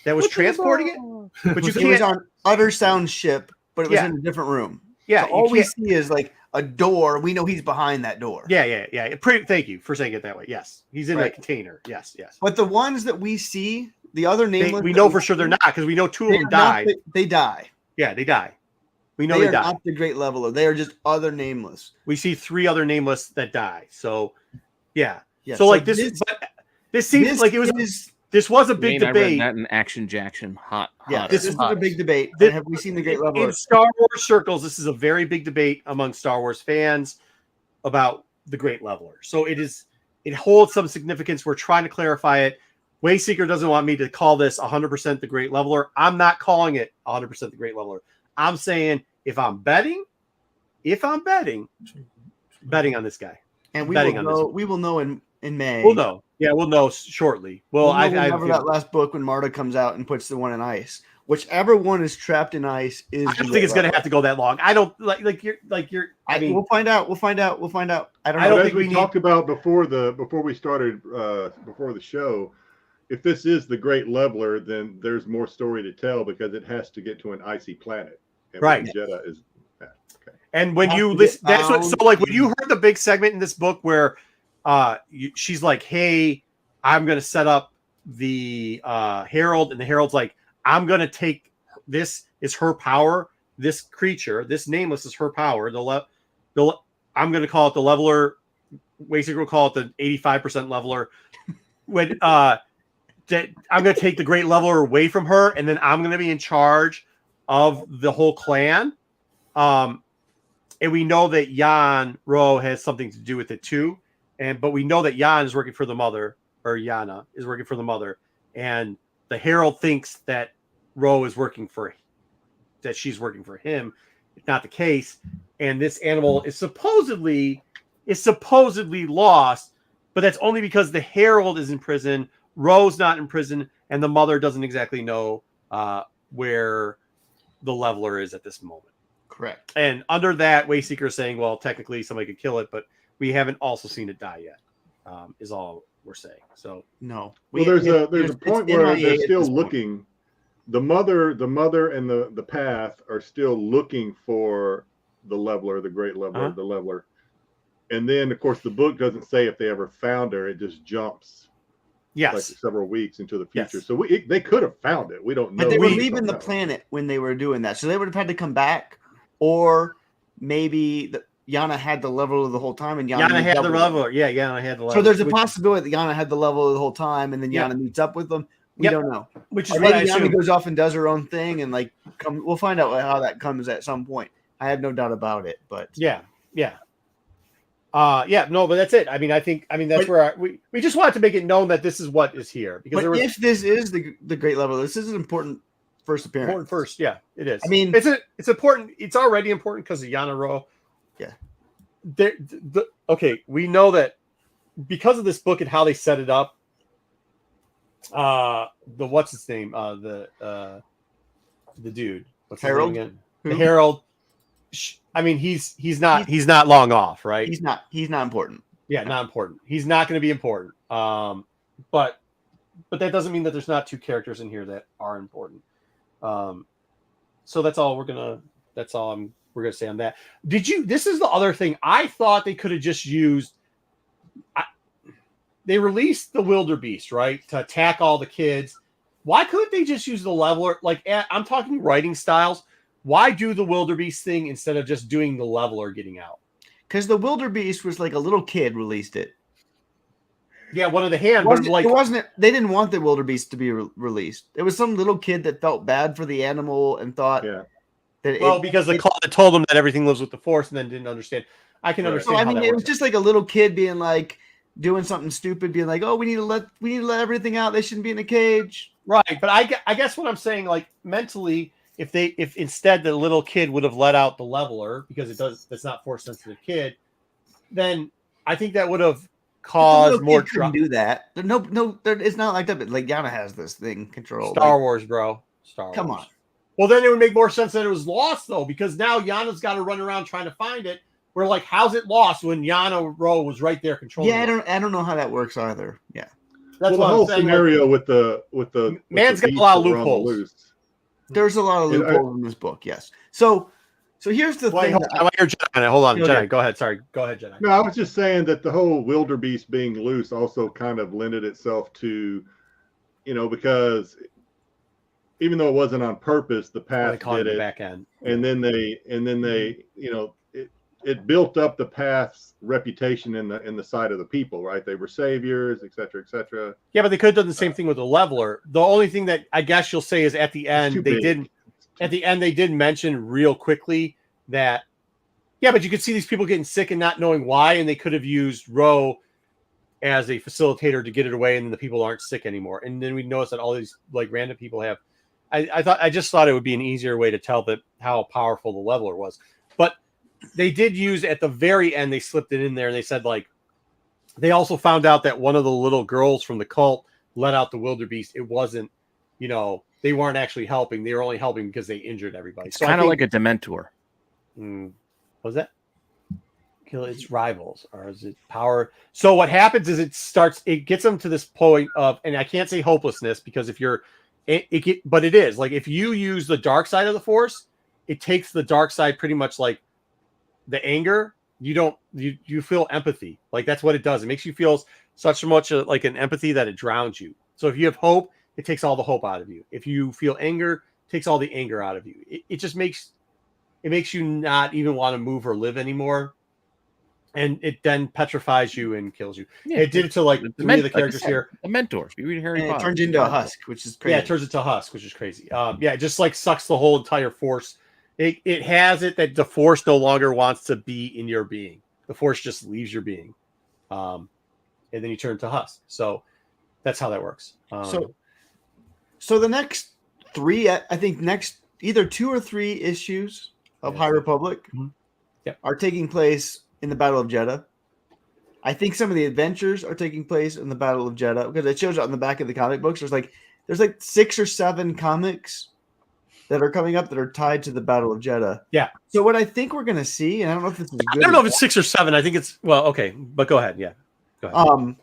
that was transporting it, but you It was can't. on Utter Sound ship, but it was Yeah. in a different room. Yeah, So all you we can't- see is like a door. We know he's behind that door. Yeah. Thank you for saying it that way. Yes, he's in a Right. container. Yes. But the ones that we see, the other nameless, We know for sure they're not, because we know two of them died. They die. Yeah, they die. We know They they are die. not the Great Leveler. They are just other nameless. We see 3 other nameless that die. So, yeah. Yeah. So like this seems like it was. This was a big I read debate. that in Action Jackson. Hot. Yeah, hot this as is hot. a big debate. This- Have we seen the Great Leveler? In Star Wars circles, this is a very big debate among Star Wars fans about the Great Leveler. So it holds some significance. We're trying to clarify it. Wayseeker doesn't want me to call this 100% the Great Leveler. I'm not calling it 100% the Great Leveler. I'm saying if I'm betting on this guy. And betting on this. we will know in May. We'll know. Yeah, we'll know shortly. Well, We'll know I whenever that last book when Marta comes out and puts the one in ice. Whichever one is trapped in ice is. I don't think it's going to have to go that long. I don't like you're. I mean, we'll find out. I don't know. I don't As think we we talked about before we started before the show. If this is the Great Leveler, then there's more story to tell because it has to get to an icy planet. And Right. Jeddah is. Okay. And when Have you to listen, get that's what. So down like when in- you heard the big segment in this book where, she's like, "Hey, I'm going to set up the Herald," and the Herald's like, "I'm going to take this is her power. This creature, this nameless is her power. I'm going to call it the Leveler. Wayseeker will call it the 85% Leveler. When that I'm going to take the Great Leveler away from her, and then I'm going to be in charge of the whole clan." And we know that Jan Ro has something to do with it too. But we know that Jan is working for the mother, or Yana is working for the mother. And the Herald thinks that Ro is working for, that she's working for him. It's not the case. And this animal is supposedly lost, but that's only because the Herald is in prison. Ro's not in prison, and the mother doesn't exactly know where the Leveler is at this moment. Correct. And under that, Wayseeker is saying, well, technically somebody could kill it, but we haven't also seen it die yet, is all we're saying. So No. Well, there's a it's point where MIA they're at still this point. looking. The mother and the path are still looking for the Leveler, the Great Leveler, the Leveler. And then, of course, the book doesn't say if they ever found her. It just jumps like yes, several weeks into the future. Yes. So they could have found it. We don't know. But they were if leaving the found it. planet when they were doing that, so they would have had to come back, or maybe Yana had the Leveler the whole time, and Yana had the doubled it. Leveler. Yeah, Yana had the Leveler. So there's a which, possibility that Yana had the Leveler the whole time, and then Yeah. Yana meets up with them. We Yep. don't know. which is Or what I maybe Yana assume. goes off and does her own thing, and like we'll find out how that comes at some point. I have no doubt about it. But Yeah. No, but that's it. I mean, that's But- where we just wanted to make it known that this is what is here, because but there was if this is the Great Leveler, this is an important first appearance. important first. Yeah, it is. I mean- it's important. It's already important because of Yana Ro. Yeah. Okay, we know that because of this book and how they set it up. What's his name? The dude. What's his Harold? name again? Who? The Herald. I mean, he's not long off, right? He's not important. Yeah, not important. He's not going to be important. But that doesn't mean that there's not 2 characters in here that are important. So that's all we're gonna say on that. This is the other thing. I thought they could have just used. They released the wildebeest, right, to attack all the kids. Why couldn't they just use the Leveler? Like, I'm talking writing styles. Why do the wildebeest thing instead of just doing the Leveler getting out? Because the Wildebeest was like a little kid released it. Yeah, one of the hand, It but like wasn't. They didn't want the Wildebeest to be released. It was some little kid that felt bad for the animal and thought Yeah. that. because the call told them that everything lives with the Force, and then didn't understand. I can Right. understand. So, I how mean, that it was works. just like a little kid being like doing something stupid, being like, "Oh, we need to let everything out. They shouldn't be in a cage." Right, but I guess what I'm saying, like mentally, if instead the little kid would have let out the Leveler because it's not Force sensitive kid, then I think that would have caused more trouble. Do that? It's not like that. But like Yana has this thing controlled. Star Wars, bro. Star Wars. Come on. Well, then it would make more sense that it was lost though, because now Yana's got to run around trying to find it. We're like, how's it lost when Yana Ro was right there controlling? Yeah, it? I don't know how that works either. Yeah. That's the what whole I'm saying. scenario with the Man's got a beasts lot of that were on the loopholes. loose. There's a lot of And I- loopholes in this book. Yes. So here's the Wait, thing. hold on. You're Jedi. Hold on, Okay. Jedi. Go ahead. Sorry. Go ahead, Jedi. No, I was just saying that the whole wildebeest being loose also kind of lended itself to, because even though it wasn't on purpose, the They path call it did the it, back end. and then they, it built up the path's reputation in the sight of the people, right? They were saviors, et cetera, et cetera. Yeah, but they could have done the same thing with the leveler. The only thing that I guess you'll say is at the too end they big. didn't. At the end, they did mention real quickly that, yeah, but you could see these people getting sick and not knowing why, and they could have used Ro as a facilitator to get it away, and then the people aren't sick anymore. And then we notice that all these like random people have. I just thought it would be an easier way to tell that how powerful the leveler was, but they did use at the very end. They slipped it in there, and they said like they also found out that one of the little girls from the cult let out the wildebeest. It wasn't, they weren't actually helping. They were only helping because they injured everybody. It's So kind of like a Dementor. what was that? Kill its rivals, or is it power? So what happens is it gets them to this point of, and I can't say hopelessness because if you're, but it is like if you use the dark side of the Force, it takes the dark side pretty much like the anger. You feel empathy, like that's what it does. It makes you feel such much like an empathy that it drowns you. So if you have hope, it takes all the hope out of you. If you feel anger, it takes all the anger out of you. It just makes you not even want to move or live anymore. And it then petrifies you and kills you. Yeah, it did it to like three of the characters here. The Mentor. If you read Harry And it Potter, turns into a husk, which is crazy. Yeah, it turns into a husk, which is crazy. Yeah, it just like sucks the whole entire Force. It has it that the Force no longer wants to be in your being. The Force just leaves your being, and then you turn to husk. So that's how that works. So the next three, I think either 2 or 3 issues of High Republic are taking place in the Battle of Jeddah. I think some of the adventures are taking place in the Battle of Jeddah because it shows on the back of the comic books. There's like 6 or 7 comics that are coming up that are tied to the Battle of Jeddah. Yeah. So what I think we're going to see, and I don't know if this is good. I don't know if it's 6 or 7. I think it's okay, but go ahead. Yeah, go ahead.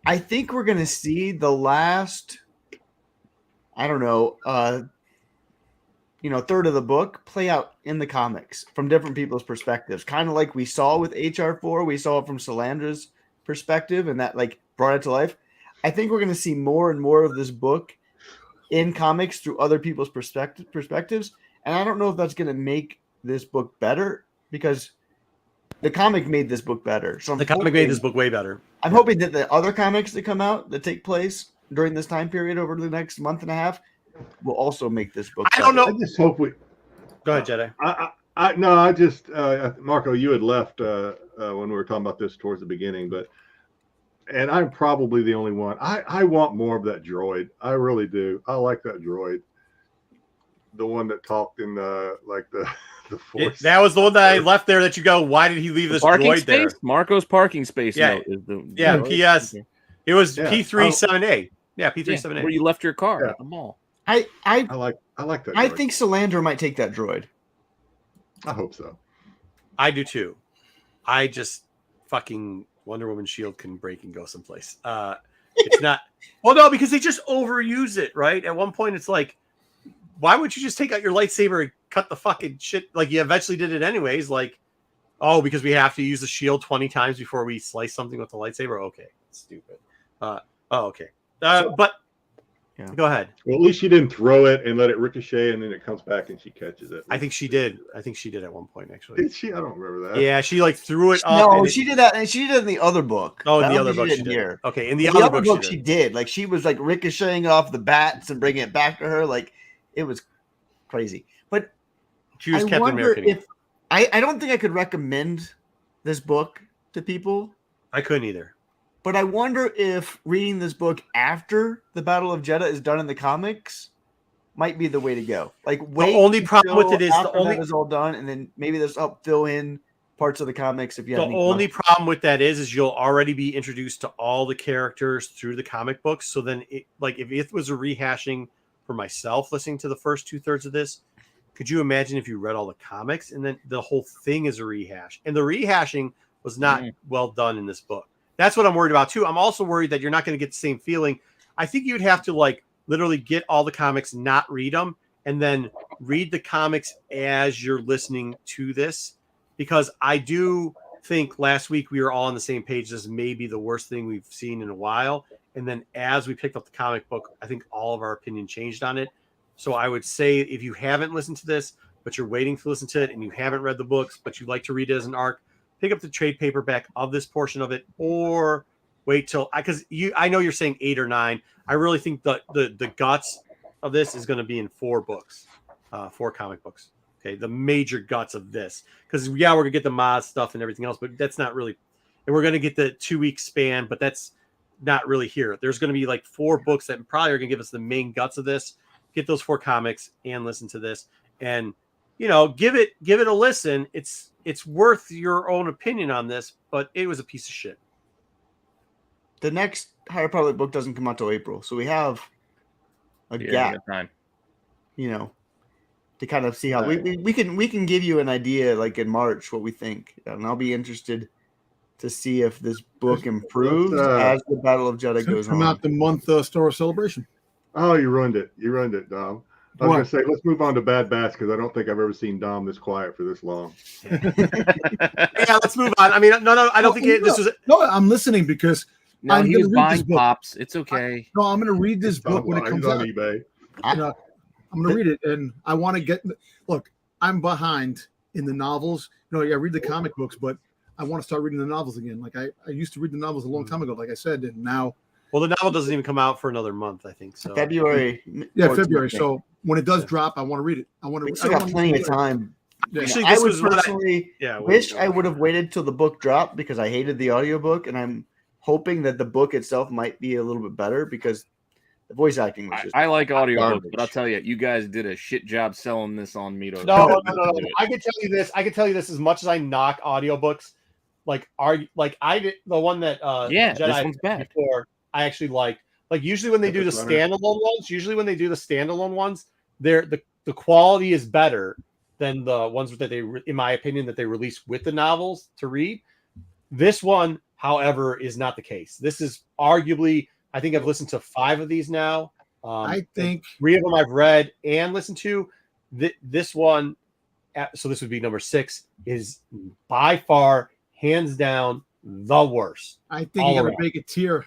I think we're going to see the last, I don't know, third of the book play out in the comics from different people's perspectives, kind of like we saw with HR4. We saw it from Salandra's perspective, and that like brought it to life. I think we're going to see more and more of this book in comics through other people's perspectives, and I don't know if that's going to make this book better because the comic made this book better. So the comic made this book way better. I'm hoping that the other comics that come out that take place during this time period over the next month and a half will also make this book better. I don't know. I just hope we. Go ahead, Jedi. I just Marco, you had left when we were talking about this towards the beginning, and I'm probably the only one. I want more of that droid. I really do. I like that droid. The one that talked in the Force. That was the one that I left there. That you go. Why did he leave this parking droid space? there? Marco's parking space. Yeah. Note is the P.S. It was Yeah. P37A. Yeah, P37A. where you left your car Yeah. at the mall. I like that. I droid. think Salandra might take that droid. I hope so. I do too. I just fucking Wonder Woman shield can break and go someplace. It's not. Well, no, because they just overuse it, right? At one point, it's like, why would you just take out your lightsaber and cut the fucking shit? Like you eventually did it anyways. Like, oh, because we have to use the shield 20 times before we slice something with the lightsaber. Okay, stupid. Okay. But Yeah. go ahead. Well, at least she didn't throw it and let it ricochet, and then it comes back and she catches it. I think she did. I think she did at one point actually. Did she? I don't remember that. Yeah, she like threw it up. No, and she did that, and she did it in the other book. Oh, in I the don't other think book she did. here. Okay, in the In other book she did. Like she was like ricocheting it off the bats and bringing it back to her. Like it was crazy. But She was I Captain wonder American. if I don't think I could recommend this book to people. I couldn't either. But I wonder if reading this book after the Battle of Jeddah is done in the comics might be the way to go. Like, wait. only problem with it is after that is all done, and then maybe this help fill in parts of the comics if you have The any only questions. problem with that is you'll already be introduced to all the characters through the comic books. So then, if it was a rehashing for myself listening to the first 2/3 of this, could you imagine if you read all the comics and then the whole thing is a rehash? And the rehashing was not well done in this book. That's what I'm worried about too. I'm also worried that you're not going to get the same feeling. I think you'd have to like literally get all the comics, not read them, and then read the comics as you're listening to this, because I do think last week we were all on the same page. This may be the worst thing we've seen in a while. And then as we picked up the comic book, I think all of our opinion changed on it. So I would say if you haven't listened to this, but you're waiting to listen to it and you haven't read the books, but you like to read it as an arc, pick up the trade paperback of this portion of it, or wait till, because I know you're saying 8 or 9. I really think the guts of this is going to be in 4 books, 4 comic books. Okay, the major guts of this, because we're gonna get the Maz stuff and everything else, but that's not really, and we're gonna get the 2-week span, but that's not really here. There's gonna be like 4 books that probably are gonna give us the main guts of this. Get those 4 comics and listen to this, and give it a listen. It's worth your own opinion on this, but it was a piece of shit. The next High Republic book doesn't come out till April, so we have a gap. Time. To kind of see how we can give you an idea like in March what we think, and I'll be interested to see if this book improves as the Battle of Jeddah goes on. Come out the month Star Wars Celebration. Oh, you ruined it, Dom. I was going to say, let's move on to Bad Batch, because I don't think I've ever seen Dom this quiet for this long. Yeah, let's move on. I mean, no, I don't think this was. No, I'm listening because he was buying pops. It's okay. No, I'm going to read this book when it comes out. On eBay. I'm going to read it, and I want to get. Look, I'm behind in the novels. I read the comic books, but I want to start reading the novels again. Like I used to read the novels a long time ago, like I said, and now. Well, the novel doesn't even come out for another month, I think. So February. Yeah, February. So when it does drop, I want to read it. We still got plenty of time. Yeah. Actually, I would personally wish I I would have waited till the book dropped, because I hated the audiobook, and I'm hoping that the book itself might be a little bit better, because the voice acting was just I like audiobooks, garbage. but I'll tell you, you guys did a shit job selling this on me. No. I can tell you this. As much as I knock audiobooks, I did the one that this Jedi one's bad. Before, I actually like usually when they do the standalone ones, the quality is better than the ones that they, in my opinion, that they release with the novels to read. This one, however, is not the case. This is arguably, I think I've listened to 5 of these now. I think 3 of them I've read and listened to. This one, so this would be number 6, is by far, hands down, the worst. I think you got to make a tier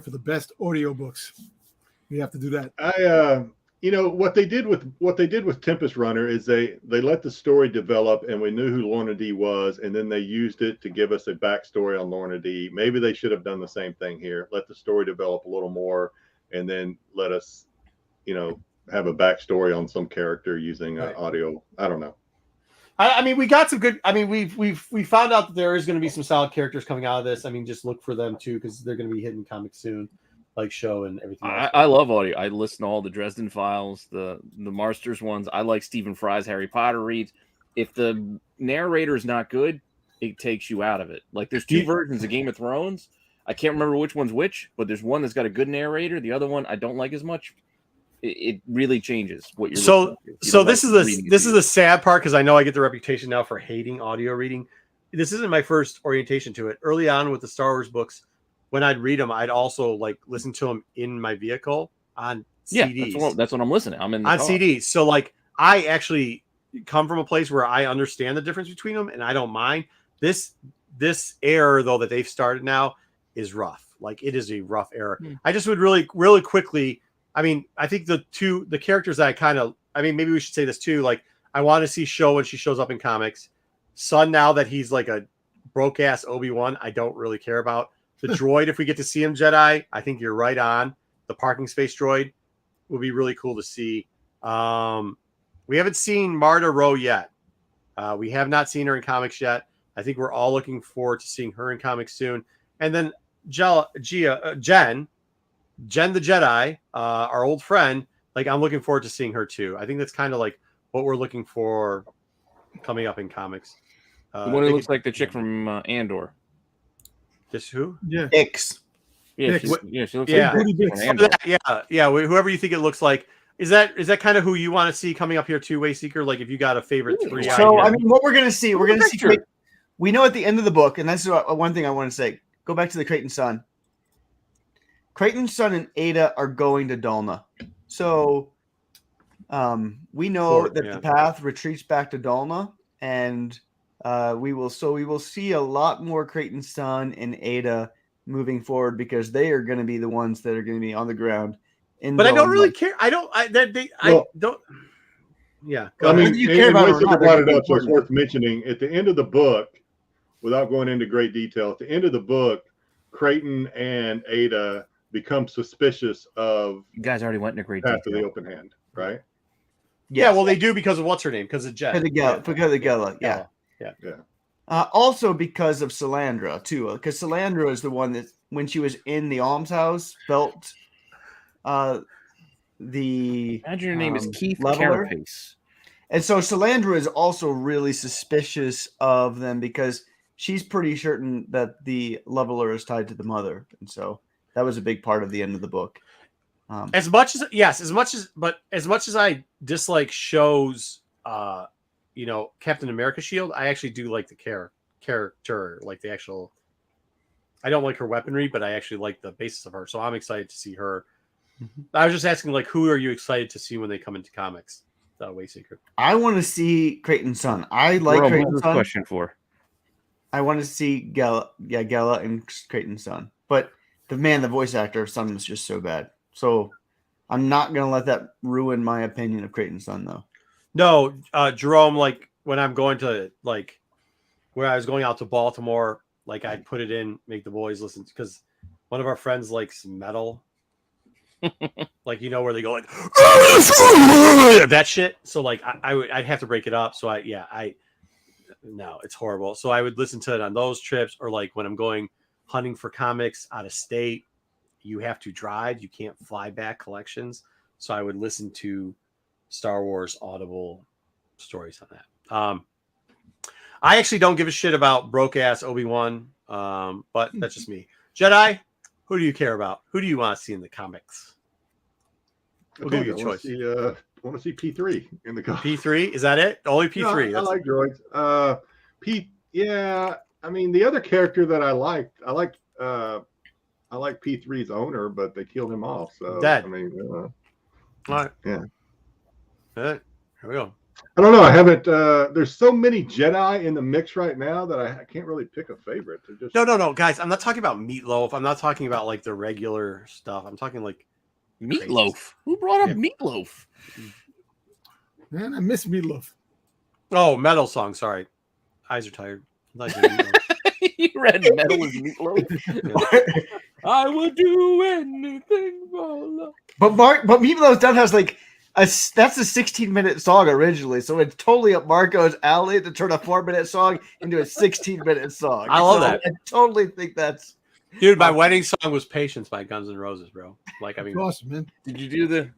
for the best audiobooks. You have to do that. What they did with Tempest Runner is they let the story develop, and we knew who Lorna D was, and then they used it to give us a backstory on Lorna D. Maybe they should have done the same thing here. Let the story develop a little more, and then let us, have a backstory on some character using audio. I don't know. I mean, we got some good. I mean, we found out that there is going to be some solid characters coming out of this. I mean, just look for them too, because they're going to be hitting comics soon, like Show and everything else. I love audio. I listen to all the Dresden Files, the Marsters ones. I like Stephen Fry's Harry Potter reads. If the narrator is not good, it takes you out of it. Like there's 2 versions of Game of Thrones. I can't remember which one's which, but there's one that's got a good narrator. The other one I don't like as much. It really changes what you're. So this is the sad part, because I know I get the reputation now for hating audio reading. This isn't my first orientation to it. Early on with the Star Wars books, when I'd read them, I'd also listen to them in my vehicle on CDs. That's what I'm listening. I'm in on CDs. So I actually come from a place where I understand the difference between them, and I don't mind. This era though that they've started now is rough. It is a rough era. I just would really, really quickly. I mean, I think the characters that maybe we should say this too. I want to see Show when she shows up in comics. Son, now that he's like a broke ass Obi-Wan, I don't really care about. The droid, if we get to see him Jedi, I think you're right on. The parking space droid would be really cool to see. We haven't seen Marta Rowe yet. We have not seen her in comics yet. I think we're all looking forward to seeing her in comics soon. And then Jen the Jedi, our old friend, I'm looking forward to seeing her too. I think that's kind of what we're looking for coming up in comics. The one who looks like the chick from Andor. Just who? Yeah. X. Yeah, she looks like whoever you think it looks like. Is that kind of who you want to see coming up here too, Wayseeker? If you got a favorite 3 So I mean, what we're gonna see, we know at the end of the book, and that's one thing I want to say. go back to the Creighton Sun. Creighton Sun and Ada are going to Dalna. So we know that the path retreats back to Dalna, and we will see a lot more Creighton Sun and Ada moving forward because they are going to be the ones that are going to be on the ground. But I don't really care. I don't. I don't. Yeah. I mean, you care about Wayne brought it up, so it's worth mentioning. At the end of the book, without going into great detail, at the end of the book, Creighton and Ada become suspicious of You guys already went into great Path to the detail. Open Hand, right? Yeah, well, they do because of what's her name? Because of Jet. Because of Gela, yeah. Also because of Salandra too, because Salandra is the one that, when she was in the almshouse, felt the. Imagine your name is Keith Leveler. Carapace. And so Salandra is also really suspicious of them because she's pretty certain that the leveler is tied to the mother, and so that was a big part of the end of the book. As much as I dislike shows, Captain America Shield, I actually do like the character, like the actual. I don't like her weaponry, but I actually like the basis of her, so I'm excited to see her. Mm-hmm. I was just asking, like, who are you excited to see when they come into comics? Way Secret. I want to see Creighton Sun. I like Creighton Sun. Question for. I want to see Gela and Creighton Sun, but the voice actor of Sun was just so bad. So I'm not gonna let that ruin my opinion of Creighton Sun, though. No, Jerome. Like when I'm going to where I was going out to Baltimore, like I'd put it in, make the boys listen because one of our friends likes metal. Like where they go like that shit. So like I'd have to break it up. So no, it's horrible. So I would listen to it on those trips, or like when I'm going hunting for comics out of state, you have to drive. You can't fly back collections. So I would listen to Star Wars Audible stories on that. I actually don't give a shit about broke ass Obi-Wan, but that's just me. Jedi, who do you care about? Who do you want to see in the comics? We'll give you a choice. I want to see P3 in the comics. P3? Is that it? Only P3. No, I like droids. Yeah. I mean, the other character that I liked P3's owner, but they killed him off. So dead. I mean, all right. Yeah. All right. Here we go. I don't know. I haven't. There's so many Jedi in the mix right now that I can't really pick a favorite. No, guys. I'm not talking about Meatloaf. I'm not talking about like the regular stuff. I'm talking like Meatloaf. Who brought up Meatloaf? Man, I miss Meatloaf. Oh, metal song. Sorry, eyes are tired. You read metal as Meatloaf. I would do anything for love. But Meatloaf Down has like that's a 16-minute song originally, so it's totally up Marco's alley to turn a 4-minute song into a 16-minute song. I love that. I totally think that's. Dude, my wedding song was "Patience" by Guns N' Roses, bro. Like, I mean, awesome, man. Did you do the?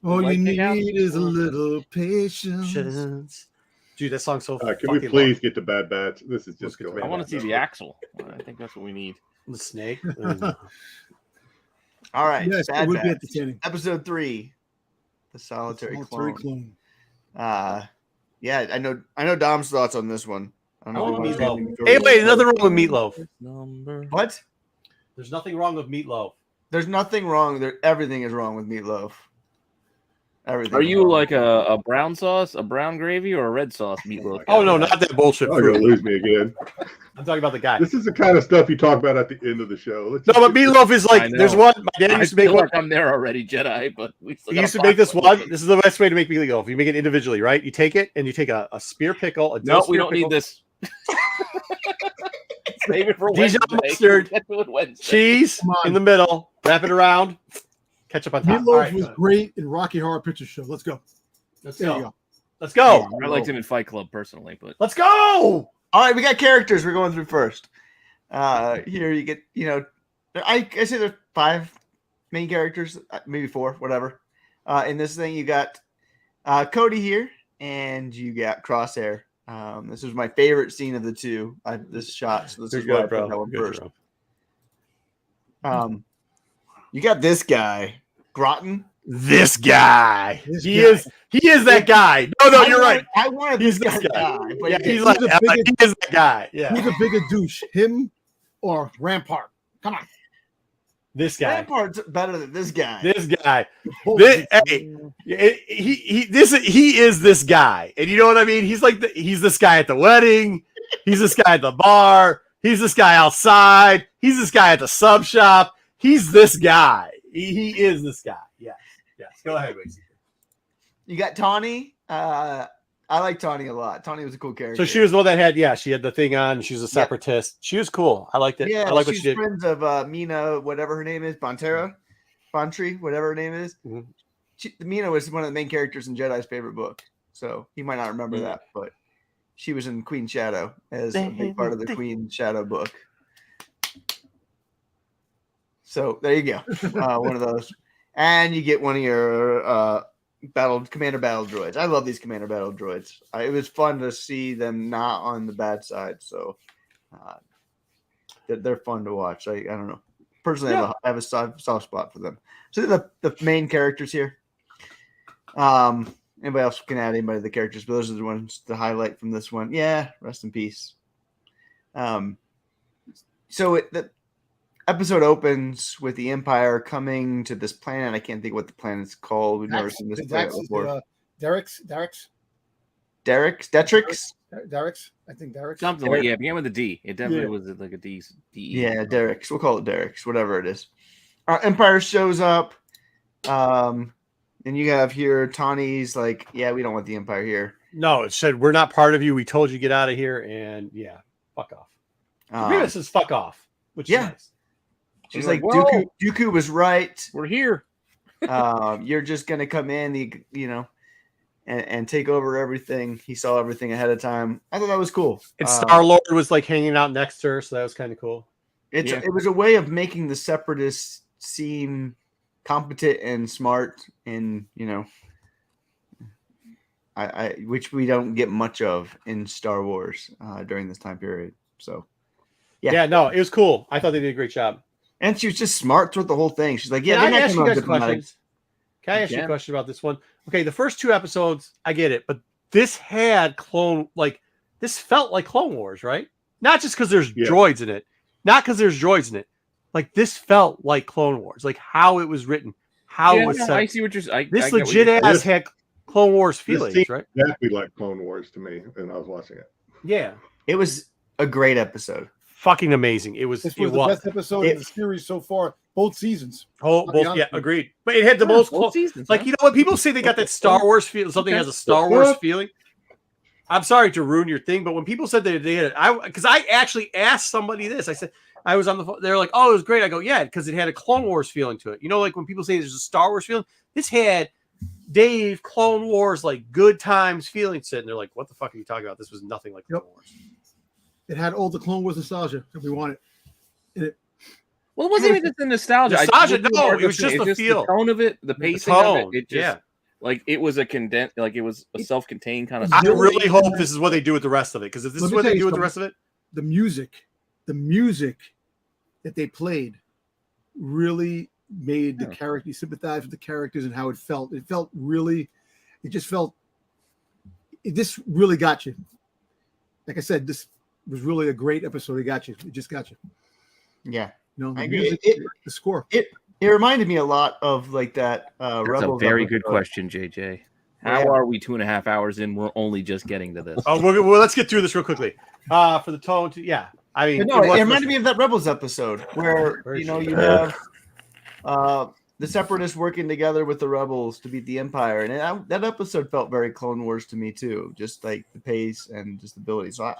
All you need is a little patience. Dude, that song's so. Can we please get to Bad Batch? This is just going. I want to see the Axel. I think that's what we need. The snake. All right, yes, Bad it would be Batch. entertaining. Episode 3, the solitary clone. Yeah, I know Dom's thoughts on this one. I don't know Meatloaf. Hey, wait, nothing wrong with Meatloaf. What? There's nothing wrong with Meatloaf. There's nothing wrong. Everything is wrong with Meatloaf. Everything. Are you like a brown sauce, a brown gravy, or a red sauce Meatloaf? Oh no, not that bullshit. You're gonna lose me again. I'm talking about the guy. This is the kind of stuff you talk about at the end of the show. No, but Meatloaf is like, there's one. My dad used to make one. Like I'm there already, Jedi, but we still he used to make this one. This is the best way to make meatloaf. You make it individually, right? You take it and you take a spear pickle. No, we don't need this. Save it for Wednesday. Dijon mustard, cheese in the middle, wrap it around, ketchup on top. Meatloaf was great in Rocky Horror Picture Show. Let's go. Let's go. Let's go. I liked him in Fight Club personally, but let's go. All right, we got characters we're going through first. Here you get, I say there's 5 main characters, maybe 4, whatever. In this thing, you got Cody here, and you got Crosshair. This was my favorite scene of the two. This shot. So this is why I put that one first. You got this guy, Groton. This guy. He is that guy. No, you're right. I wanted this guy. But yeah, he is that guy. Yeah. He's a bigger douche. Him or Rampart? Come on. This guy. Rampart's better than this guy. This guy. Oh, Hey, he is this guy, and you know what I mean. He's like he's this guy at the wedding. He's this guy at the bar. He's this guy outside. He's this guy at the sub shop. He's this guy. He is this guy. Yes. Go ahead, Wacy. You got Tawny. I like Tawny a lot. Tawny was a cool character. So she was the one that had, she had the thing on. She was a separatist. Yep. She was cool. I liked it. Yeah, I like what she's she did. friends of Mina, whatever her name is, Bontry, whatever her name is. Mm-hmm. Mina was one of the main characters in Jedi's favorite book. So he might not remember that, but she was in Queen Shadow as a big part of the Queen Shadow book. So there you go. One of those. And you get one of your commander battle droids. I love these commander battle droids. It was fun to see them not on the bad side. So they're fun to watch. I don't know. Personally, I have a soft spot for them. So the main characters here. Anybody else can add anybody to the characters, but those are the ones to highlight from this one. Yeah, rest in peace. So the episode opens with the Empire coming to this planet. I can't think what the planet's called. We've never seen this planet before. Derek's. Detrix? I think Derek's. Something like, it began with a D. It definitely was like a D. Yeah, Derek's. We'll call it Derek's, whatever it is. Empire shows up. And you have here Tawny's like, yeah, we don't want the Empire here. No, it said, we're not part of you. We told you to get out of here. And fuck off. Grievous says fuck off. Which is nice. She's like, Dooku was right. We're here. You're just going to come in, and take over everything. He saw everything ahead of time. I thought that was cool. And Star-Lord was like hanging out next to her, so that was kind of cool. It was a way of making the Separatists seem competent and smart, and which we don't get much of in Star Wars during this time period. So, no, it was cool. I thought they did a great job. And she was just smart throughout the whole thing. She's like, Can I ask you guys questions? Can I ask you a question about this one? Okay, the first two episodes, I get it, but this had this felt like Clone Wars, right? Not just because there's droids in it. Not because there's droids in it. Like, this felt like Clone Wars, like how it was written, how it was set. I see what you're saying. This legit ass had Clone Wars feelings, right? Exactly like Clone Wars to me, and I was watching it. Yeah, it was a great episode. Fucking amazing. It was. This was the best episode in the series so far, both seasons. Agreed. But it had the most seasons. Like, when people say they got that Star Wars feel, something has a Star Wars feeling. I'm sorry to ruin your thing, but when people said they had it, because I actually asked somebody this. I said, I was on the phone. They're like, "Oh, it was great." I go, "Yeah," because it had a Clone Wars feeling to it. Like when people say there's a Star Wars feeling, this had Dave Clone Wars, like good times feeling. And they're like, "What the fuck are you talking about? This was nothing like Clone Wars." It had all the Clone Wars nostalgia that we wanted. Well, it wasn't even just the nostalgia. No, it was just the feel, the tone of it, the pacing of it. It just, like it was it was a self-contained kind of. I really hope this is what they do with the rest of it, because if this is what they do with the rest of it, the music that they played really made the character sympathize with the characters and how it felt. It felt really, this really got you. Like I said, this was really a great episode. It got you. It just got you. Yeah. The I music, the score. It reminded me a lot of like that. That's a very good question, JJ. How are we 2.5 hours in? We're only just getting to this. Oh, well, let's get through this real quickly. For the tone, I mean, it reminded me of that Rebels episode where you have the Separatists working together with the Rebels to beat the Empire, and that episode felt very Clone Wars to me too, just like the pace and just the ability. So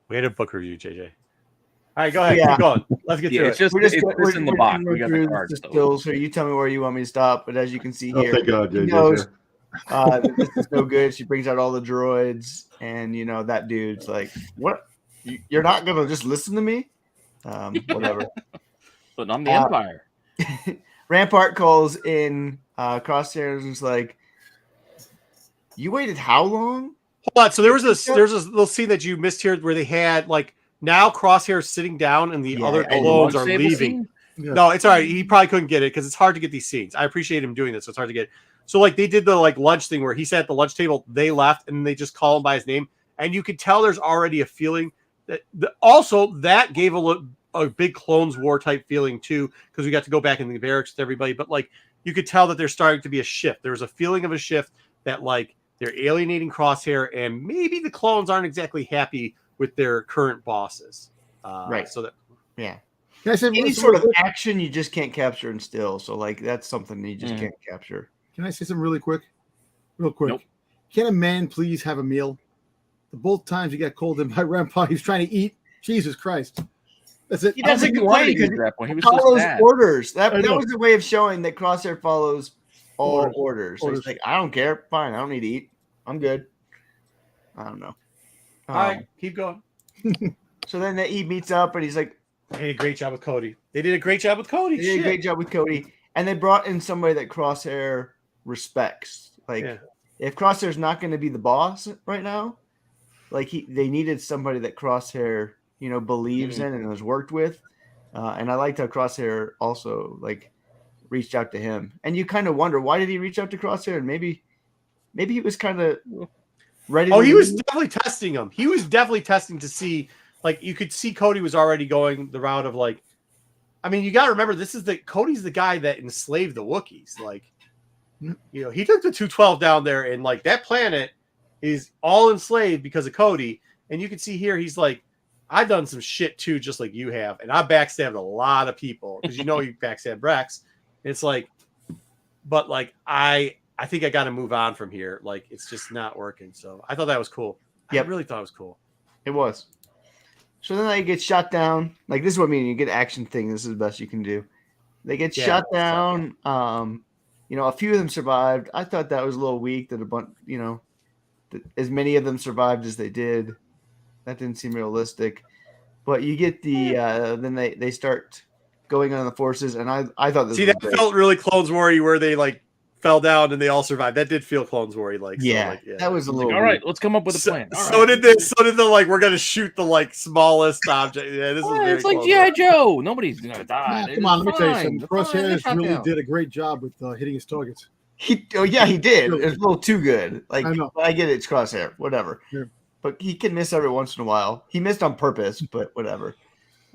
we had a book review, JJ. All right, go ahead. Keep going. Let's get through it. We're in the box. We got the cards. Skills, so you tell me where you want me to stop. But as you can see here, thank God, JJ. Knows, this is so good. She brings out all the droids, and that dude's like, "What? You're not gonna just listen to me?" Whatever. But I'm the Empire. Rampart calls in Crosshairs and is like, "You waited how long?" Hold on. So there's a little scene that you missed here where they had now Crosshair sitting down and the other clones are leaving. No, it's all right. He probably couldn't get it because it's hard to get these scenes. I appreciate him doing this, so it's hard to get. So they did the lunch thing where he sat at the lunch table, they left, and they just call him by his name, and you could tell there's already a feeling that also that gave a look. a big Clones War type feeling too, because we got to go back in the barracks with everybody. But like you could tell that there's starting to be a shift. There was a feeling of a shift that like they're alienating Crosshair, and maybe the clones aren't exactly happy with their current bosses. Right. So that Can I say any really sort of quick? action you just can't capture and still. So like that's something you just can't capture. Can I say something really quick? Real quick. Nope. Can a man please have a meal? The both times he got called in by Grandpa, he was trying to eat. Jesus Christ. That's it. He I don't doesn't think he wanted to complain use that point. He was because so follows sad. orders. That I know. was a way of showing that Crosshair follows all orders. So Orders. he's like, I don't care. Fine, I don't need to eat. I'm good. I don't know. all right, keep going. So then he meets up and he's like, They did a great job with Cody. They did a great job with Cody. they did a great job with Cody. And they brought in somebody that Crosshair respects. Like, if Crosshair's not going to be the boss right now, like they needed somebody that Crosshair, believes in and has worked with. And I liked how Crosshair also like reached out to him. And you kind of wonder, why did he reach out to Crosshair? And maybe he was kind of ready. Oh, to he was leave. definitely testing him. He was definitely testing to see, like, you could see Cody was already going the route of like, I mean, you got to remember, Cody's the guy that enslaved the Wookiees. Like, he took the 212 down there, and like that planet is all enslaved because of Cody. And you can see here, he's like, I've done some shit too, just like you have, and I backstabbed a lot of people because you backstabbed Rex. It's like, but like I think I got to move on from here. Like it's just not working. So I thought that was cool. Yep. I really thought it was cool. It was. So then they get shot down. Like this is what I mean. You get action thing. This is the best you can do. They get shot down. A few of them survived. I thought that was a little weak that a bunch, as many of them survived as they did. That didn't seem realistic. But you get the then they start going on the forces, and I thought this was that great. felt really Clones War-y where they like fell down and they all survived. That did feel Clones War-y like. Yeah, so, like, that was a little. All right, let's come up with a plan. So did the like we're gonna shoot the like smallest object. Yeah, this is very It's like Clone G.I. War. Joe. Nobody's gonna die. Come on, let me tell you something. They're fine. Crosshairs They're really shot down. did a great job with hitting his targets. He did. It was a little too good. Like I know. I get it, it's Crosshair, whatever. Yeah. But he can miss every once in a while. He missed on purpose, but whatever.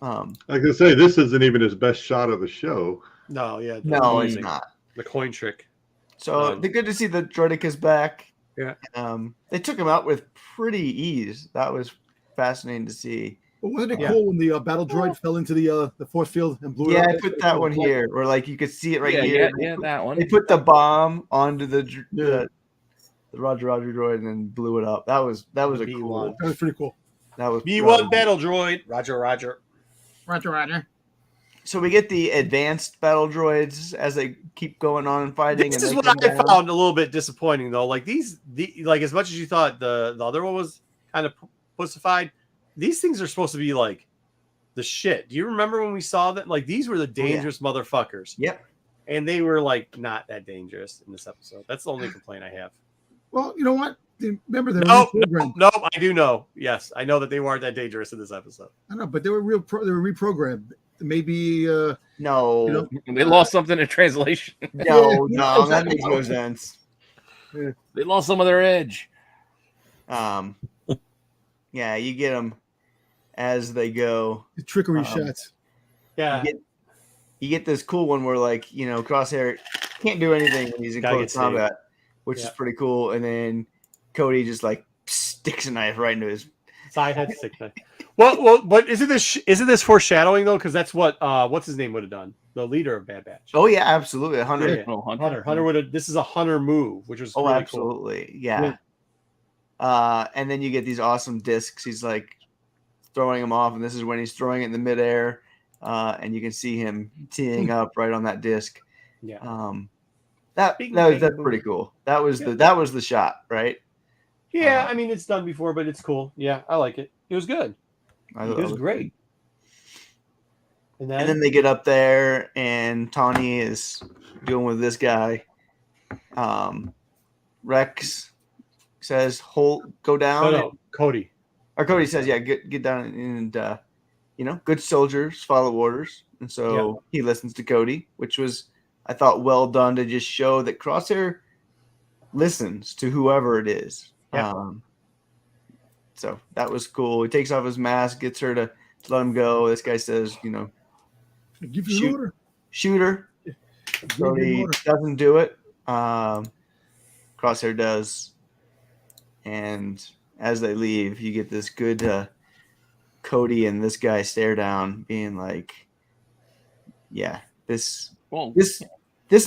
Like I say, this isn't even his best shot of the show. No, yeah, No, it's amazing. not. The coin trick. So they're good to see the Droidicus back. Yeah. They took him out with pretty ease. That was fascinating to see. But wasn't it cool when the battle droid fell into the force field and blew it Yeah, up? I put that one here, where like you could see it right Yeah, here. yeah, that one. They put the bomb onto the Roger droid and then blew it up. That was a B1. cool. That was pretty cool. That was B1 battle droid. Roger. Roger. So we get the advanced battle droids as they keep going on and fighting. This and is they what come I down. found a little bit disappointing though. Like like as much as you thought the other one was kind of pussified, these things are supposed to be like the shit. Do you remember when we saw that? Like these were the dangerous motherfuckers. Yep. And they were like not that dangerous in this episode. That's the only complaint I have. Well, you know what? Remember they were Nope, reprogrammed. nope, I do know. Yes, I know that they weren't that dangerous in this episode. I know, but they were they were reprogrammed. Maybe No, They lost something in translation. no, that makes no sense. They lost some of their edge. Yeah, you get them as they go. the trickery shots. Yeah. You get this cool one where like Crosshair can't do anything when he's in Gotta close get combat, which is Yeah. pretty cool. And then Cody just like sticks a knife right into his. Side head stick knife. Well, but isn't this foreshadowing though? Because that's what what's his name would have done, the leader of Bad Batch. Oh yeah, absolutely, 100. Yeah. Oh, Hunter. Hunter would have. This is a Hunter move, which was Oh, really absolutely, yeah. And then you get these awesome discs. He's like throwing them off, and this is when he's throwing it in the midair, and you can see him teeing up right on that disc. cool. Yeah. That's pretty cool. That was the shot, right? Yeah, I mean it's done before, but it's cool. Yeah, I like it. It was good. I It thought was that great. And And then they get up there, and Tawny is dealing with this guy. Rex says, go down. no, Cody. Or Cody says, yeah, get down, and good soldiers follow orders. And so he listens to Cody, which was, I thought, well done to just show that Crosshair listens to whoever it is. Yeah. So that was cool. He takes off his mask, gets her to let him go. This guy says, Give you Shoot. an order. shoot her. Give you an Cody order. doesn't do it. Crosshair does. And as they leave, you get this good Cody and this guy stare down, being like, yeah, this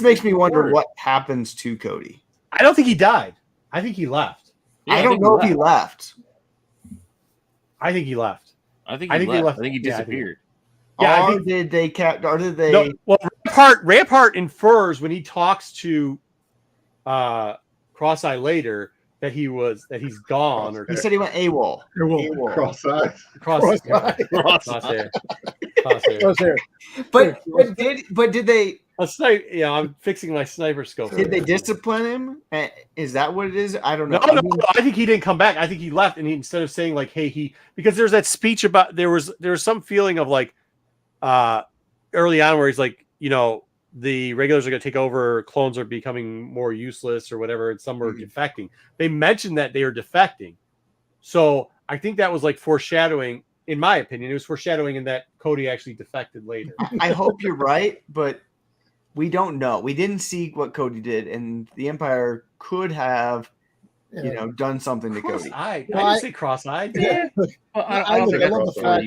makes me wonder what happens to Cody. I don't think he died. I think he left. I don't know if he left. I think he left. I think he left. I think he disappeared. Yeah, Or did they? No, well, Rampart infers when he talks to Cross-Eye later that he's gone, or He said he went AWOL. AWOL. Cross-eyed. Crosshair. Crosshair. But did they? I'm fixing my sniper scope. Did they discipline him? Is that what it is? I don't know. No, I think he didn't come back. I think he left, and instead of saying like, "Hey," because there's that speech about there was some feeling of like early on where he's like, the regulars are going to take over, clones are becoming more useless or whatever, and some are defecting. They mentioned that they are defecting, so I think that was like foreshadowing. In my opinion, it was foreshadowing in that Cody actually defected later. I hope you're right, but we don't know. We didn't see what Cody did, and the Empire could have, done something to Cody. I didn't say cross-eyed. Yeah. I love the fact.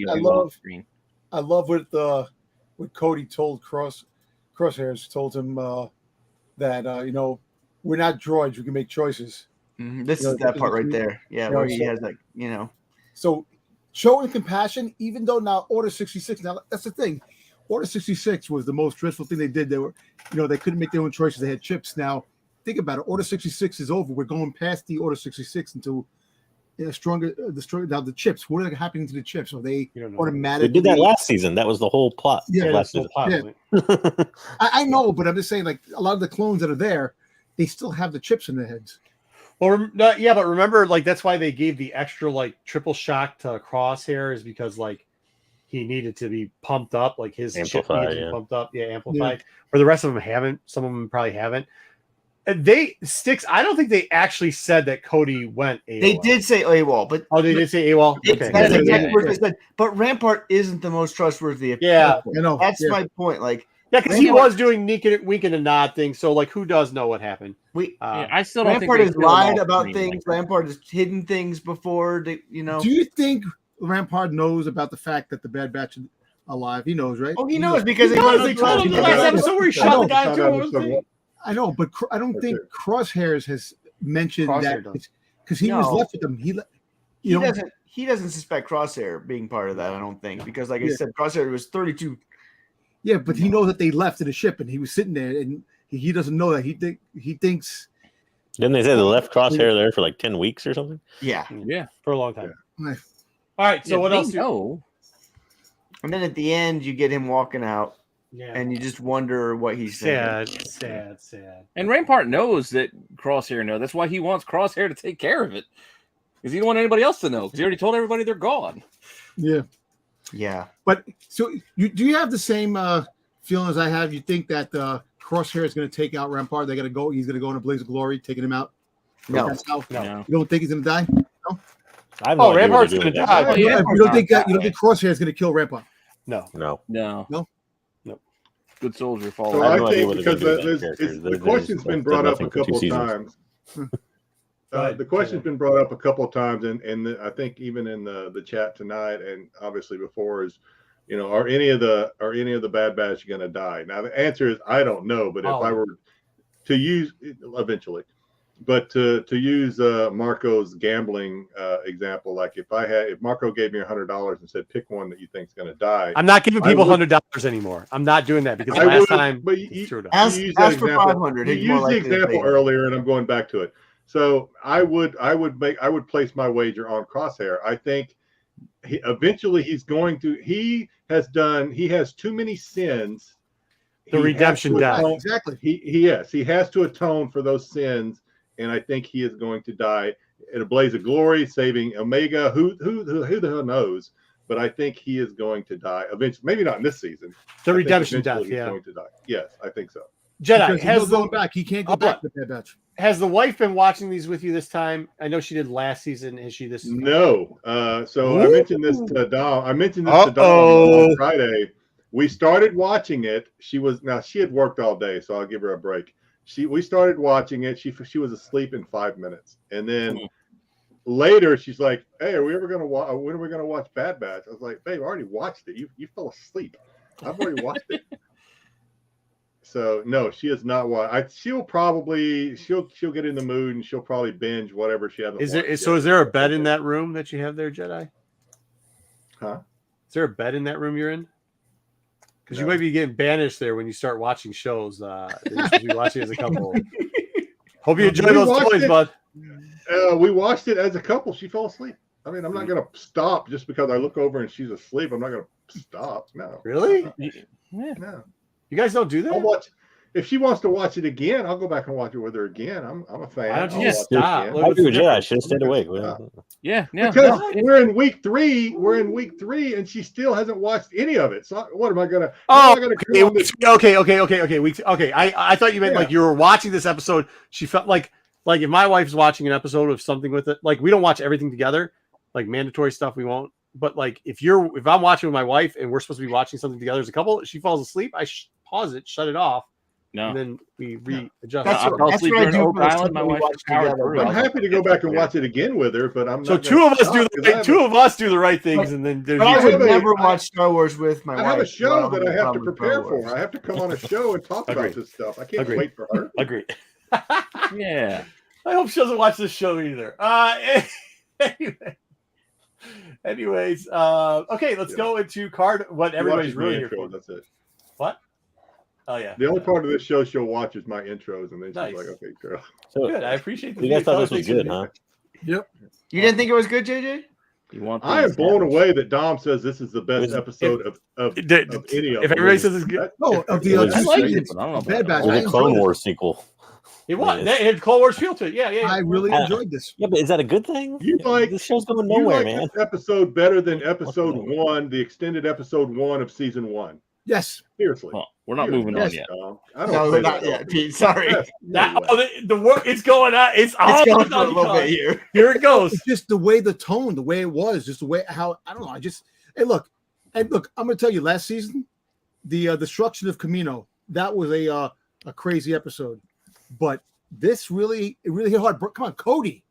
I love what Cody told Crosshairs told him that we're not droids. We can make choices. This is that part right there. Yeah, where he has So showing compassion, even though now Order 66. Now that's the thing. Order 66 was the most dreadful thing they did. They were, they couldn't make their own choices. They had chips. Now think about it. Order 66 is over. We're going past the Order 66 into the stronger. Now the chips. What are happening to the chips? Are they automatically? They did that last season. That was the whole plot. Yeah, last season. I know, but I'm just saying, like a lot of the clones that are there, they still have the chips in their heads. Well, but remember, like that's why they gave the extra like triple shock to Crosshair, is because like he needed to be pumped up, like his chip needed to be pumped up, amplified. Or the rest of them haven't. Some of them probably haven't. And I don't think they actually said that Cody went AWOL. They did say AWOL, but they did say AWOL. Okay. That's exactly what they said. But Rampart isn't the most trustworthy. That's my point. Like, because he was doing wink and a nod thing. So, like, who does know what happened? I still don't Rampart think has lied about things. Rampart has hidden things before. Do you think Rampart knows about the fact that the Bad Batch is alive? He knows, right? Oh, he knows because they told him in the last episode where he shot the guy too. I know, but I don't think Crosshairs has mentioned that because he was left with them. He doesn't suspect Crosshair being part of that. I don't think, because like I said, Crosshair was 32. Yeah, but he knows that they left in the ship, and he was sitting there, and he doesn't know that. He thinks. Didn't they say they left Crosshair there for like 10 weeks or something? Yeah, for a long time. Yeah. All right, so what else? And then at the end, you get him walking out. Yeah. And you just wonder what he's saying. Sad. And Rampart knows that Crosshair knows. That's why he wants Crosshair to take care of it. Because he don't want anybody else to know. Because he already told everybody they're gone. Yeah. But so do you have the same feeling as I have? You think that Crosshair is going to take out Rampart? They're going to go. He's going to go in a blaze of glory, taking him out. No. You don't think he's going to die? No. Rampart's going to die. You don't think Crosshair is going to kill Rampart? No. Good soldier follow. So I think because the question's been brought up a couple of times. The question's been brought up a couple of times, and I think even in the chat tonight, and obviously before, is are any of the Bad Batch going to die? Now the answer is I don't know, but if I were to use eventually. But to use Marco's gambling example, like if Marco gave me $100 and said pick one that you think is going to die, I'm not giving people $100 anymore. I'm not doing that because last time. But ask for 500. You used the example earlier, and I'm going back to it. So I would place my wager on Crosshair. I think eventually he's going to. He has too many sins. The redemption death. Exactly. He has to atone for those sins. And I think he is going to die in a blaze of glory, saving Omega. Who the hell knows? But I think he is going to die eventually. Maybe not in this season. The redemption death. He's going to die. Yes, I think so. Jedi, Because he's going back. He can't go back to Bad Batch. has the wife been watching these with you this time? I know she did last season. Is she this? No. So I mentioned this to Dom. On Friday. We started watching it. She had worked all day, so I'll give her a break. We started watching it. She was asleep in 5 minutes, and then later she's like, "Hey, are we ever gonna watch? When are we gonna watch Bad Batch?" I was like, "Babe, I already watched it. You fell asleep. I've already watched it." So no, she has not watched. She'll get in the mood and she'll probably binge whatever she hasn't. Is there a bed in that room that you have there, Jedi? Huh? Is there a bed in that room you're in? Because you might be getting banished there when you start watching shows. That you're supposed to be watching as a couple. Hope you enjoy those toys, bud. We watched it as a couple. She fell asleep. I mean, I'm not gonna stop just because I look over and she's asleep. I'm not gonna stop. No. Really? No. You guys don't do that? I'll watch. If she wants to watch it again, I'll go back and watch it with her again. I'm a fan. Why don't you I'll just watch stop? it I agree with Jedi. I should have stayed awake. Yeah. Because we're in week 3. We're in week 3, and she still hasn't watched any of it. So what am I gonna? Okay. Okay. I thought you meant like you were watching this episode. She felt like if my wife's watching an episode of something with it, like we don't watch everything together, like mandatory stuff we won't. But like if I'm watching with my wife and we're supposed to be watching something together as a couple, she falls asleep. I pause it, shut it off. And then we readjust. That's what I do. Oak Island. My wife I'm happy to go back and watch it again with her, but I'm not. So two of us do the right things, and then there's. But I would never watch Star Wars with my wife. I have a show that I have to prepare for. I have to come on a show and talk about this stuff. I can't wait for her. Agree. Yeah. I hope she doesn't watch this show either. Anyways, okay, let's go into what everybody's really here for. That's it. What? Oh yeah. The only part of this show she'll watch is my intros, and then she's like, "Okay, girl." So, good. I appreciate that. You guys thought this was good, huh? Yep. You didn't think it was good, JJ? I am blown away that Dom says this is the best episode of any of them. If everybody says it's good, of the I like it, but I don't know. Bad Batch. It was a Clone Wars sequel. it was. It had Clone Wars feel to it. Yeah. I really enjoyed this. Yeah, but is that a good thing? This show's going nowhere, man. This episode better than episode 1, the extended episode 1 of season 1. Yes. Seriously. Well, we're not moving on yet. I don't not yet, Pete. Sorry. The work it's going on. It's going for a little bit here. Here it goes. It's just the way the tone, the way it was, just the way how I don't know. Look. I'm going to tell you. Last season, the destruction of Camino, that was a crazy episode. But this really hit hard. Come on, Cody.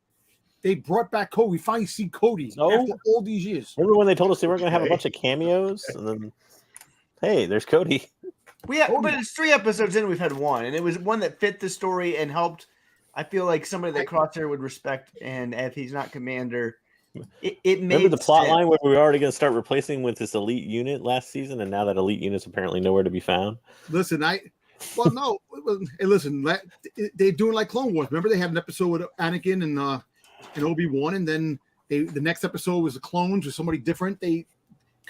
They brought back Cody. We finally see Cody after all these years. Remember when they told us they weren't going to have a bunch of cameos, and then hey, there's Cody. But it's 3 episodes in. We've had one, and it was one that fit the story and helped. I feel like somebody that Crosshair would respect, and if he's not commander, it made. Remember the plot sense. line where we were already going to start replacing with this elite unit last season, and now that elite unit's apparently nowhere to be found. Listen, hey, listen, they're doing like Clone Wars. Remember they had an episode with Anakin and Obi-Wan, and then the next episode was the clones or somebody different.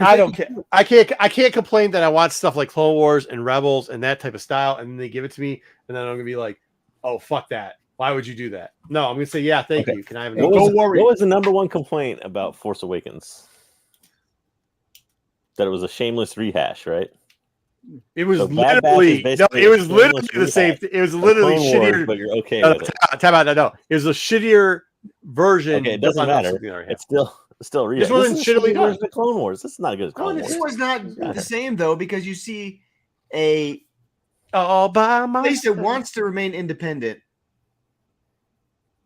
I don't care. I can't complain that I want stuff like Clone Wars and Rebels and that type of style, and then they give it to me, and then I'm gonna be like, "Oh, fuck that! Why would you do that?" No, I'm gonna say, "Yeah, thank you." Can I have? What was the number one complaint about Force Awakens? That it was a shameless rehash, right? It was literally the same. It was literally shittier. But you're okay with it. Time out. No, it was a shittier version. Okay, it doesn't matter. It's still real. This wasn't shittily done. The Clone Wars. This is not as good as Clone Wars. This was not the same though, because you see a place that wants to remain independent,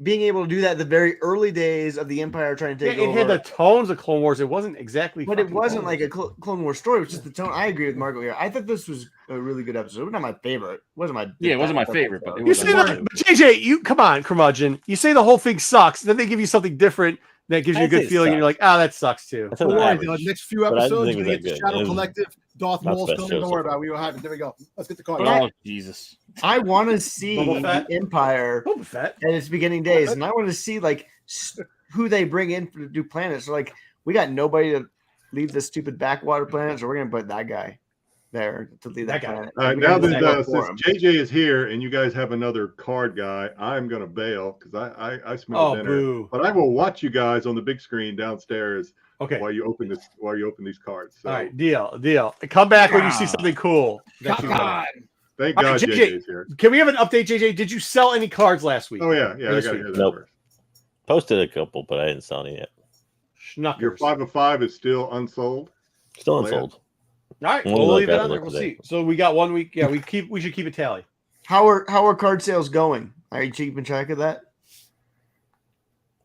being able to do that at the very early days of the Empire trying to take over. It had the tones of Clone Wars. It wasn't exactly, but it wasn't like a Clone Wars story. It was just the tone. I agree with Marco here. I thought this was a really good episode. It was not my favorite. It wasn't my favorite. But you say but JJ, you come on, curmudgeon. You say the whole thing sucks. Then they give you something different that gives you a good feeling, and you're like, that sucks too. Don't worry, the next few episodes, we get the Shadow Collective, Darth Maul's coming. Don't worry about it. We will have it. There we go. Let's get the card. Oh, Jesus. I want to see the Empire at its beginning days, and I want to see like who they bring in to do planets. So, like, we got nobody to lead the stupid backwater planet, so we're gonna put that guy there to lead that planet. All right, now that since JJ is here and you guys have another card guy, I'm gonna bail because I smell dinner. Boo. But I will watch you guys on the big screen downstairs. Okay. While you open these cards. So. All right, deal. Come back when you see something cool. God. Thank All right, God JJ. JJ's here. Can we have an update, JJ? Did you sell any cards last week? Oh yeah, I This got to week. hear that Nope. first. Posted a couple, but I didn't sell any yet. Schnuckers. Your 5 of 5 is still unsold. Still Oh, yeah. unsold. All right, We'll we'll look leave it at it on there. later We'll today. see. So we got 1 week. Yeah, we should keep a tally. How are card sales going? Are you keeping track of that?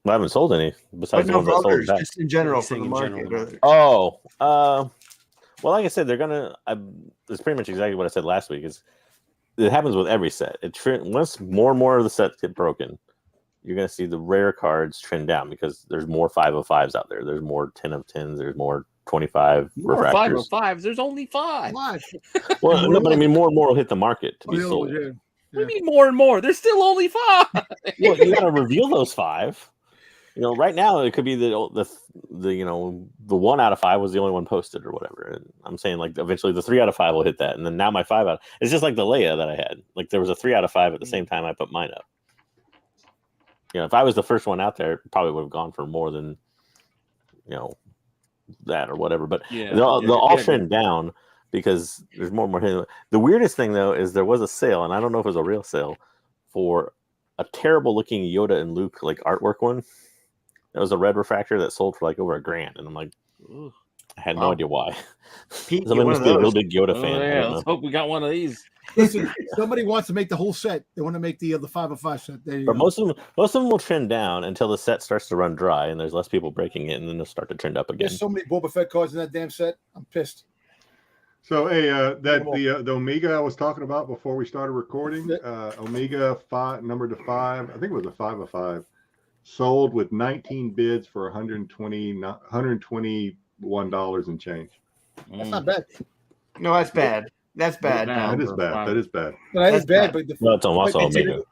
I haven't sold any But besides the no, ones I for sold others, back. just in general He's for the saying in market. general, the market. Oh, well, like I said, they're gonna. It's pretty much exactly what I said last week. It happens with every set. Once more and more of the sets get broken, you're gonna see the rare cards trend down because there's more 5 of 5s out there. There's more 10 of 10s. There's more 25 More refractors. 5 of 5s. There's only 5. Live. Well, no, but I mean, more and more will hit the market to be sold. Yeah. What do you mean more and more? There's still only 5. Well, you got to reveal those 5. Right now it could be the 1 out of 5 was the only one posted or whatever. And I'm saying like eventually the 3 out of 5 will hit that, and then now my 5 out. It's just like the Leia that I had. Like there was a 3 out of 5 at the same time I put mine up. If I was the first one out there, it probably would have gone for more than that or whatever. But Yeah, they'll all trend down because there's more and more hitting. The weirdest thing though is there was a sale, and I don't know if it was a real sale, for a terrible looking Yoda and Luke like artwork one. That was a red refractor that sold for like over $1,000, and I'm like, Ooh. I had no idea why. Pete, get Somebody one must of be a real those. big Yoda Oh, fan. I yeah, don't let's know. hope we got one of these. Listen, somebody wants to make the whole set. They want to make the 5 of 5 set. There you But go. most of them will trend down until the set starts to run dry, and there's less people breaking it, and then they'll start to trend up again. There's so many Boba Fett cards in that damn set. I'm pissed. So hey, the Omega I was talking about before we started recording, Omega 5 number to 5, I think it was a 5 of 5, sold with 19 bids for $121 and change. That's not bad. No, that's bad. That's bad. Down. That is bad. That is bad. But that is That's bad. bad. But Well, it's also but Omega.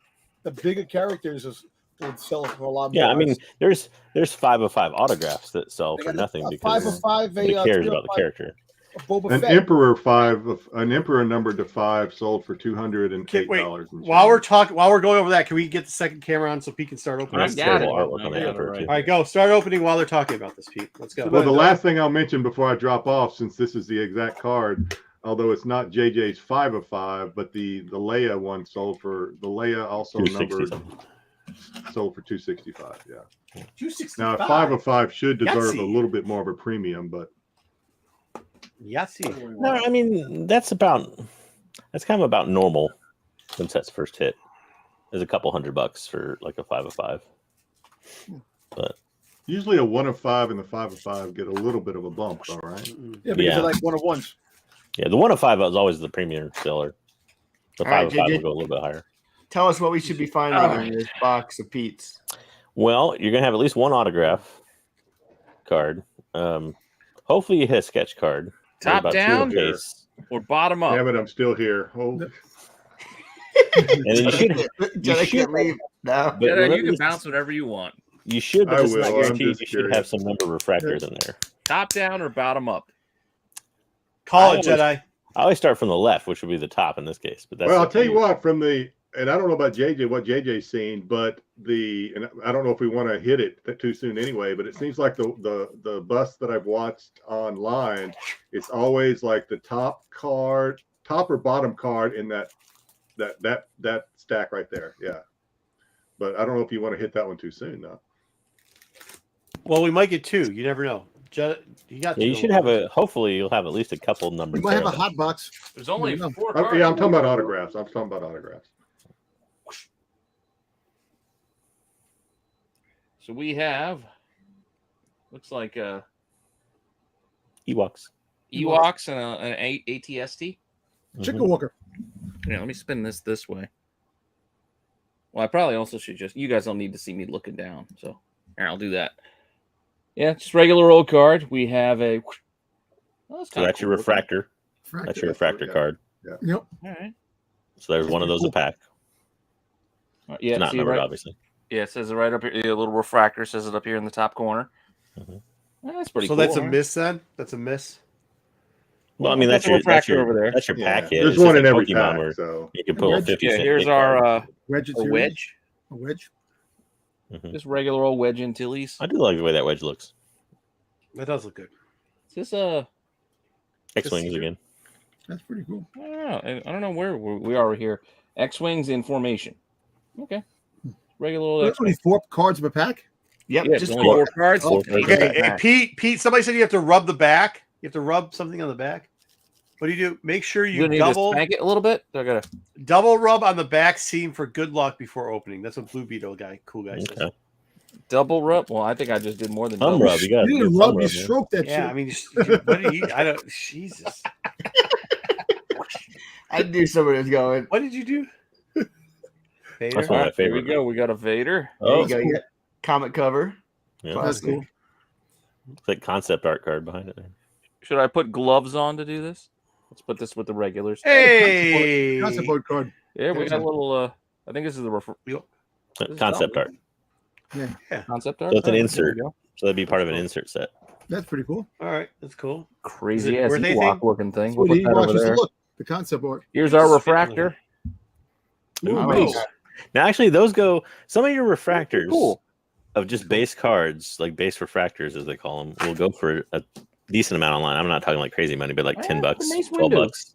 the bigger characters would sell for a lot more. Yeah, I mean, there's 5 of 5 autographs that sell They for got nothing a because 5 of 5. nobody cares 3 of about the 5 character. of Boba An Fett. Emperor numbered to 5 sold for $208. Wait, and change. while we're going over that, can we get the second camera on so Pete can start opening? I That's got terrible it. artwork on the I got it Emperor, right. too. All right, go. Start opening while they're talking about this, Pete. Let's go. Well, the last thing I'll mention before I drop off, since this is the exact card, although it's not JJ's 5 of 5, but the Leia one sold for the Leia also 260 numbered sold for $265. Yeah. 265. Now, a 5 of 5 should deserve Yahtzee. a little bit more of a premium, but Yahtzee. No, I mean that's kind of about normal when sets first hit. There's a couple $100 for like a 5 of 5. But usually a 1 of 5 and the 5 of 5 get a little bit of a bump, all right? Yeah, because Yeah. they're like 1 of 1s. yeah, the 1 of 5 is always the premier seller. The All 5 right, of 5 JJ. will go a little bit higher. Tell us what we should be finding All in this box of Pete's. Well, you're gonna have at least one autograph card. Hopefully you hit a sketch card. There's Top about two down? a case. Or bottom up. Damn it, I'm still here. Oh, And then you should Jedi can't leave now. but Yeah, remember you can this- bounce whatever you want. You should, but I it's not will. I'm guaranteed. just You should have curious. some number of refractors in there. Top down or bottom up. Call I it, always- Jedi. I always start from the left, which would be the top in this case. But that's well, I'll up tell to you what, and I don't know about JJ, what JJ's seen, but and I don't know if we want to hit it too soon anyway, but it seems like the bus that I've watched online, it's always like the top or bottom card in that stack right there. Yeah. But I don't know if you want to hit that one too soon though. Well, we might get 2. You never know. You got. Yeah, you should have hopefully you'll have at least a couple numbers. We might have there a that- hot box. There's only No. 4 Oh, cards. yeah, I'm talking about autographs. So we have, looks like Ewoks. Ewoks and an ATST. Chicken Mhm. Walker. Yeah, let me spin this way. Well, I probably also should you guys don't need to see me looking down. So here, I'll do that. Yeah, just regular old card. We have a. Oh, So that's your refractor. That's your refractor Yeah. card. Yep. All right. So there's one of those a pack. Yeah, It's not see, numbered, right, obviously. yeah, it says it right up here. The little refractor says it up here in the top corner. Mhm. That's pretty So cool. that's a huh? miss then. That's a miss. Well, I mean That's that's a your refractor over there. That's your Yeah. pack hit. There's It's just one in like every Pokemon pack, where so you can pull a 50 Yeah, cent here's hit card. our Wedge a Antilles. wedge. A wedge. Mhm. Just regular old wedge Antilles. I do like the way that wedge looks. That does look good. Is this X-wings again. That's pretty cool. I don't know where we are here. X-Wings in formation. Okay. Regular old There's only X-Wing. 4 cards per pack. Yep, Yeah, just only 4 cards. Oh, Okay, hey, Pete. Somebody said you have to rub the back. You have to rub something on the back. What do? Make sure You you need to spank it a little bit. I gotta double rub on the back seam for good luck before opening. That's what Blue Beetle cool guy says. Okay. double rub. Well, I think I just did more than Thumb double. rub. You got You to didn't rub, you stroked that Yeah, shit. I mean, what did you? I don't. Jesus. I knew somebody was going. What did you do? Vader? That's one of my Here we favorite. go. We got a Vader. There Oh, you go. You got comic cover. yeah. That's Classic. cool. It's like concept art card behind it. Should I put gloves on to do this? Let's put this with the regulars. Hey. Concept art card. Yeah, we got a little. I think this is the Concept art. concept art. So it's an There we insert. go. So that'd be part of an insert set. That's pretty cool. All right, that's cool. Crazy Is it ass worth anything? Ewok looking thing. What We'll do put you that watch? over Just there. look. The concept art. Here's our refractor. Ooh, Ooh, nice. Now, actually, those go. Some of your refractors Cool. of just base cards, like base refractors, as they call them, will go for a decent amount online. I'm not talking like crazy money, but like $10, Nice $12. windows.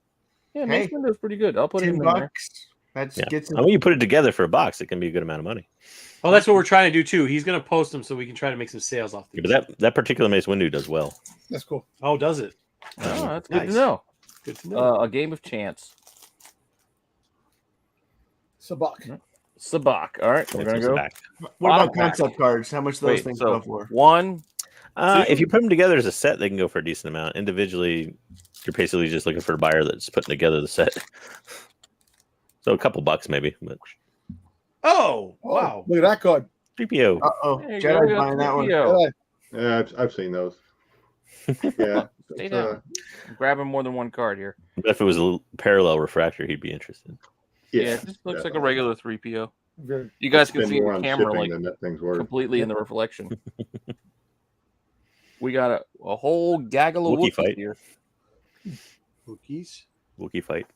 Yeah, Hey. Mace Window's pretty good. I'll put it in there. $10. That Yeah. gets I mean, you put it together for a box, it can be a good amount of money. Oh, that's what we're trying to do too. He's going to post them so we can try to make some sales off Yeah, these. but that particular Mace window does well. That's cool. Oh, does it? Oh, that's good Nice. to know. Good to know. A game of chance. Sabak. Sabak. All right, we're gonna It's go. back. What Bottom about pack. concept cards? How much do those Wait, things so go for? 1. If you put them together as a set, they can go for a decent amount. Individually, you're basically just looking for a buyer that's putting together the set. So a couple bucks maybe, but Oh, Oh, wow. Look at that card. 3PO. Uh-oh. There you go, Jedi's we got buying that one. 3PO. Yeah, I've seen those. Yeah. Stay it's, down. I'm grabbing more than one card here. But if it was a little parallel refractor, he'd be interested. Yeah, it just looks like a definitely. regular 3PO. Very You guys can Spend see more the on camera shipping like than that thing's worth. completely in the reflection. We got a whole gaggle of Wookiee Wookiees fight. here. Wookiees Wookiee fight.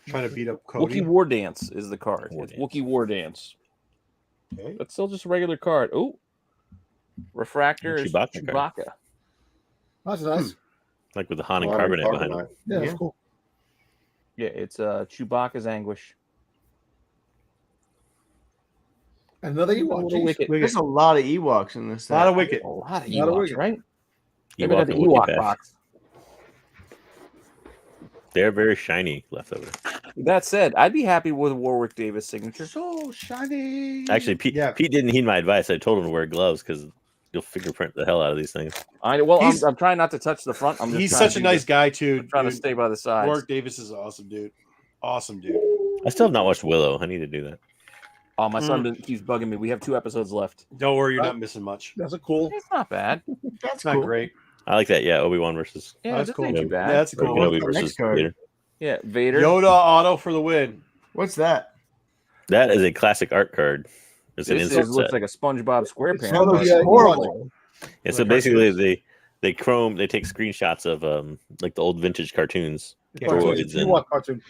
trying to beat up Cody. Wookiee War Dance is the card. War It's Dance. Wookiee War Dance. Okay. That's still just a regular card. Oh, refractor is Chewbacca card. Chewbacca. That's nice. Like with the Han and A lot of carbonate behind him. carbonite. Yeah, that's Yeah. cool. Yeah, it's Chewbacca's anguish. Another Ewok. Little Jeez. wicket. There's a lot of Ewoks in this. A lot of set. Wicket. A lot of Lot of Ewoks, wicket. right? Maybe Ewok not the and Wookiee Ewok pack. box. They're very shiny left over. That said, I'd be happy with a Warwick Davis signature. So shiny. Actually, Pete Yeah. Pete didn't heed my advice. I told him to wear gloves because you'll fingerprint the hell out of these things. He's- I'm trying not to touch the front. I'm just He's trying such to a do nice this. guy too. I'm trying to dude. stay by the sides. Warwick Davis is awesome, dude. Awesome, dude. I still have not watched Willow. I need to do that. Oh, my son keeps bugging me. We have 2 episodes left. Don't worry, you're not missing much. That's a cool. It's not bad. That's It's not cool. great. I like that. Yeah, Obi-Wan versus Yeah, That's this cool. ain't too bad. Yeah, that's or cool. What's Kenobi the versus next card? Vader. Yeah, Vader. Yoda auto for the win. What's that? That is a classic art card. It's an This insert looks set. like a SpongeBob It's SquarePants. one of the, That's horrible. Ewoks. And so like basically, cartoons. they take screenshots of like the old vintage cartoons. Cartoon. Droids It's an and Ewok cartoon.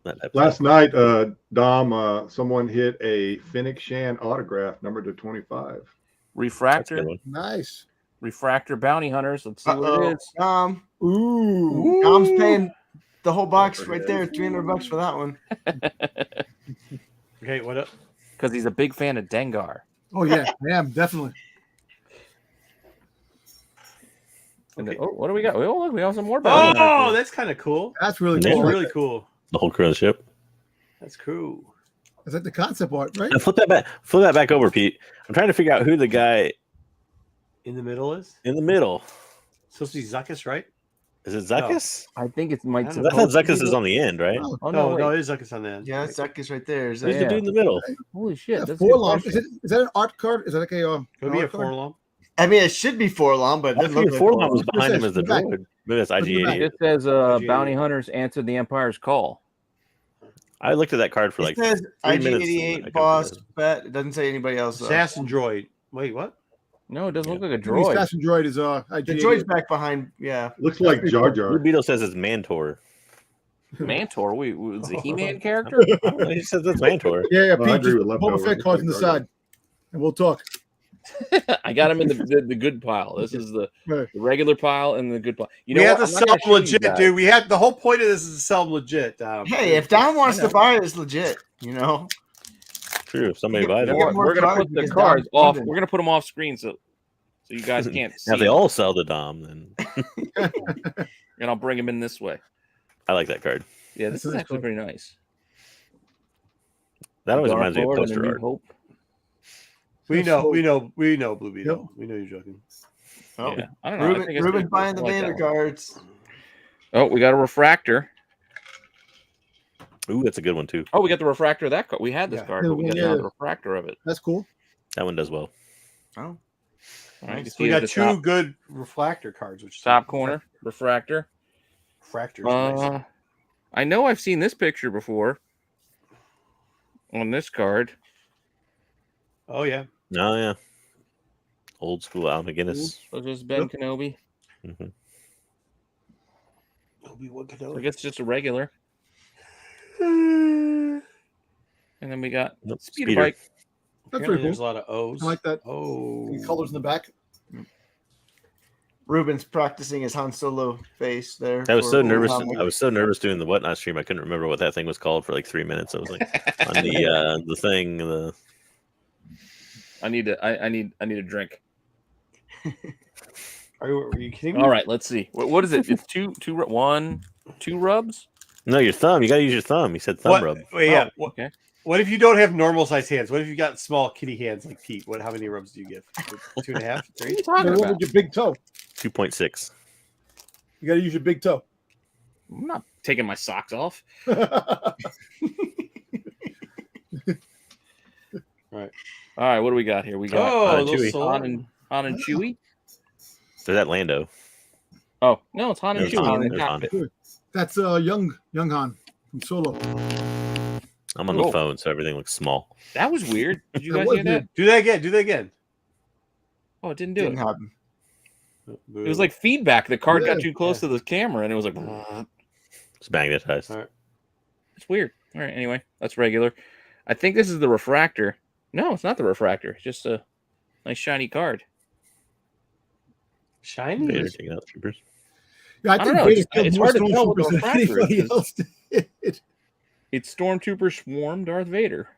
that type of Last stuff. night, Dom, someone hit a Fennec Shan autograph, number to 25. That's a Refractor. good one. Nice. Refractor bounty hunters. Let's see what Uh-oh. it is. Ooh. Dom's paying the whole box right there. $300 for that one. Okay, what up? Because he's a big fan of Dengar. Oh yeah, I am definitely. And then, what do we got? Oh, look, we have some more bounty Oh, hunters. that's kind of cool. That's really That's cool. really cool. The whole crew of the ship. That's cool. Is that the concept art, right? Now flip that back over, Pete. I'm trying to figure out who the guy In the middle is in the middle supposed to be Zuckus, right? is. It Zuckus? I think it might. I don't know. I thought Zuckus is on the end, right? Oh, Oh No, no, no, wait. it is Zuckus on the end. Yeah, that's Zuckus right there. Is Who's that the Yeah. dude in the middle? Holy shit! yeah, That's Forlom. a good Is that an art card? Is that like a Could be a art card? Forlom. I mean, it should be Forlom, but it I doesn't think look like Forlom was Forlom. behind him as the Back. droid. Maybe that's Back. IG-88. It says IG-88. bounty hunters answered the Empire's call. I looked at that card for It like says 3 minutes. I IG-88 couldn't boss figure bet. It doesn't say anybody else. Though. Assassin droid. Wait, what? No, it doesn't look like a The droid. assassin droid is The IG-88. droid's back behind. Yeah. Looks like Jar Blue Jar. Beetle says it's Mantor. Mantor. Wait, was a He-Man character? He says that's Mantor. Yeah, Well, I Pete. agree Just with Boba leftovers. Fett cards on the Jar Jar. side, and we'll talk. I got them in the good pile. This is the Right. regular pile and the good pile. You know we have what? to I'm not sell gonna them show you legit, guys. dude. We have the whole point of this is to sell them legit. Hey, if Don wants I to know. buy it, it's legit. You know. True. If somebody You buys You know get it. what? more We're gonna cards put the because cards Dom's off. funded. We're gonna put them off screen so you guys can't see. Now, if they them. all sell the Dom, then And I'll bring them in this way. I like that card. Yeah, this That's a is nice actually card. pretty nice. That always Dark reminds me of Lord and a poster New art. Hope. we That's know, so- we know, Blue Beetle. Yeah. We know you're joking. Oh, Yeah, I don't know. I think it's Ruben pretty cool. buying the I like Vader that one. cards. Oh, we got a refractor. Ooh, that's a good one too. Oh, we got the refractor of that card. We had this Yeah. card, but we got Yeah. the refractor of it. That's cool. That one does well. Oh, All right, you So see we at got the two good refractor cards, which is top corner refractor. refractors. Nice. I know I've seen this picture before on this card. Oh yeah. Oh yeah. Old school Al McGinnis. So just Ben Yep. Kenobi. Mm-hmm. Obi-Wan I Kenobi. guess just a regular. And then we got Nope, speeder speeder. bike. That's Apparently pretty there's a cool. lot of O's. I like that. Oh, The colors in the back. Ruben's practicing his Han Solo face there. I was for so old nervous. comic. I was so nervous doing the whatnot stream. I couldn't remember what that thing was called for like 3 minutes. I was like on the thing. I need a drink. are you kidding me? All right, let's see. What is it? It's two rubs. No, your thumb. You got to use your thumb. He said thumb What? rub. Wait, yeah. Oh, okay. What if you don't have normal sized hands? What if you got small kitty hands like Pete? How many rubs do you give? 2.5, What are 3? you talking What about? with your big toe? 2.6. You got to use your big toe. I'm not taking my socks off. All right, what do we got here? We got Oh, Chewie. little soul. Han and Chewie. There's that Lando. Oh no, it's Han and There's Chewie Han. in the There's Han. cockpit. That's young Han from Solo. I'm on Cool. the phone, so everything looks small. That was weird. Did you That guys was hear that? weird. Do that again. Do that again. Oh, it didn't do Didn't it. happen. It was like feedback. The card got Yeah. too close to the camera, and it was like, It's magnetized. All right. it's weird. All right, anyway, that's regular. I think this is the refractor. No, it's not the refractor. It's just a nice shiny card. shiny. Vader taking out the troopers. Yeah, I don't know, Vader it's killed more hard to tell what the stormtroopers than refractor anybody is. else did. It's Stormtrooper Swarm Darth Vader,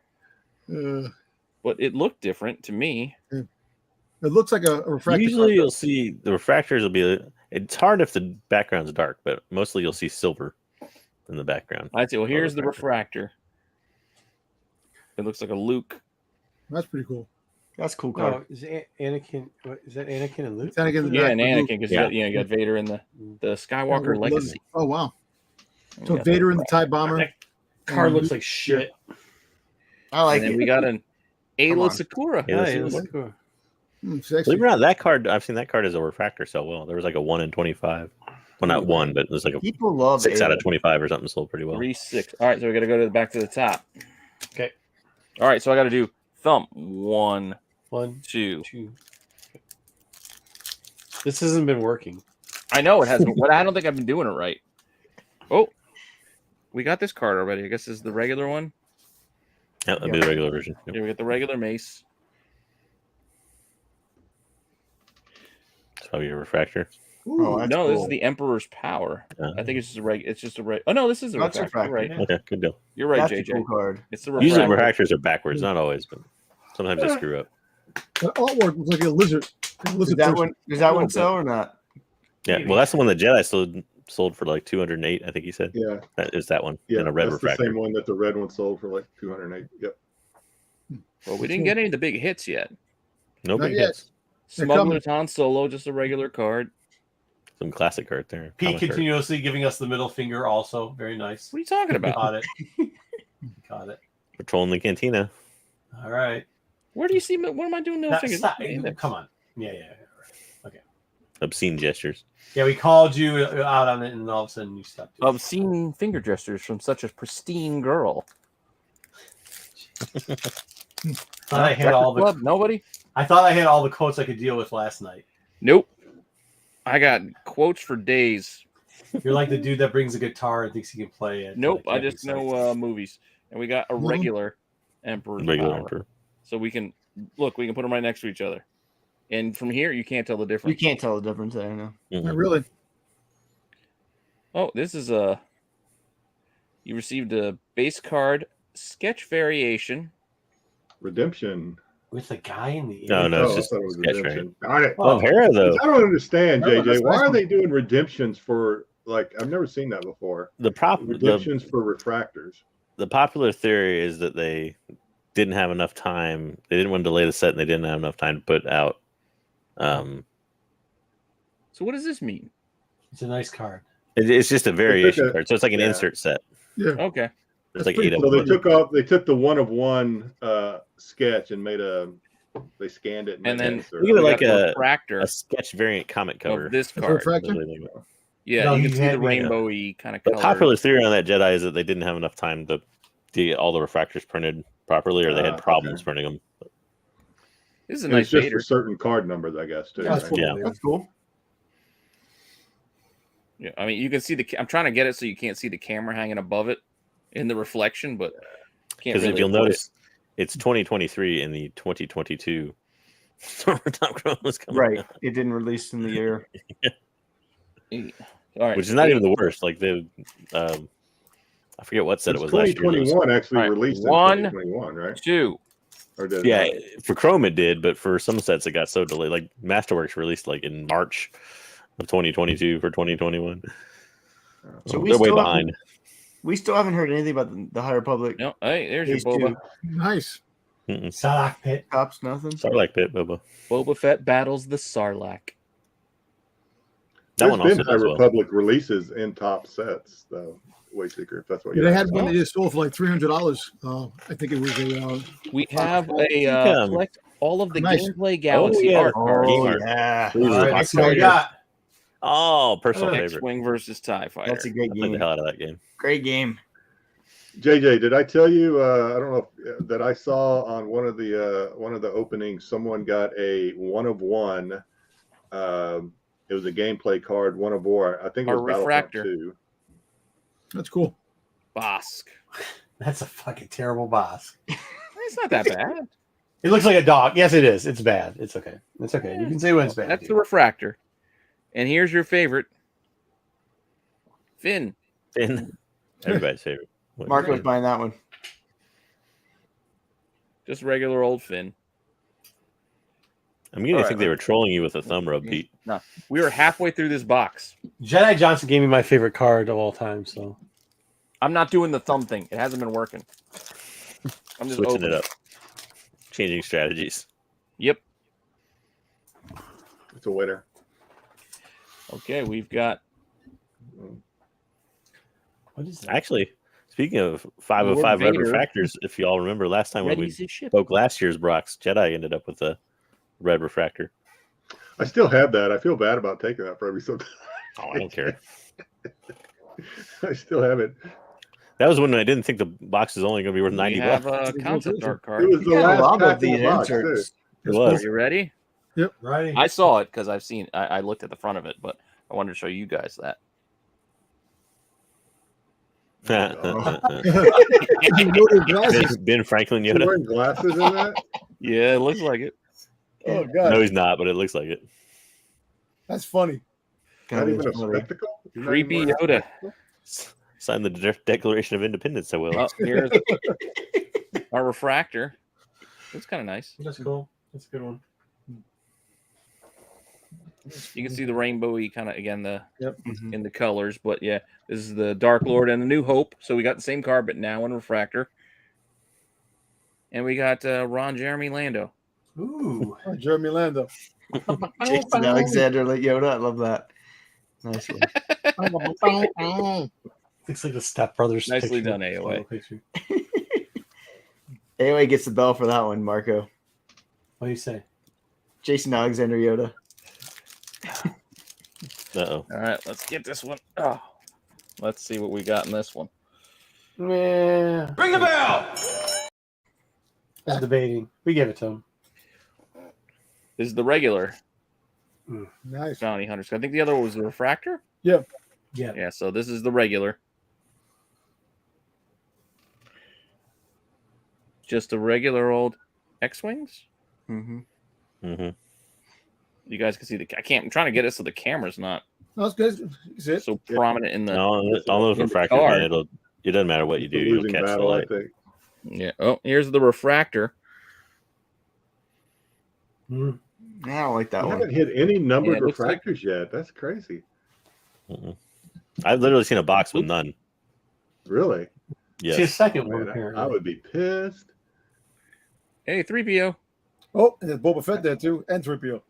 but it looked different to me. It looks like a refractor. Usually, card. you'll see the refractors will be. It's hard if the background's dark, but mostly you'll see silver in the background. I see. Well, here's the refractor. refractor. It looks like a Luke. That's pretty cool. That's a cool card. Oh, is Anakin? What, is that Anakin and Luke? It's Anakin and Yeah, Darth and Vader. Anakin because Yeah. you got Vader in the Skywalker Yeah, Legacy. Oh wow! And So we got Vader the in the TIE bomber. That card looks like shit. I like and then it. we got an Come on. Ayla Sakura. Yeah, Hey, this that's is- cool. Sexy. Believe it or not, that card I've seen that card as a refractor sell well. There was like a 1 in 25. Well, not one, but it was like a People love 6 out of Ayla. 25 or something sold pretty well. 3-6. All right, so we got to go back to the top. Okay. All right, so I got to do thumb 1, 1, 2. 2. This hasn't been working. I know it hasn't, but I don't think I've been doing it right. Oh, we got this card already. I guess this is the regular one. Yeah, that'd be the regular version. Yep. Here we got the regular mace. So your refractor. Oh, that's No, this cool. is the Emperor's Power. Uh, I think it's just a reg. It's just a reg. Oh no, this is a That's refractor. You're right. refractor. Okay, good deal. You're right, That's JJ. a cool card. It's the Usually refractor. refractors are backwards, not always, but sometimes they screw up. The artwork looks like a lizard. Is Lizard that person. one? Is that little one bit. so or not? Yeah, well, that's the one that Jedi sold for like 208. I think he said Yeah, that is that one yeah. in a red That's refractor. the same one that the red one sold for like 208. Yep. Well, we didn't get any of the big hits yet. No Not big yet. hits. They're Smuggler's Han Solo, just a regular card. Some classic art there. Pete comic art. continuously giving us the middle finger, also very nice. What are you talking about? Caught it. Caught it. Patrolling the cantina. All right. Where do you see me? What am I doing? Middle Now, fingers. stop. Come on. Yeah. Okay. Obscene gestures. Yeah, we called you out on it, and all of a sudden you stopped. it. Obscene finger gestures from such a pristine girl. Thought I had all the. Club? Nobody? I thought I had all the quotes I could deal with last night. Nope. I got quotes for days. You're like the dude that brings a guitar and thinks he can play it. Nope. Like, I just know movies, and we got a regular Emperor's Regular Power. emperor. So we can look. We can put them right next to each other. And from here, you can't tell the You difference. can't tell the difference there. No. Not really. Oh, this is a. You received a base card sketch variation. Redemption. With a guy in the No, ear. no, it's I just thought it was sketch redemption. Darn it. Love Hera though. I don't understand, Oh, JJ. that's Why nice are one. they doing redemptions for like? I've never seen that before. The Redemptions for refractors. the popular theory is that they didn't have enough time. They didn't want to delay the set, and they didn't have enough time to put out. So what does this mean? It's a nice card. It's just a variation a- card, so it's like an yeah. insert set. Yeah. Okay. There's That's like pretty 8 cool. of So them. they took the one of one sketch and they scanned it And then insert. Look at it we like got the a refractor a sketch variant comic cover. of this The card. refractor? Yeah, No, you you can see the had me, rainbowy kind of The color. popular theory on that Jedi is that they didn't have enough time to get all the refractors printed properly, or they had problems Okay. printing them. This is a And nice it's just Vader. for certain card numbers, I guess, too. Yeah, that's right? cool. Yeah. That's cool. Yeah, I mean, you can see I'm trying to get it so you can't see the camera hanging above it in the reflection, but can't Because really if you'll avoid notice, it's 2023 and the 2022 Stormtrooper Chrome was coming Right. out, It didn't release in the year. it. All right, which is not even the worst. Like I forget what set it was last year. It was- 2021 actually All right, released one, in 2021, right? 2. Or did Yeah, it for Chrome it did, but for some sets it got so delayed. Like Masterworks released like in March of 2022 for 2021. So So we they're way still behind. We still haven't heard anything about the High Republic. No, hey, there's your Phase Boba. 2. Nice. Sarlacc pit. Cops, nothing. Starlight Pit, Boba. Boba Fett battles the Sarlacc. That There's one been also High does well. Republic releases in top sets, though. Wayseeker, if that's what Yeah, you they asked. had one they just sold for like $300. I think it was a. We have a think, collect all of the nice. Gameplay Galaxy yeah. art cards. Oh, Gamer. yeah. These are All right, the let's see what we box got. Oh, personal favorite. X-Wing versus TIE Fighter. That's a great I played the game. hell out of that game. Great game. JJ, did I tell you? I don't know if, that I saw on one of the openings. Someone got a one of one. It was a gameplay card, one of war. I think it Or was Battlefront refractor. 2. That's cool. Bosk. That's a fucking terrible boss. It's not that bad. It looks like a dog. Yes, it is. It's bad. It's okay. It's okay. You can say when it's bad. That's the refractor. And here's your favorite, Finn. Finn, everybody's favorite. Marco's buying that one. Just regular old Finn. I'm beginning to All think right. they were trolling you with a thumb rub, Pete. We were halfway through this box. Jedi Johnson gave me my favorite card of all time. So I'm not doing the thumb thing. It hasn't been working. I'm just Switching opening. it up, changing strategies. Yep. It's a winner. Okay, we've got what is that? Actually, speaking of 505 Lord red Vader. refractors, if you all remember last time when ready we to ship. spoke last year's Brock's, Jedi ended up with a red refractor. I still have that. I feel bad about taking that for every so. Oh, I don't care. I still have it. That was when I didn't think the box is only going to be worth We 90 have bucks. a concept art It card. was the You got a last lot pack of these in the box, too. inserts. It Are was. you ready? Righty. I saw it because I've seen. I looked at the front of it, but I wanted to show you guys that. Ben Franklin You Yoda. wearing glasses in that? Yeah, it looks like it. Oh god, No, he's not, but it looks like it. that's funny. Not even a Funny. spectacle? You're not Creepy even wearing- Yoda. Sign the Declaration of Independence, I will. Oh, here's our refractor. It's kind of nice. That's cool. That's a good one. You can see the rainbowy kind of again Mhm. in the colors, but yeah, this is the Dark Lord and the New Hope. So we got the same card, but now in refractor. And we got Ron Jeremy Lando. Ooh. Oh, Jeremy Lando. Jason Alexander like Yoda. I love that. Nice one. Looks like the Step Brothers. Nicely picture. done, AOA. Picture. AOA gets the bell for that one, Marco. What do you say? Jason Alexander Yoda. Uh-oh. All right, let's get this one. Oh, let's see what we got in this one. Yeah. Ring the bell. That's debating. We gave it to him. This is the regular Nice. bounty hunters. I think the other one was the refractor. Yeah. Yeah, so this is the regular. Just a regular old X-Wings. Mm-hmm. Mm-hmm. You guys can see I'm trying to get it so the camera's not No, it's good. Is it? so prominent in the. No, all those in the refractors, card. man, it doesn't matter what you do, The you'll losing catch the battle, I light. think. Yeah. Oh, here's the refractor. I don't like that I one. haven't hit any numbered Yeah, it looks like- refractors yet. That's crazy. I've literally seen a box with none. Really? See a Yes. second one Man, here. I would be pissed. Hey, 3PO. Oh, and there's Boba Fett there too, and 3PO.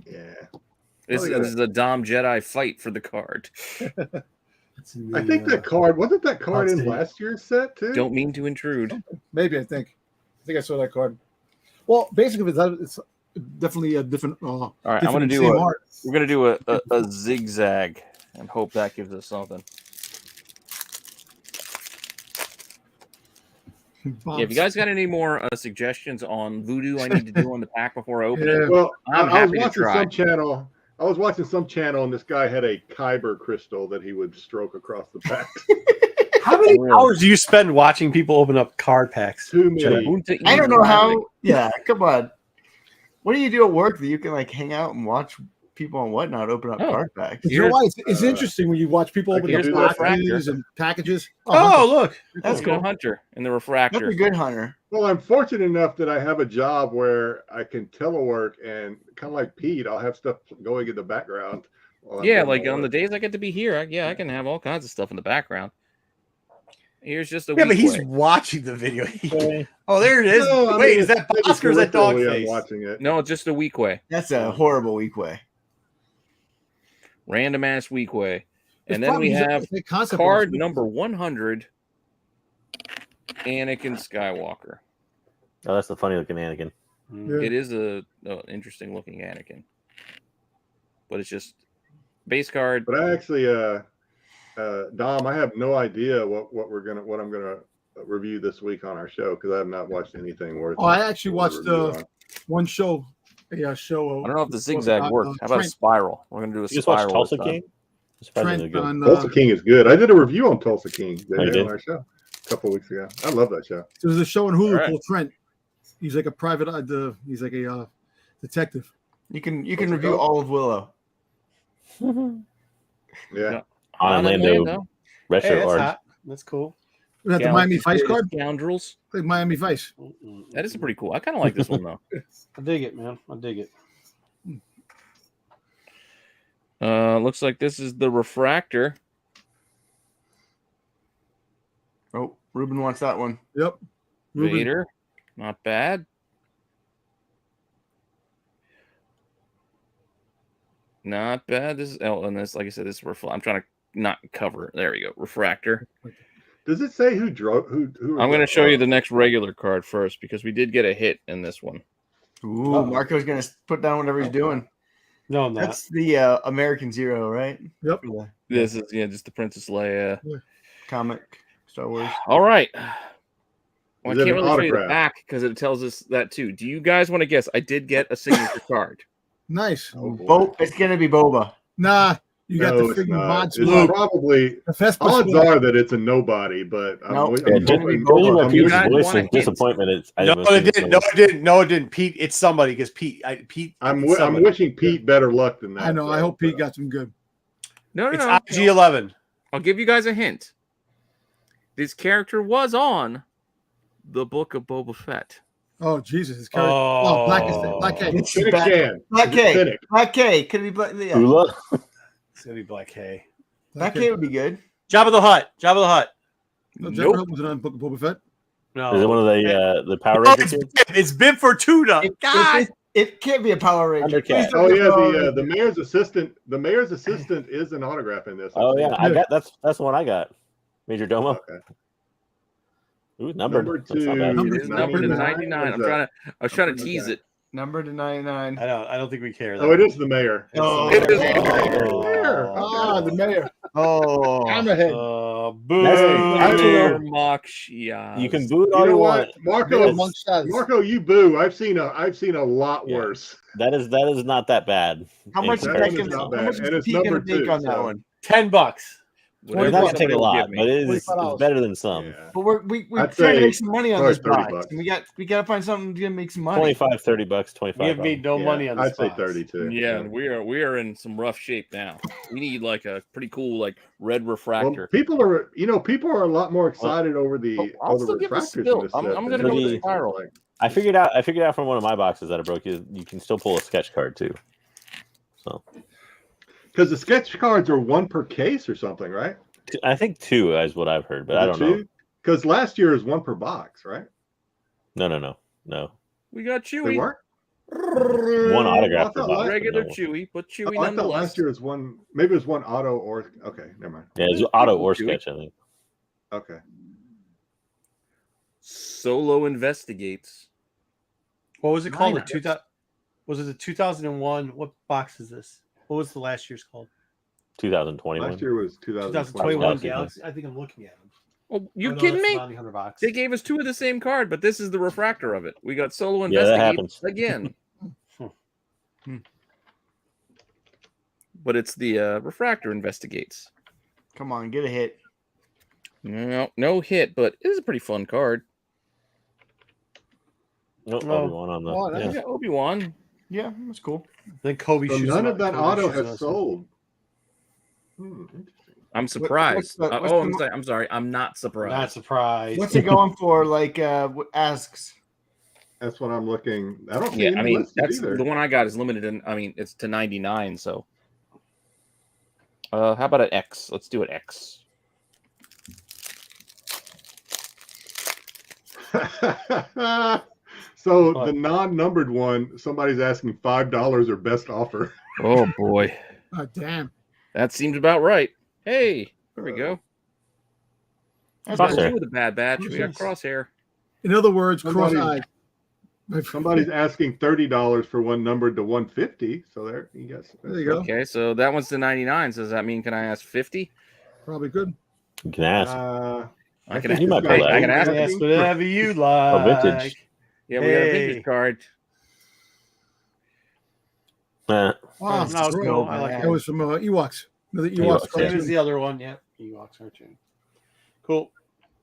Yeah. This Oh, yeah. is a Dom Jedi fight for the card. I think that card wasn't that card in State. last year's set too. Don't mean to intrude. Maybe I think I saw that card. Well, basically, it's definitely a different. All right, different I'm gonna same do art. we're gonna do a zigzag and hope that gives us something. Yeah, if you guys got any more suggestions on voodoo I need to do on the pack before I open it, Well, I'm I was happy to watching try. some channel. I was watching some channel, and this guy had a Kyber crystal that he would stroke across the back. How many Really? hours do you spend watching people open up card packs? Too many. I don't know how. Yeah, come on. What do you do at work that you can like hang out and watch people and whatnot open up Oh. card packs? You know why? It's interesting when you watch people I open can up do that. boxes and packages. Oh, look. That's Let's go cool. Hunter in the That's refractor. a good hunter. Well, I'm fortunate enough that I have a job where I can telework, and kind of like Pete, I'll have stuff going in the background. while I'm Yeah, doing like my on the work. days I get to be here, I can have all kinds of stuff in the background. Here's just a Yeah, but weak he's way. watching the video. Oh, there it is. No, I Wait, mean, is that maybe Bosk or is that peripherally I'm Dogface? watching it. No, just a weak way. That's a horrible weak way. Random ass weak way. It's And then we probably just have a concept card art. number 100, Anakin Skywalker. Oh, that's the funny looking Anakin. Yeah. It is a interesting looking Anakin, but it's just base card. But I actually, Dom, I have no idea what I'm gonna review this week on our show because I have not watched anything worth. Oh, I actually worth watched review on. one show. A show. I don't know if the zigzag worked. How about a Trent, spiral? We're gonna do a You just watched spiral. Tulsa this time. King? Surprisingly Trent good. on, Tulsa King is good. I did a review on Tulsa King Oh, you on did? our show a couple of weeks ago. I love that show. There's a show on Hulu All right. called Trent. He's like a private. He's like a detective. You can What's it review called? all of Willow. Yeah. On Orlando retro Hey, that's art. hot. That's cool. We got the Miami Vice card. Scoundrels. Like Miami Vice. That is pretty cool. I kind of like this one though. I dig it, man. I dig it. Looks like this is the refractor. Oh, Ruben wants that one. Yep. Ruben. Vader, not bad. Not bad. This is and this, like I said, this is I'm trying to not cover. There we go. Refractor. Does it say who drove? Who I'm going to show you the next regular card first because we did get a hit in this one. Ooh, Marco's gonna put down whatever he's doing. No, I'm not. That's the American Zero, right? Yep. For the This is just the Princess Leia. comic Star Wars. All right. Well, Is I it can't an really show you the autograph? back because it tells us that too. Do you guys want to guess? I did get a signature card. Nice. Oh, boy. It's gonna be Boba. Nah, you got No, the it's figure not. mod It's swap. probably The Vespa odds swap. are that it's a nobody, but I'm, No. I'm Yeah, It's gonna hoping- be Boba. I'm You Pete's guys voice want a of hint? disappointment. No, it didn't. No, it didn't. No, it didn't. Pete, it's somebody because Pete. I'm it's somebody. wishing Pete better luck than that. I know. I though, hope Pete but- got some good. No, It's no. IG-11. I'll give you guys a hint. This character was on the Book of Boba Fett. Oh Jesus, his character. Oh, Black K. It's Finnick Black- Shan. Black Is it K. Finnick? Black K. Could it be Black? Yeah. Ula? It's gonna be Black K. Black K would be good. Jabba the Hutt. Jabba the Hutt. No, Nope. Jabba was on Book of Boba Fett. No. Is it one of the Power Oh, Rangers? it's Bib Fortuna. God. It can't be a Power Ranger. Thundercat. Please don't Oh be a yeah, Power the Ranger. mayor's assistant. The mayor's assistant is an autograph in this. Oh yeah, I Yeah. got that's the one I got. Major Domo. Okay. Ooh, numbered. Number That's not two. bad. Number It is numbered to 99. 99. I was trying to tease Okay. it. Number to 99. I don't think we care. Oh, it is the mayor. Oh, It is- Mayor. Ah, the mayor. Oh, Hammerhead. Boo. Hey, Mayor Mokshiaz. You can boo it You all know you what, want. Marco? Mayor Monk Shaz. Marco, you boo. I've seen a lot Yeah. worse. That is not that bad. how in much is that That comparison. is gonna? not How bad. much And is it's Pete gonna number make two, on that so- one? $10. It's Whatever not gonna somebody take a will lot, give me. but it's $25. better than some. Yeah. But we I'd trying to say make some money on probably this 30 box. bucks. And we got to find something to make some money. 25, 30 bucks, 25. Give me no Yeah, money on this I'd say box. 32. Yeah, we are in some rough shape now. We need like a pretty cool like red Well, refractor. people are a lot more excited over the Oh, I'll over still give this refractors in still. this I'm set gonna than go with anything. spiral. Like, I figured out from one of my boxes that I broke you can still pull a sketch card too. So because the sketch cards are one per case or something, right? I think 2 is what I've heard, but I don't know. Because last year is one per box, right? No. We got They Chewy. weren't. One autograph I per thought box. but Regular no. Chewy, but Chewy I thought nonetheless. last year was one. Maybe it was one auto or okay. Never mind. Yeah, it's auto or Chewy. sketch, I think. Okay. Solo investigates. What was it called? Mine, The 2000. Was it the 2001? What box is this? What was the last year's called? 2021. Last year was 2021 2021. Galaxy. I think I'm looking at them. Oh, you Oh, no, kidding that's the me? Bounty Hunter box. They gave us 2 of the same card, but this is the refractor of it. We got Solo Yeah, that investigates happens. again. Hmm. But it's the refractor investigates. Come on, get a hit. No hit, but it is a pretty fun card. Nope, Oh. Obi-Wan on the. Oh, yeah. Yeah, Obi-Wan. Yeah, that's cool. Then Kobe So shoots. none him of that Kobe auto shoots him has out. sold. Interesting. I'm surprised. what's the- I'm sorry. I'm not surprised. Not surprised. What's it going for? Like asks. That's what I'm looking. I don't see Yeah, any I mean listed that's either. the one I got is limited, and I mean it's to 99. So, how about an X? Let's do an X. So What? the non-numbered one, somebody's asking $5 or best offer. Oh boy, Oh, damn. that seems about right. Hey, there we go. That's Got Crosshair. two with a bad batch. We got crosshair. In other words, Somebody- cross-eyed. Somebody's asking $30 for one numbered to 150. So there, you guys. There you go. Okay, so that one's to 99. So does that mean can I ask 50? Probably good. You can ask. I can think You might this pull guy- that. I can ask. Yes, whatever you like. vintage. Yeah, we got a Hey. vintage card. Wow, Oh, no, it's great. cool. I like That it. was from Ewoks. Another Ewoks, Ewoks. yeah. Same as cartoon. the other one. Yep. Ewoks cartoon. Cool.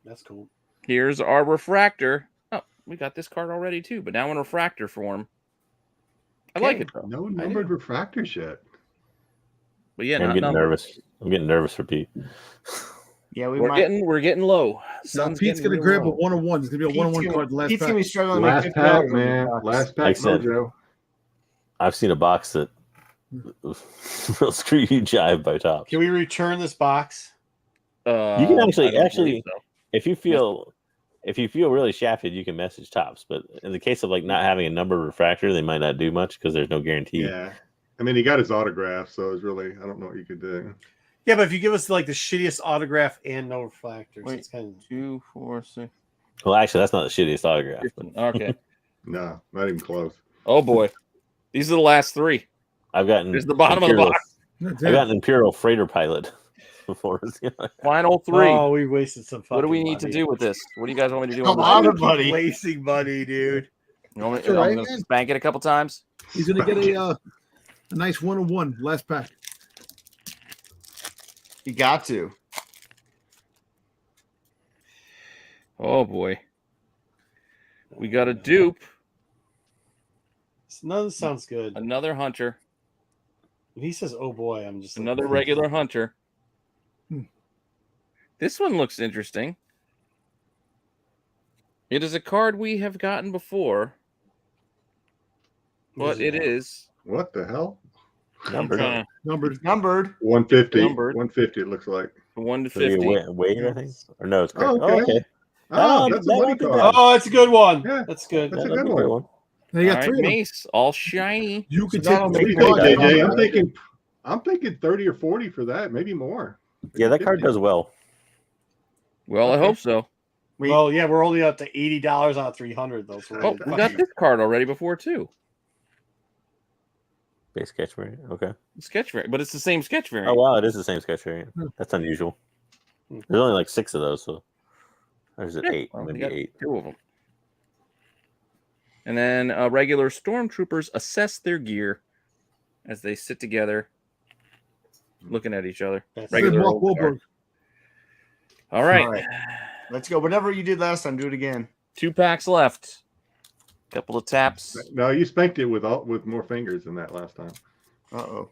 That's cool. Here's our refractor. Oh, we got this card already too, but now in refractor form. I like it though. No numbered refractors yet. But yeah, I'm not getting numbered. nervous. I'm getting nervous for Pete. Yeah, we We're might. getting low. Now, Sun's Pete's getting going to real grab a low. one-on-one. It's going to be a one-on-one card. The last Pete's pack. gonna be struggling Last with pack, $50 man. on this box. Last pack Like I said. mojo. I've seen a box that will screw you jive by Topps. Can we return this box? You can I don't actually believe so. If you feel really shafted, you can message Topps. But in the case of like not having a number refractor, they might not do much because there's no guarantee. Yeah. I mean, he got his autograph, so it's really, I don't know what you could do. Yeah, but if you give us like the shittiest autograph and no reflectors, Wait. it's kind of 2, 4, 6. Well, actually, that's not the shittiest autograph. But Okay. No, not even close. Oh boy, these are the last 3. I've gotten Here's the bottom of the Imperial- box. I've got an Imperial freighter pilot before. Final 3. Oh, we wasted some. What do we fucking need to money. do with this? What do you guys want me to do? A on this? lot of Keep money. wasting money, dude. You want me, That's all right, I'm gonna man. spank it a couple times. He's going to get a nice one-on-one last pack. You got to. Oh boy, we got a dupe, None of this sounds good. another hunter, If he says, "Oh boy," I'm just like, another regular hunter. Hmm. This one looks interesting. It is a card we have gotten before, What but it is What the hell? Numbered. kinda Numbered. Numbered. 150. Numbered. 150, it looks like. 1 to Maybe 50. Wade, I think. Or no, it's Oh, correct. okay. Oh, okay. Oh, Oh, that's a that money would be card. Oh, it's a good one. Yeah. That's good. That's a That'd good be one. Now you All got right, 3 of them. Mace, all shiny. You could So take that'll the make three it cards. big, JJ, I'm thinking 30 or 40 for that, maybe more. Yeah, that card does well. Well, I Okay. hope so. Well, yeah, we're only up to $80 on 300 though. So we're Oh, really we got fucking- this card already before too. Base sketch variant. Okay. Sketch variant, but it's the same sketch variant. Oh wow, it is the same sketch variant. Hmm. That's unusual. There's only like 6 of those, so there's Yeah, 8, well, we maybe got 8. 2 of them. And then regular stormtroopers assess their gear as they sit together, looking at each other. That's- Regular Mark old card. Wahlberg. All right. All right. Let's go. Whatever you did last time, do it again. 2 packs left. Couple of taps. No, you spanked it with more fingers than that last time. Uh-oh.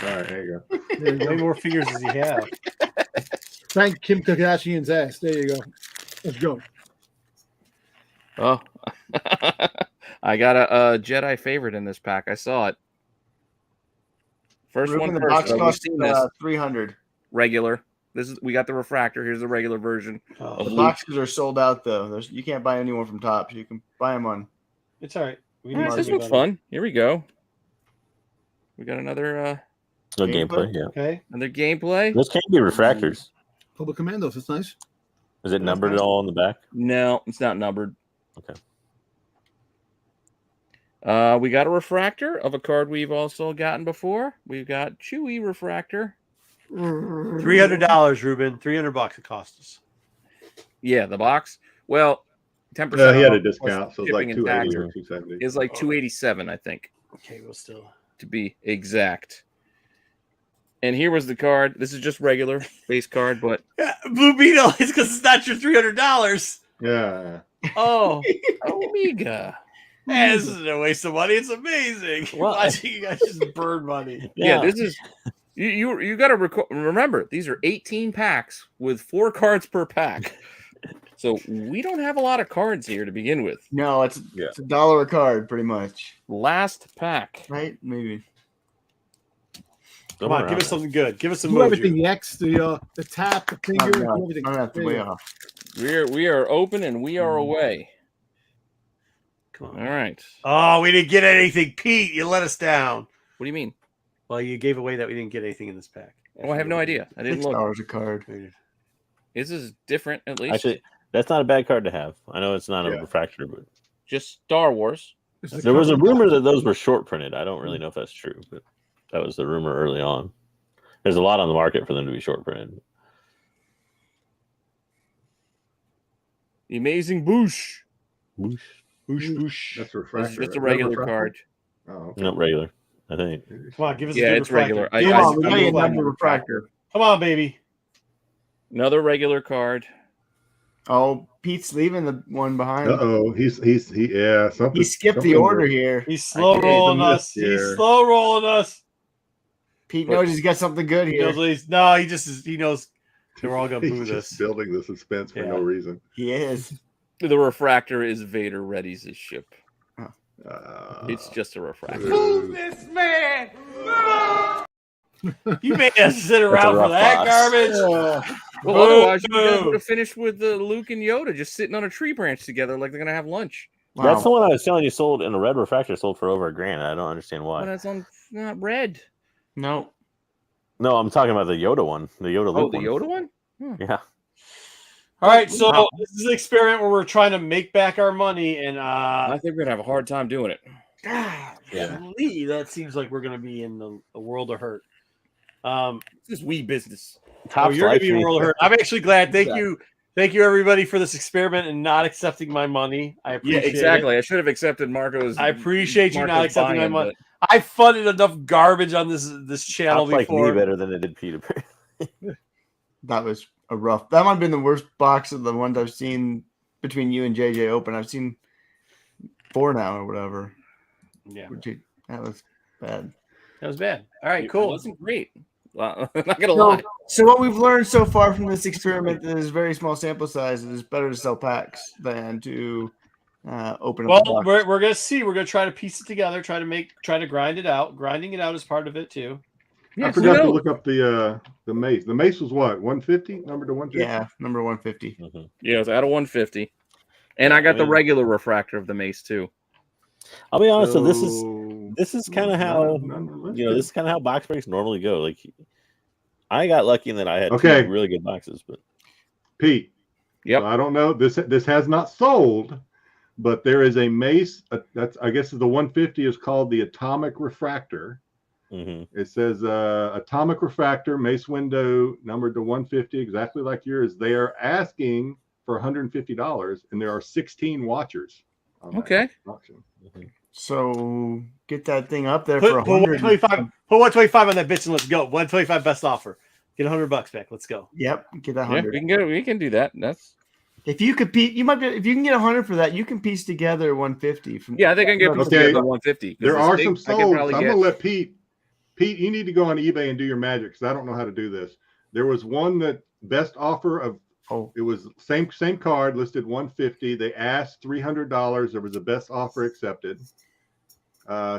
All right, there you go. How many more fingers does he have? Thank Kim Kardashian's ass. There you go. Let's go. Oh, I got a Jedi favorite in this pack. I saw it. First Ruben, one the first. box We've cost seen this. 300. Regular. We got the refractor. Here's the regular version. Oh, The boxes are sold out though. You can't buy any more from Topps. You can buy them on. it's all right. We All right, need this to looks fun. Here we go. We got another Gameplay, yeah. Okay. gameplay. Those can be refractors. Public Commandos. That's nice. Is it numbered at all on the back? No, it's not numbered. Okay. We got a refractor of a card we've also gotten before. We've got Chewy refractor. $300, Ruben. $300 it cost us. Yeah, the box. Well, 10%. Yeah, he had a off plus discount, so it's like shipping and 280 or tax 270. is like 287, I think, Okay, we'll still. to be exact. And here was the card. This is just regular base card, but Yeah, Blue Beetle. It's because it's not your $300. Yeah. oh, Omega. Man, this isn't a waste of money. It's amazing. Well, Watching you guys just burn money. Yeah, this is you got to remember these are 18 packs with 4 cards per pack. So we don't have a lot of cards here to begin with. No, it's Yeah. it's $1 a card, pretty much. Last pack. Right? Maybe. Come on, give us something good. Give us some Do mojo. everything. The X, the tap, the finger, I'm not- everything. I'm gonna have to There you way go. off. We are open and we are away. Come All on. right. Oh, we didn't get anything. Pete, you let us down. What do you mean? Well, you gave away that we didn't get anything in this pack. Oh, I have no idea. I didn't look. $6 a card. This is different, at least. Actually, that's not a bad card to have. I know it's not a Yeah. refractor, but Just Star Wars. This is there was a cover. rumor that those were short printed. I don't really know if that's true, but that was the rumor early on. There's a lot on the market for them to be short printed. The Amazing Boosh. Whoosh. Boosh, boosh. That's This a is refractor. just a Is that regular refractor? card. Oh, okay. Not regular, I think. Come on, give us a Yeah, good it's refractor. regular. Come on, we I'm gotta get going another refractor. Come on, baby. Another regular card. Oh, Pete's leaving the one behind. Uh-oh. He something. He skipped the something- order here. He's slow can't rolling miss us. here. He's slow rolling us. Pete knows he's got something good He here. knows what he's, no, he just is, he knows we're all gonna boo He's this. just building the suspense for Yeah. no reason. He is. The refractor is Vader readies his ship. It's just a refractor. You made us sit around for rough that box. garbage. Well, otherwise you guys Boo. would have finished with Luke and Yoda just sitting on a tree branch together like they're gonna have lunch. Wow. That's the one I was telling you sold in a red refractor, sold for over $1,000. I don't understand But why. that's not red. No. No, I'm talking about the Yoda one. The Yoda Oh, Luke the Yoda one? Yeah. All right, so this is an experiment where we're trying to make back our money, and I think we're gonna have a hard time doing it. golly, that seems like we're gonna be in a world of hurt. This is wee business. Top you're gonna be in a me. world of hurt. I'm actually glad. Thank you, everybody, for this experiment and not accepting my money. I Yeah, appreciate exactly. it. I should have accepted Marco's. I appreciate you not Marco's accepting my buy-in, money. I funded enough garbage on this channel Top like me before. better than it did Peter. That was a rough. That might have been the worst box of the ones I've seen between you and JJ Open. I've seen 4 now or whatever. Yeah, That was bad. that was bad. All right, It cool. wasn't great. Well, I'm not gonna lie. So what we've learned so far from this experiment that is very small sample size is better to sell packs than to open up. Well, the box. we're gonna see. We're gonna try to piece it together. Try to grind it out. Grinding it out is part of it too. I forgot to look up the mace. The mace was what? 150? Number to 150? Yeah, number 150. Yeah, it was out of 150, and I got the regular refractor of the mace too. I'll be honest. So this is So, kind of how this is kind of how box breaks normally go. Like, I got lucky in that I had Okay. 2 really good boxes, but Pete. Yep. So I don't know. This has not sold, but there is a mace. That's I guess the 150 is called the Atomic Refractor. It says Atomic Refractor mace window numbered to 150, exactly like yours. They are asking for $150, and there are 16 watchers. On that Okay. auction. So get that thing up there Put for 125. 100. Put 125 on that bitch and let's go. 125 best offer. Get $100 back. Let's go. Yep, get that Yeah, 100. we can do that. That's If you could if you can get 100 for that, you can piece together 150 from. yeah. I think I can get Okay. together 150. 'cause There the are steak, some I could solds. I'm probably gonna get- let Pete. Pete, you need to go on eBay and do your magic because I don't know how to do this. There was one that best offer of. Oh, It was same card listed 150. They asked $300. There was a best offer accepted.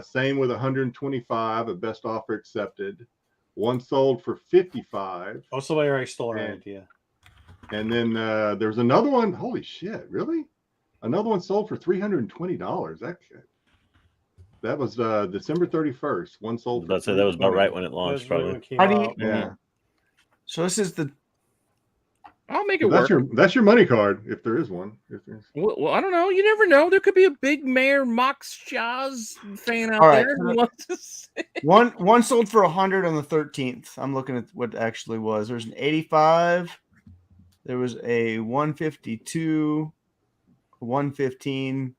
Same with 125, a best offer accepted. One sold for 55. Oh, somebody already stole our And- idea. And then there's another one. Holy shit! Really? Another one sold for $320. That was December 31st. One sold. That's it. That was about right when it launched, probably. How do you- Out. Yeah. so this is the. I'll make it work. That's your money card if there is one. If there's. Well, I don't know. You never know. There could be a big Mayor Mox Shaw's fan out All right. there who wants to say. One sold for 100 on the 13th. I'm looking at what it actually was. There's an 85. There was a 152, 115.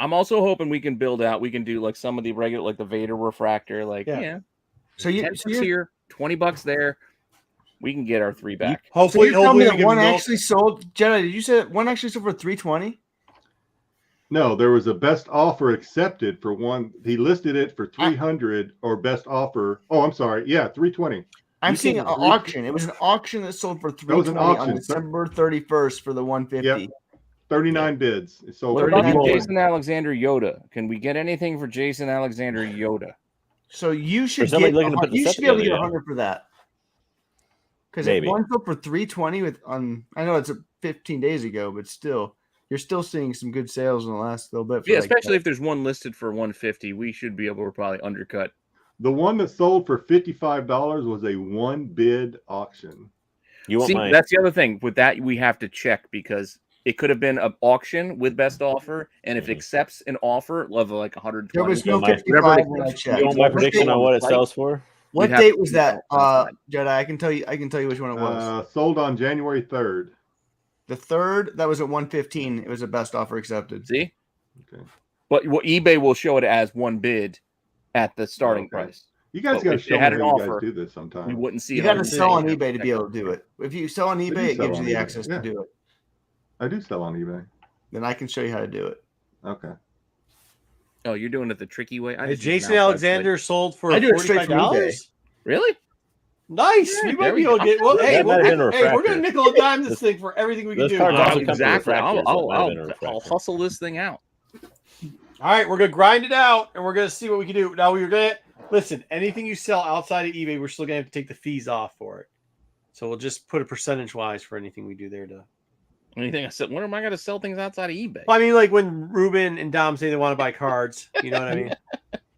I'm also hoping we can build out. We can do like some of the regular, like the Vader refractor. Like, yeah. So you, $10 so you're, here, $20 there. We can get our 3 back. so Hopefully, you're telling me we that can one go- actually sold. Jedi, did you say that one actually sold for 320? No, there was a best offer accepted for one. He listed it for 300 or best offer. Oh, I'm sorry. Yeah, 320. I'm You seeing said an auction. It was an auction that sold for 320 on auction. December 31st for the 150. Yep. 39 bids. It sold What for about the 39. Jason Alexander Yoda? Can we get anything for Jason Alexander Yoda? So you should somebody get looking to put the you set should be able to get together, 100 for that. Because Maybe. one sold for 320 with I know it's 15 days ago, but still, you're still seeing some good sales in the last little bit. For Yeah, like especially if there's one listed for 150, we should be able to probably undercut. The one that sold for $55 was a one bid auction. You want See, my that's the other thing. With that, we have to check because it could have been an auction with best offer, and if it accepts an offer level like 120, there was no my- 55 when I checked. you want my prediction on what it sells for? What You'd have date to was keep that, that outside. Jedi? I can tell you which one it was. Sold on January 3rd. The third, that was at 115. It was a best offer accepted. See, Okay. but eBay will show it as one bid at the starting Okay. price. You guys But got to if show they me had how an you offer, guys do this sometime. We wouldn't see You it. got to on sell on eBay. eBay to be able to do it. If you sell on do eBay, it sell gives on you the eBay, access yeah. to do it. I do sell on eBay. Then I can show you how to do it. Okay. Oh, you're doing it the tricky way. I Hey, just use Jason an outside Alexander sold for I do it straight from $45. eBay. Really? Nice. Yeah, we there might we be able to go. get. Well, That hey, might have been a we're refractor. gonna nickel and dime this thing for everything we can This do. card's All also right, come to Exactly. refractors, I'll, that might have been a I'll refractor. hustle this thing out. we're gonna grind it out, and we're gonna see what we can do. Now we're gonna listen. Anything you sell outside of eBay, we're still gonna have to take the fees off for it. So we'll just put a percentage wise for anything we do there. To Anything I said, when am I going to sell things outside of eBay? well, I mean, like when Ruben and Dom say they want to buy cards, you know what I mean.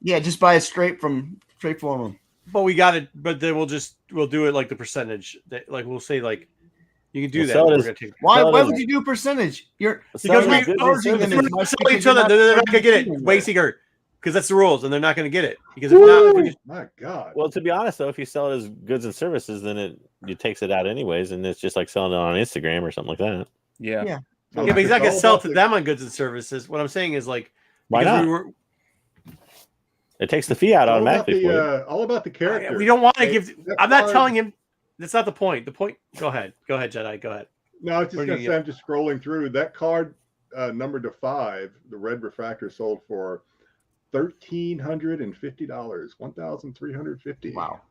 Yeah, just buy it straight from them. But we got it. But then we'll do it like the percentage. That like we'll say like you can do We'll that. sell but it we're as- gonna take Why Sell it would as- you do a percentage? You're because Selling we goods and charging them services. as much sell because each other. you're They're not gonna get it. anywhere. Wasting her because that's the rules, and they're not gonna get it because if not, we just, My God. Well, to be honest, though, if you sell it as goods and services, then it takes it out anyways, and it's just like selling it on Instagram or something like that. Yeah. Yeah. So yeah, but he's not it's gonna all sell about to the- them on goods and services. What I'm saying is like Why because not? we were It takes the fee out all about automatically for you. all about the character. we don't want to Hey, give. that I'm not card- telling him. That's not the point. The point. Go ahead, Jedi. Go ahead. No, I was just What do going you to say, get? I'm just scrolling through that card, numbered to 5. The red refractor sold for $1,350, 1,350. Wow.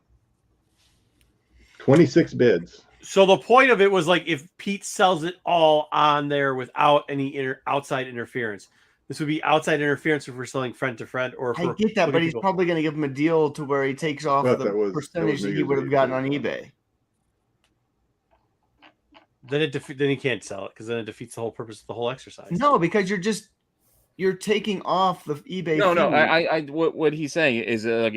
26 bids. So the point of it was like if Pete sells it all on there without any outside interference. This would be outside interference if we're selling friend to friend or I for get that, looking but he's people. probably going to give him a deal to where he takes off But the that was percentage that he New would have Year's gotten Eve, on yeah. eBay. Then he can't sell it because then it defeats the whole purpose of the whole exercise. No, because you're taking off the eBay. No, fee. I what he's saying is like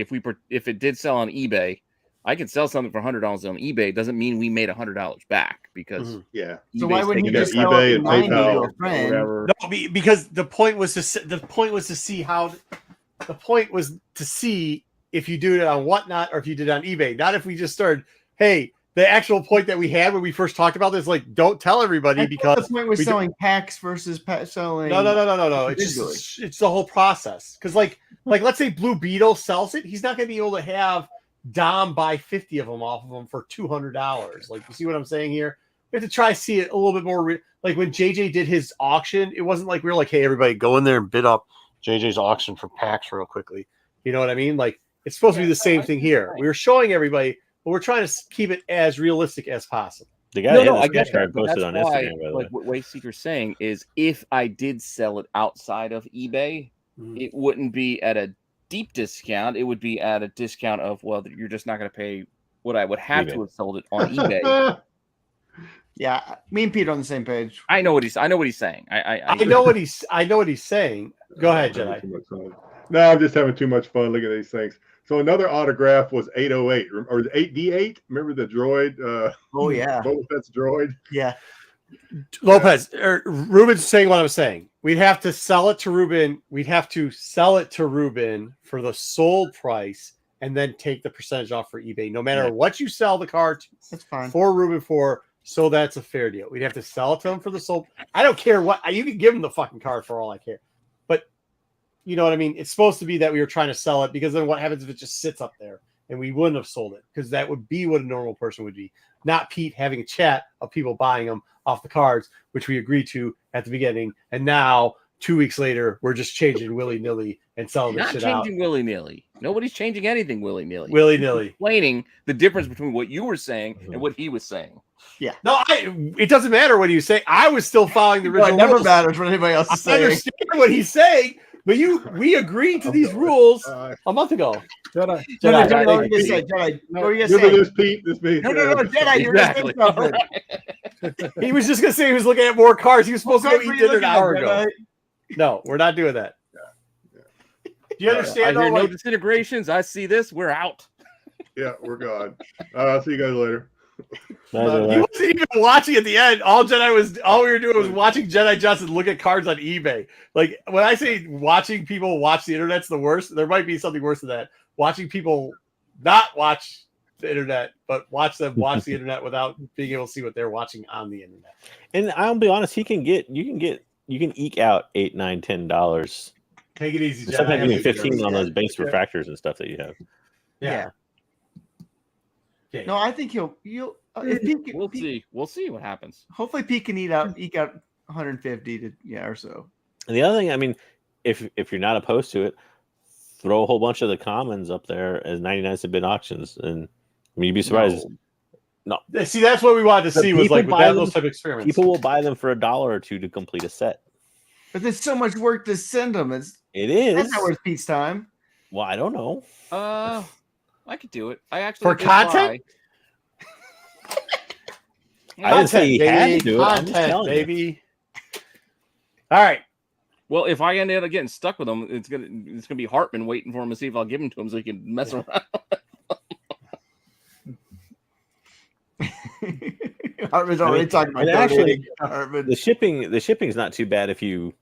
if it did sell on eBay, I could sell something for $100 on eBay. It doesn't mean we made $100 back because Mhm. Yeah. So why eBay's wouldn't you taking just got sell eBay it and for 90 to PayPal a friend? whatever. No, because the point was to see how the point was to see if you do it on Whatnot or if you did it on eBay. Not if we just started. Hey, the actual point that we had when we first talked about this, like, don't tell everybody I thought because the point was we do- selling packs versus selling. no. individually. It's the whole process. Because like let's say Blue Beetle sells it, he's not going to be able to have Dom buy 50 of them off of them for $200. Like, you see what I'm saying here? We have to try to see it a little bit more. Like when JJ did his auction, it wasn't like we were like, hey, everybody go in there and bid up JJ's auction for packs real quickly. You know what I mean? Like, it's supposed to be the same thing here. We were showing everybody, but we're trying to keep it as realistic as possible. The guy No, I I get get that, but posted that's on why, Instagram. By the way. like what Wayseeker's saying is, if I did sell it outside of eBay, it wouldn't be at a deep discount. It would be at a discount of, well, you're just not going to pay what I would have to have sold it on eBay. Yeah, me and Pete are on the same page. I know what he's saying. I know what he's saying. Go ahead, Jedi. No, I'm just having too much fun looking at these things. So another autograph was 808 or 8D8. Remember the droid? Oh yeah, Boba Fett's droid. yeah. Lopez or Ruben's saying what I'm saying. We'd have to sell it to Ruben. We'd have to sell it to Ruben for the sold price, and then take the percentage off for eBay. No matter what you sell the car That's fine. for Ruben for, so that's a fair deal. We'd have to sell it to him for the sold. I don't care what you can give him the fucking card for all I care. But you know what I mean? It's supposed to be that we were trying to sell it, because then what happens if it just sits up there and we wouldn't have sold it? Because that would be what a normal person would be, not Pete having a chat of people buying them off the cards, which we agreed to at the beginning. And now 2 weeks later, we're just changing willy-nilly and selling this shit out. Not changing willy-nilly. Nobody's changing anything willy-nilly. Willy-nilly. Explaining the difference between what you were saying and what he was saying. Yeah. No, it doesn't matter what you say. I was still following the original It never rules. matters what anybody else is I saying. understand what he's saying, but we agreed to these rules a month ago. Jedi. Jedi, Jedi, what were you gonna say? Jedi, what were you Look gonna at say? this Pete. No, Jedi, you were gonna say something. He was just gonna say he was looking at more cars. He was supposed to What go cars were eat you dinner an looking at, hour ago. Jedi? No, we're not doing that. Do you I understand? hear though, no like, disintegrations. I see this. We're out. Yeah, we're gone. I'll see you guys later. he wasn't even watching at the end. All we were doing was watching Jedi Justin look at cards on eBay. Like, when I say watching people watch the internet's the worst, there might be something worse than that. Watching people not watch the internet, but watch them watch the internet without being able to see what they're watching on the internet. And I'll be honest, you can eke out $8, $9, $10. Take it easy, Jedi. Sometimes even 15 on those base refractors and stuff that you have. Yeah. Yeah. No, I think you'll if Pete, We'll see what happens. hopefully Pete can eke out 150 to or so. And the other thing, I mean, if you're not opposed to it, throw a whole bunch of the commons up there as 99-cent bid auctions, and I mean, you'd be surprised. No, See, that's what we wanted to see, was like with those type of experiments. People will buy them for $1 or $2 to complete a set. But there's so much work to send them. It is. That's not worth Pete's time. Well, I don't know. I could do it. I actually For did content? I didn't say he had to do it. I'm just Content, telling you. baby. All right. Well, if I end up getting stuck with him, it's gonna be Hartman waiting for him to see if I'll give him to him so he can mess around. Hartman's already talking about and actually, Hartman. the shipping's not too bad if you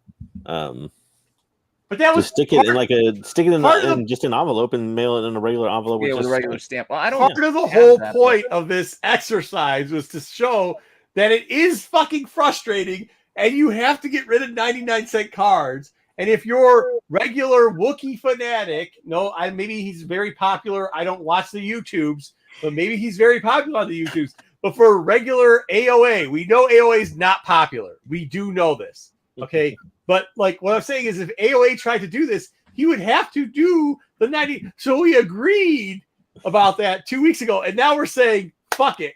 But that was just stick it in just an envelope and mail it in a regular envelope Yeah, with a just regular stamp. Well, I don't part of the whole point of this exercise was to show that it is fucking frustrating, and you have to get rid of 99-cent cards. And if you're regular Wookiee fanatic, maybe he's very popular. I don't watch the YouTubes, but maybe he's very popular on the YouTubes. But for regular AOA, we know AOA is not popular. We do know this. Okay. But like what I'm saying is, if AOA tried to do this, he would have to do the 90. So we agreed about that 2 weeks ago, and now we're saying fuck it,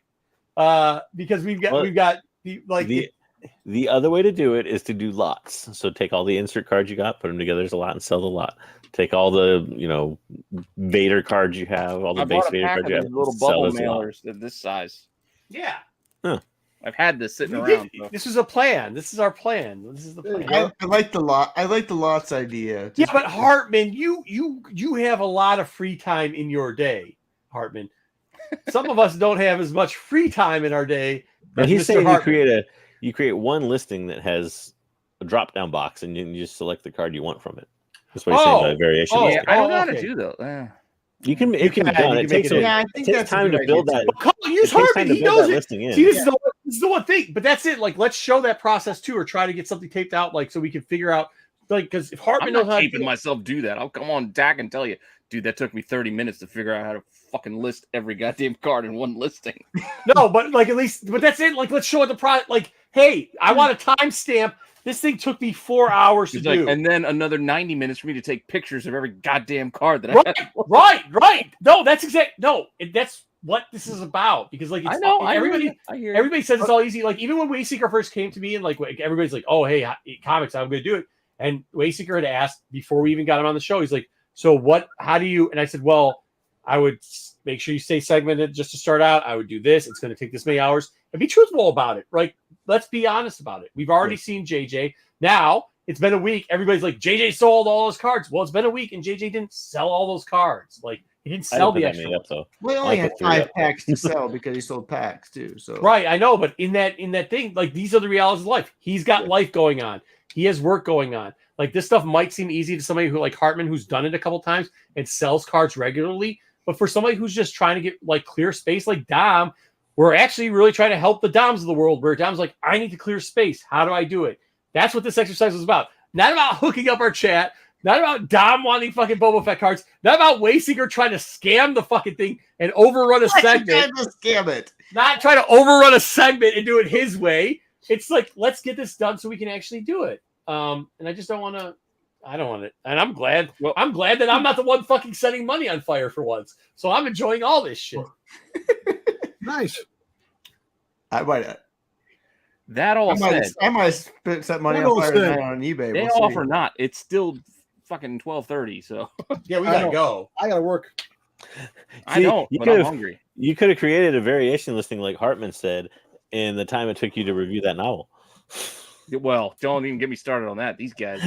because we've got the other way to do it is to do lots. So take all the insert cards you got, put them together as a lot, and sell the lot. Take all the Vader cards you have, all the base Vader cards you have, little sell bubble as a lot. mailers of this size. Yeah. Huh. I've had this sitting around. So. This is a plan. This is our plan. This is the plan. I like the lot. I like the lots idea. Yeah, but Hartman, you have a lot of free time in your day, Hartman. Some of us don't have as much free time in our day. But he's Mr. saying Hartman. you create one listing that has a drop down box, and you just select the card you want from it. That's what he's saying by variation. Oh, Yeah, I don't know how to okay. do though. You can it can be done. It takes I think takes that's a time good to build idea, that. too. Well, use It takes Hartman. time to He build knows that it. listing in. See, this is the one thing. But that's it. Like, let's show that process too, or try to get something taped out, like so we can figure out because if Hartman I'm knows not how to caping myself do that. I'll come on Dak and tell you, dude, that took me 30 minutes to figure out how to fucking list every goddamn card in one listing. No, but like at least, but that's it. Like, let's show it the product. Like, hey, I want a timestamp. This thing took me 4 hours to It's like, do. and then another 90 minutes for me to take pictures of every goddamn card that Right, I have. right. No, that's exact. No, that's what this is about. Because like, it's, I know. everybody, I hear. everybody says it's all easy. Like even when Wayseeker first came to me, and like everybody's like, "Oh, hey, comics, I'm going to do it." And Wayseeker had asked before we even got him on the show. He's like, "So what? How do you?" And I said, "Well, I would make sure you stay segmented just to start out. I would do this. It's going to take this many hours, and be truthful about it. Right? Let's be honest about it. We've already seen JJ. Now it's been a week. Everybody's like, JJ sold all his cards. Well, it's been a week, and JJ didn't sell all those cards. Like he didn't sell the extra ones. though. We only I had put three 5 up. packs to sell because he sold packs too. So Right, I know, but in that thing, like these are the realities of life. He's got life going on. He has work going on. Like this stuff might seem easy to somebody who like Hartman, who's done it a couple times and sells cards regularly. But for somebody who's just trying to get like clear space, like Dom, we're actually really trying to help the Doms of the world. Where Dom's like, I need to clear space. How do I do it? That's what this exercise was about. Not about hooking up our chat. Not about Dom wanting fucking Boba Fett cards. Not about Wayseeker trying to scam the fucking thing and overrun a segment. Scam it. Not trying to overrun a segment and do it his way. It's like, let's get this done so we can actually do it. And I just don't want to. I don't want it. And I'm glad. Well, I'm glad that I'm not the one fucking setting money on fire for once. So I'm enjoying all this shit. Nice. I might. That all said, I might set money What on all fire said? tonight on eBay. they We'll see. off or not, it's still fucking 12:30. So Yeah, we I gotta know. go. I gotta work. I don't, you but I'm could've- hungry. You could have created a variation listing like Hartman said in the time it took you to review that novel. Well, don't even get me started on that. These guys,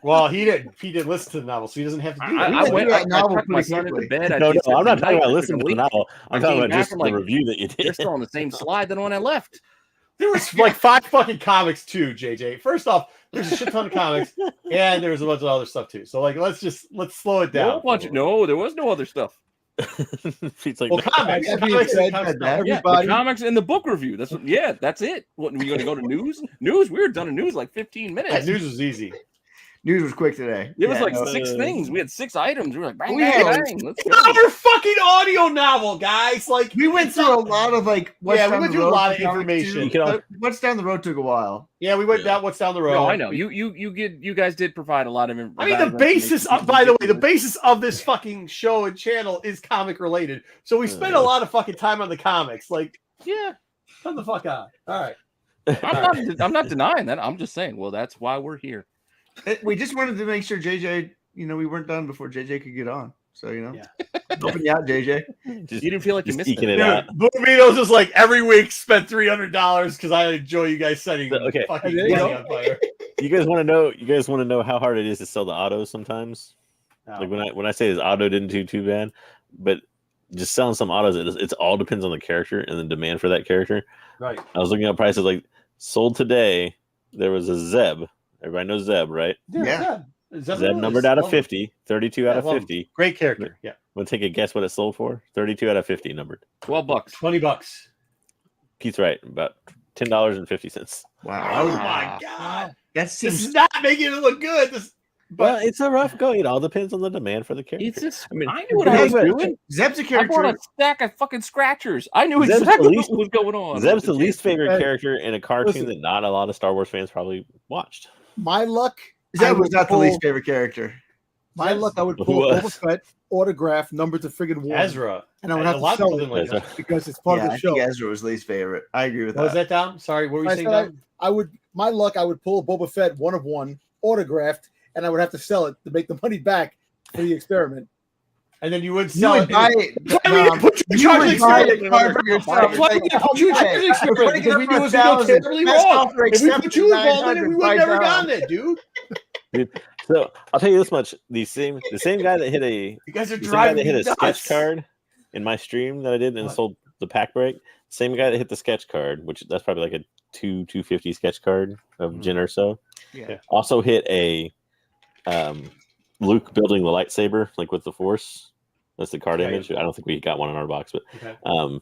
Well, he didn't listen to the novel, so he doesn't have to do it. I went. I novel tucked my pretty son quickly. into bed. I No, did I'm not something talking nice. about I took listening a to the leak. novel. I I'm talking came about back just from, the like, review that you They're did. still on the same slide than when I left. There was like 5 fucking comics too, JJ. First off, there's a shit ton of comics, and there's a bunch of other stuff too. So like, let's slow it down. No, there was no other stuff. It's like, Well, comics. That being Comics said, and comics stuff. Yeah, everybody, the comics and the book review. That's what. Yeah, that's it. What, we going to go to news? News. We were done in news like 15 minutes. That news was easy. News was quick today. It was Yeah, like no, 6 things. We had 6 items. We were like, bang, We bang, had- bang. Let's go. Another fucking audio novel, guys. Like we went through a lot of like. What's Yeah, we down went the through a road lot of for comics, information. too. You can al- But what's down the road took a while. Yeah, we went down what's down the road. No, I know. You guys did provide a lot of. I mean, the basis of, by the way, the basis of this fucking show and channel is comic related. So we spent a lot of fucking time on the comics. Like, Yeah, come the fuck on. All right. I'm not denying that. I'm just saying. Well, that's why we're here. We just wanted to make sure JJ, we weren't done before JJ could get on. So Yeah. helping you out, JJ. just, You didn't feel like you just missed eking it. it out. Blue Beetles is like every week spent $300 because I enjoy you guys setting Okay. fucking There you money go. on fire. You guys want to know? You guys want to know how hard it is to sell the autos sometimes? No. Like when I say this auto didn't do too bad, but just selling some autos, it all depends on the character and the demand for that character. Right. I was looking at prices like sold today. There was a Zeb. Everybody knows Zeb, right? Yeah. Zeb numbered out of 50, 32 out of 50. Great character. Yeah. Want to take a guess what it sold for? 32 out of 50 numbered. $12. $20. Pete's right, about $10.50. Wow. Oh my god. That This seems is not making it look good. Well, it's a rough go. It all depends on the demand for the character. It's just, I mean, I knew what I was doing. Zeb's a I character. bought a stack of fucking scratchers. I knew Zeb's exactly the least- what was going on. Zeb's the least favorite Hey, character in a cartoon listen. that not a lot of Star Wars fans probably watched. my luck. I Zeb was would not the pull- least favorite character. My luck. I would Who pull was? Boba Fett autograph number to friggin' one, Ezra. and I would A have lot to of sell people it didn't like Ezra. that. because it's part Yeah, of I the show. think Ezra was least favorite. I agree with What was that. that, Dom? Sorry, what were you I saying, said Dom? I would. My luck. I would pull a Boba Fett 1 of 1 autographed, and I would have to sell it to make the money back for the experiment. And then you would You sell would it. buy it. Why would you put You your would charge buy experiment? the card for yourself. Why would you put you in charge of the experiment? Because we knew it was going to go terribly wrong. If we put you involved in it, we would have never gotten it, dude. So I'll tell you this much: the same guy that hit a You guys are the same guy driving that hit me a nuts. sketch card in my stream that I did and What? sold the pack break. Same guy that hit the sketch card, which that's probably like a 250 sketch card of Jin or so. Yeah. Also hit a Luke building the lightsaber, like with the Force. That's the card Okay. image. I don't think we got one in our box, but Okay.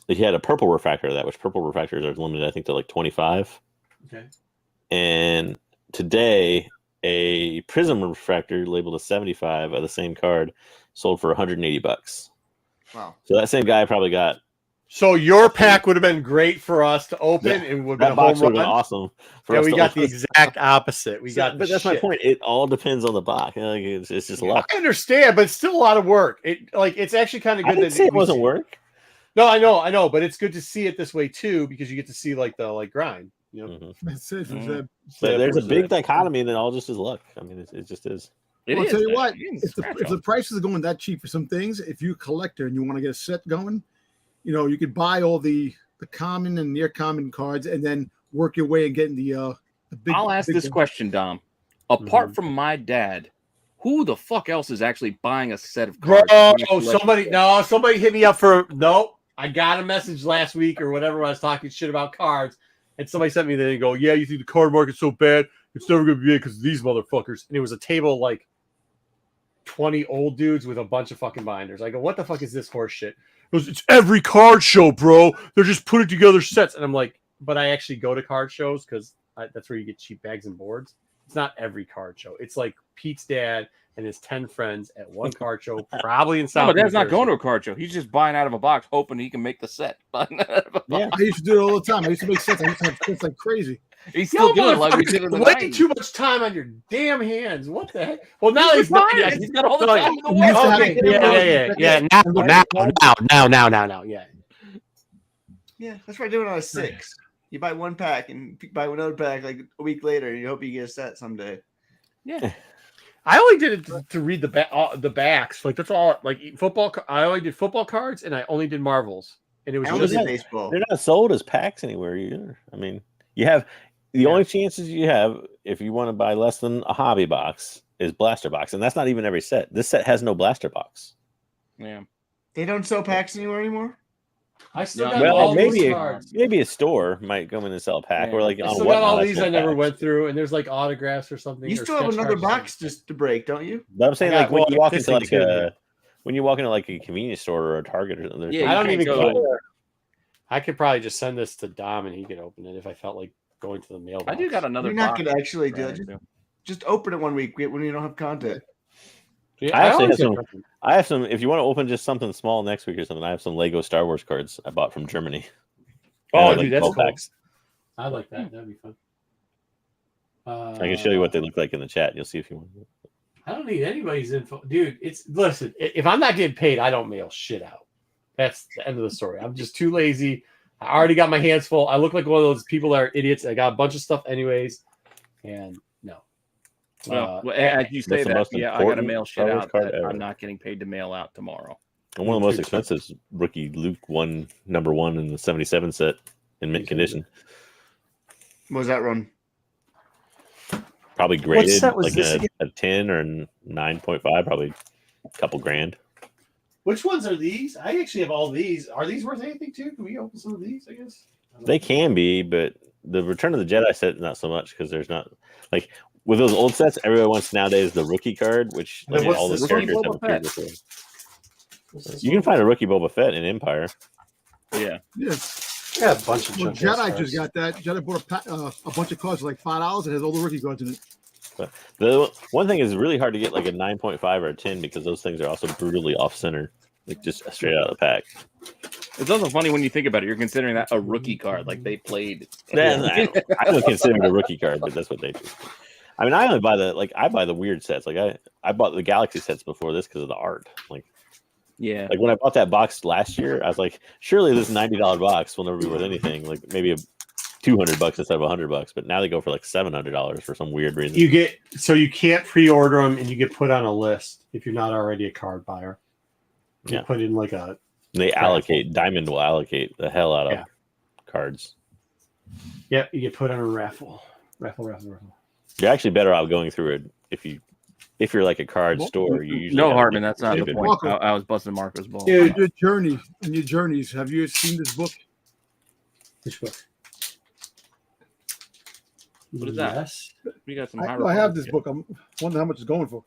he had a purple refractor of that, which purple refractors are limited, I think, to like 25. Okay. And today a prism refractor labeled a 75 of the same card, sold for $180. Wow. So that same guy probably got So your pack would have been great for us to open. Yeah, It would have that been a box home would have run. been awesome. For Yeah, us we to got the open. exact opposite. We got, but that's my point. It all depends on the box. Like, it's just luck. I understand, but it's still a lot of work. It's actually kind of I good didn't say it wasn't work. No, I know, but it's good to see it this way too because you get to see the grind. You know, Mhm. That's it. Mhm. But there's a big dichotomy, and it all just is luck. I mean, it just is. I'll tell you what, You can if scratch the them. prices are going that cheap for some things, if you're a collector and you want to get a set going, you could buy all the common and near common cards and then work your way and get in the big. I'll ask big this ones. question, Dom. Apart from my dad, who the fuck else is actually buying a set of cards? bro, somebody hit me up for I got a message last week or whatever when I was talking shit about cards, and somebody sent me there and go, yeah, you think the card market's so bad? It's never gonna be big because of these motherfuckers. And it was a table of like 20 old dudes with a bunch of fucking binders. I go, what the fuck is this horse shit? He goes, it's every card show, bro. They're just putting together sets. And I'm like, but I actually go to card shows because that's where you get cheap bags and boards. It's not every card show. It's like Pete's dad and his 10 friends at one card show, probably in South. No, but Dad's New not Jersey. going to a card show. He's just buying out of a box, hoping he can make the set. Yeah. I used to do it all the time. I used to make sets. I used to have sets like crazy. He's still doing it like we did in the way 90s. too much time on your damn hands. What the heck? Well, now He's he's not. retired. He's got all the time in the We used to world. have- Okay, yeah. Now. Yeah. Yeah, that's what I do it on a 6. You buy one pack and buy another pack like a week later, and you hope you get a set someday. Yeah. I only did it to read the backs. Like that's all. Like football. I only did football cards, and I only did Marvels. And it was I only just did baseball. They're not sold as packs anywhere either. I mean, you have the only chances you have if you want to buy less than a hobby box is blaster box, and that's not even every set. This set has no blaster box. Yeah. They don't sell packs anymore anymore. I still Yeah. got Well, all maybe these a- cards. Maybe a store might come in and sell a pack, or like I on still got all Whatnot, these that's I never packs. went through, and there's like autographs or something. You or still have sketch another cards or box just to break, don't you? But I'm saying, I like got when one you walk this into and like two. a when you walk into like a convenience store or a Target or something, there's Yeah, I you don't can't even go go. there. I could probably just send this to Dom, and he could open it if I felt like going to the mailbox. I do got another You're not box going to actually do right it. too. Just open it one week when you don't have content. Yeah, I actually always have get some- something. I have some. If you want to open just something small next week or something, I have some Lego Star Wars cards I bought from Germany. Oh, They're dude, that's 12 cool. packs. I like that. That'd be fun. I can show you what they look like in the chat. You'll see if you want. I don't need anybody's info, dude. Listen. If I'm not getting paid, I don't mail shit out. That's the end of the story. I'm just too lazy. I already got my hands full. I look like one of those people that are idiots. I got a bunch of stuff anyways, and no. Well, as you say That's the that, most yeah, I got to important mail Star shit Wars out card that ever. I'm not getting paid to mail out tomorrow. And one of the most expensive rookie Luke number 1 in the 77 set in mint condition. What was that run? Probably graded set was like this again? a 10 or 9.5, probably a couple grand. Which ones are these? I actually have all these. Are these worth anything too? Can we open some of these? I guess They can be, but the Return of the Jedi set not so much because there's not like with those old sets. Everyone wants nowadays the rookie card, which And then like, what's all this the one? characters Boba have appeared Fett. before. You can find a rookie Boba Fett in Empire. Yeah. Yes. I got a bunch of Well, junk ass Jedi cards. just got that. Jedi bought a bunch of cards for like $5. It has all the rookie cards in it. The one thing is really hard to get like a 9.5 or a 10 because those things are also brutally off center, like just straight out of the pack. It's also funny when you think about it. You're considering that a rookie card, like they played. I don't consider it a rookie card, but that's what they do. I mean, I only buy the weird sets. Like I bought the Galaxy sets before this because of the art. Like Yeah. when I bought that box last year, I was like, surely this $90 box will never be worth anything. Like maybe $200 instead of $100, but now they go for like $700 for some weird reason. You can't pre-order them, and you get put on a list if you're not already a card buyer. You Yeah. put in like a They allocate. Diamond will allocate the hell out of Yeah. cards. you get put on a raffle. You're actually better off going through it if you're like a card store. You usually No, have Hartman, to- that's not the David. point. I was busting Marco's ball. Dude. In your journeys, have you seen this book? Which book? What is that? Yes. We got some. I High have Republic this here. book. I'm wondering how much it's going for.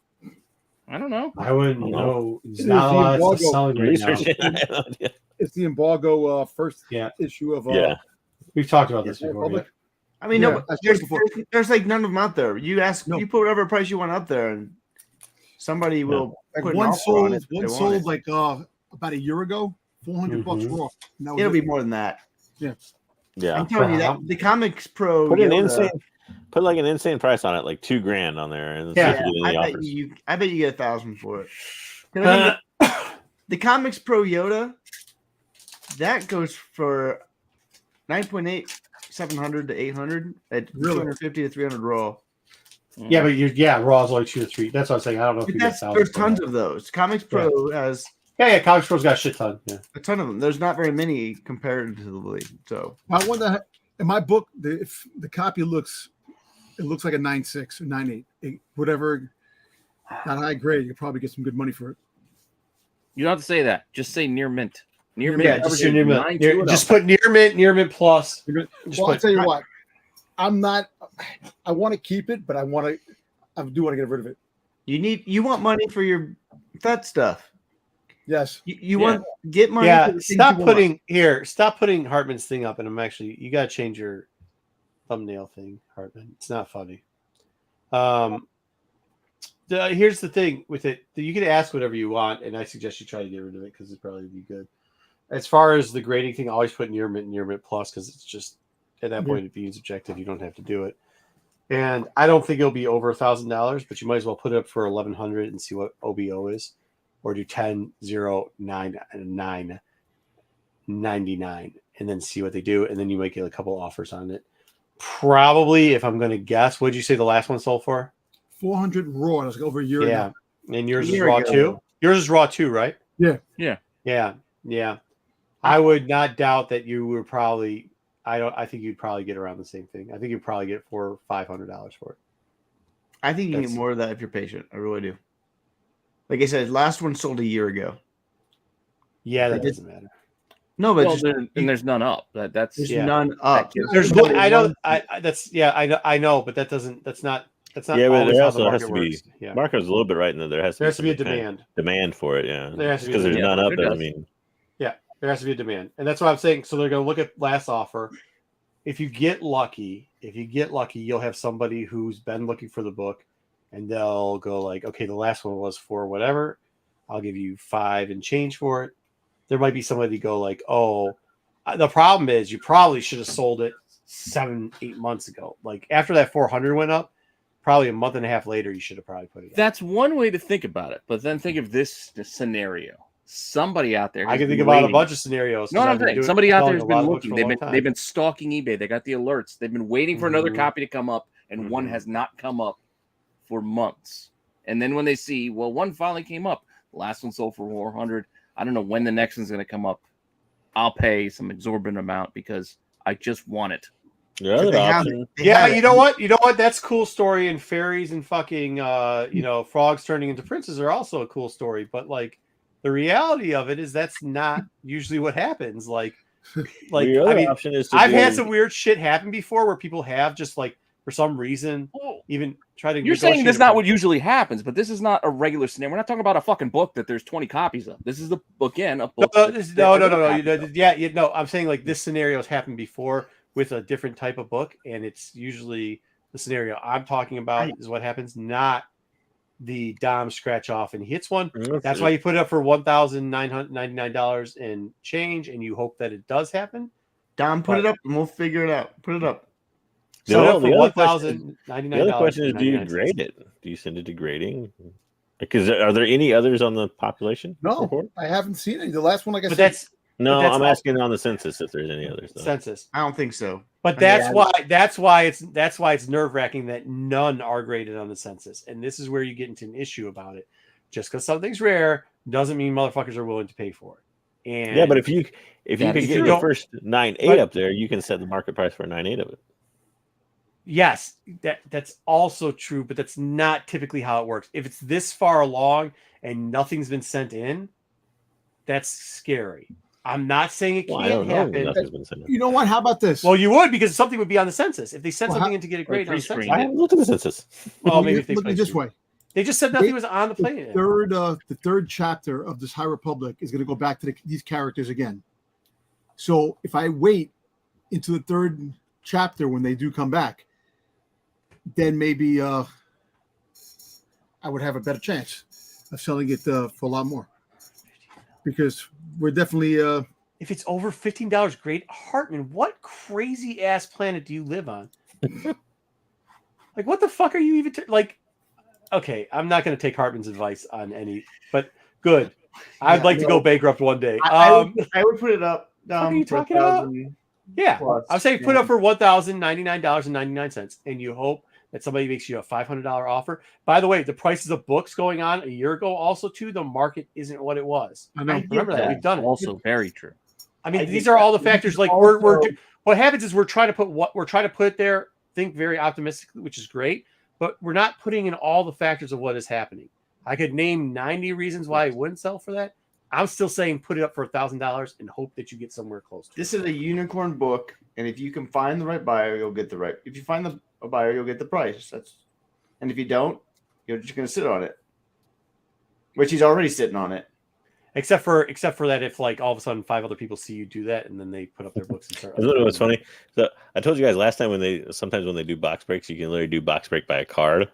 I don't know. I wouldn't Oh, no. know. There's It not a is the lot of embargo. stuff selling right now. Research it. Yeah. It's the embargo first Yeah. issue of Yeah. We've talked about this High before. Republic. I mean, Yeah, no, I've there's, seen it before. there's like none of them out there. You No. you put whatever price you want up there, and somebody will Like put an one offer on it sold, if they one want sold it. like about a year ago, $400 raw. And that was It'll it. be more than that. Yeah. I'm telling you that the Comics Pro. Put an Yoda- insane, put like an insane price on it, like $2,000 on there, and see Yeah. if you get any offers. I bet you get 1,000 for it. 'Cause I mean, the Comics Pro Yoda, that goes for 9.8, 700 to 800 at Really? 250 to 300 raw. Yeah, but Raw's only 2 to 3. That's what I'm saying. I don't know if But you get there's tons of those. Comics Pro has Yeah, Comics Pro's got a shit ton. Yeah. a ton of them. There's not very many comparatively. So I wonder, in my book, if the copy looks like a 9.6 or 9.8, whatever, not high grade, you probably get some good money for it. You don't have to say that. Just say near mint. Near mint. Yeah, just covers near your mint. 9.2 and Just up. put near mint plus. Just Well, I'll put- tell you what, I want to keep it, but I do want to get rid of it. you want money for your that stuff. Yes. You want get money. Yeah, for the things stop you want. putting Hartman's thing up, and you gotta change your thumbnail thing, Hartman. It's not funny. Here's the thing with it: you can ask whatever you want, and I suggest you try to get rid of it because it'd probably be good. As far as the grading thing, always put near mint plus because it's just at that point it being subjective. You don't have to do it, and I don't think it'll be over $1,000, but you might as well put it up for 1,100 and see what OBO is, or do 10, 0, 9, 9, 99, and then see what they do, and then you might get a couple offers on it. Probably, if I'm going to guess, what did you say the last one sold for? 400 raw. That was like over a year ago. And yours is Year raw ago. too? Yours is raw too, right? Yeah. Yeah. I would not doubt that you would probably I think you'd probably get around the same thing. I think you'd probably get $400 or $500 for it. I think you can That's- get more of that if you're patient. I really do. Like I said, last one sold a year ago. Yeah, that Like, doesn't matter. No, but Well, just, and there's none up. That's there's yeah. none up. There's no, I know I know, but that's not Yeah, but always there how also the has market to be. works. Yeah. Marco's a little bit right in that there has to There has to be a some kind of demand. demand for it. Yeah, There has to be a because there's demand. none up. There Doesn't does. mean There has to be a demand. And that's what I'm saying. So they're going to look at last offer. If you get lucky, you'll have somebody who's been looking for the book and they'll go like, okay, the last one was for whatever. I'll give you 5 and change for it. There might be somebody go like, oh, the problem is you probably should have sold it 7-8 months ago. Like after that 400 went up, probably a month and a half later, you should have probably put it up. That's one way to think about it. But then think of this scenario. Somebody out there. I has can been think about a waiting. bunch of scenarios. No, 'cause I'm I've been saying doing- somebody out there selling has a lot been of books looking. for a They've long been time. they've been stalking eBay. They got the alerts. They've been waiting for another Mhm. copy to come up, and one has not come up for months. And then when they see, well, one finally came up. The last one sold for 400. I don't know when the next one's going to come up. I'll pay some exorbitant amount because I just want it. the other They have option. it. They Yeah, have it. you know what? That's a cool story. And fairies and fucking, frogs turning into princes are also a cool story. But like, the reality of it is that's not usually what happens. Like The other I mean, option is to I've had do- some weird shit happen before where people have just like for some reason even try to. You're saying negotiate that's a not price. what usually happens, but this is not a regular scenario. We're not talking about a fucking book that there's 20 copies of. This is the book a book. No. that- I'm saying like this scenario has happened before with a different type of book, and it's usually the scenario I'm talking about is what happens, not the Dom scratch off and he hits one. That's why you put it up for $1,999 and change, and you hope that it does happen. Dom, put it up and we'll figure it out. Put it up. The So other- for the other question- $1,099. The other question is, do you grade it? Do you send it to grading? Because are there any others on the population No, report? I haven't seen any. The last one, like I But said, that's No, But that's I'm all- asking on the census if there's any others. Though. census. I don't think so. But that's why it's nerve wracking that none are graded on the census, and this is where you get into an issue about it. Just because something's rare doesn't mean motherfuckers are willing to pay for it. And Yeah, but if you could That get is the true. first 9.8 But- up there, you can set the market price for 9.8 of it. yes, that's also true, but that's not typically how it works. If it's this far along and nothing's been sent in, that's scary. I'm not saying it Well, I can't don't know. happen. Nothing's been sent in. you know what? How about this? Well, you would because something would be on the census. If they sent Well, something in to get a grade on the pre-screened census, I haven't looked at the census. well, maybe if they look at it explain this way. They just said nothing was on the plane. The third chapter of this High Republic is going to go back to these characters again. So if I wait into the third chapter when they do come back, then maybe I would have a better chance of selling it for a lot more. Because we're definitely If it's over $15, great. Hartman, what crazy ass planet do you live on? Like, what the fuck are you even like? Okay, I'm not going to take Hartman's advice on any, but good. I'd like to go bankrupt one day. I would put it up. What are you for talking about? 1,000 Yeah, plus. I'm saying put up for $1,099.99, and you hope that somebody makes you a $500 offer. By the way, the prices of books going on a year ago, also too, the market isn't what it was. I know. Remember that we've done it. Also very true. I mean, I these think are all the that factors. Like also- what happens is we're trying to put there. Think very optimistically, which is great, but we're not putting in all the factors of what is happening. I could name 90 reasons why it wouldn't sell for that. I'm still saying put it up for $1,000 and hope that you get somewhere close to This it. is a unicorn book, and if you can find the right buyer, you'll get the right. If you find a buyer, you'll get the price. And if you don't, you're just going to sit on it, which he's already sitting on it. Except for that, if like all of a sudden 5 other people see you do that, and then they put up their books and start. You know what's funny? So I told you guys last time sometimes when they do box breaks, you can literally do box break by a card.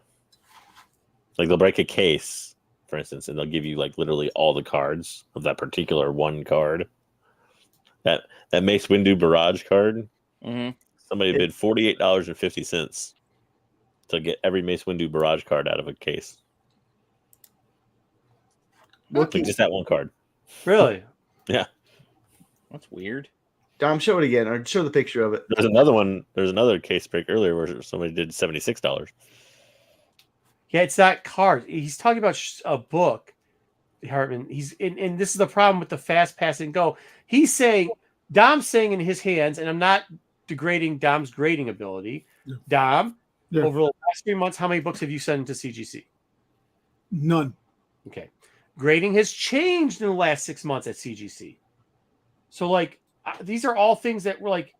Like they'll break a case, for instance, and they'll give you like literally all the cards of that particular one card. That Mace Windu Barrage card. Mm-hmm. Somebody bid $48.50 to get every Mace Windu Barrage card out of a case. Like just that one card. Really? Yeah. That's weird. Dom, show it again, or show the picture of it. There's another one. There's another case break earlier where somebody did $76. Yeah, it's not cards. He's talking about a book, Hartman. And this is the problem with the fast pass and go. He's saying, Dom's saying in his hands, and I'm not degrading Dom's grading ability. Yeah. Dom, Yeah. over the last 3 months, how many books have you sent to CGC? None. Okay. Grading has changed in the last 6 months at CGC. So, like, these are all things that were like,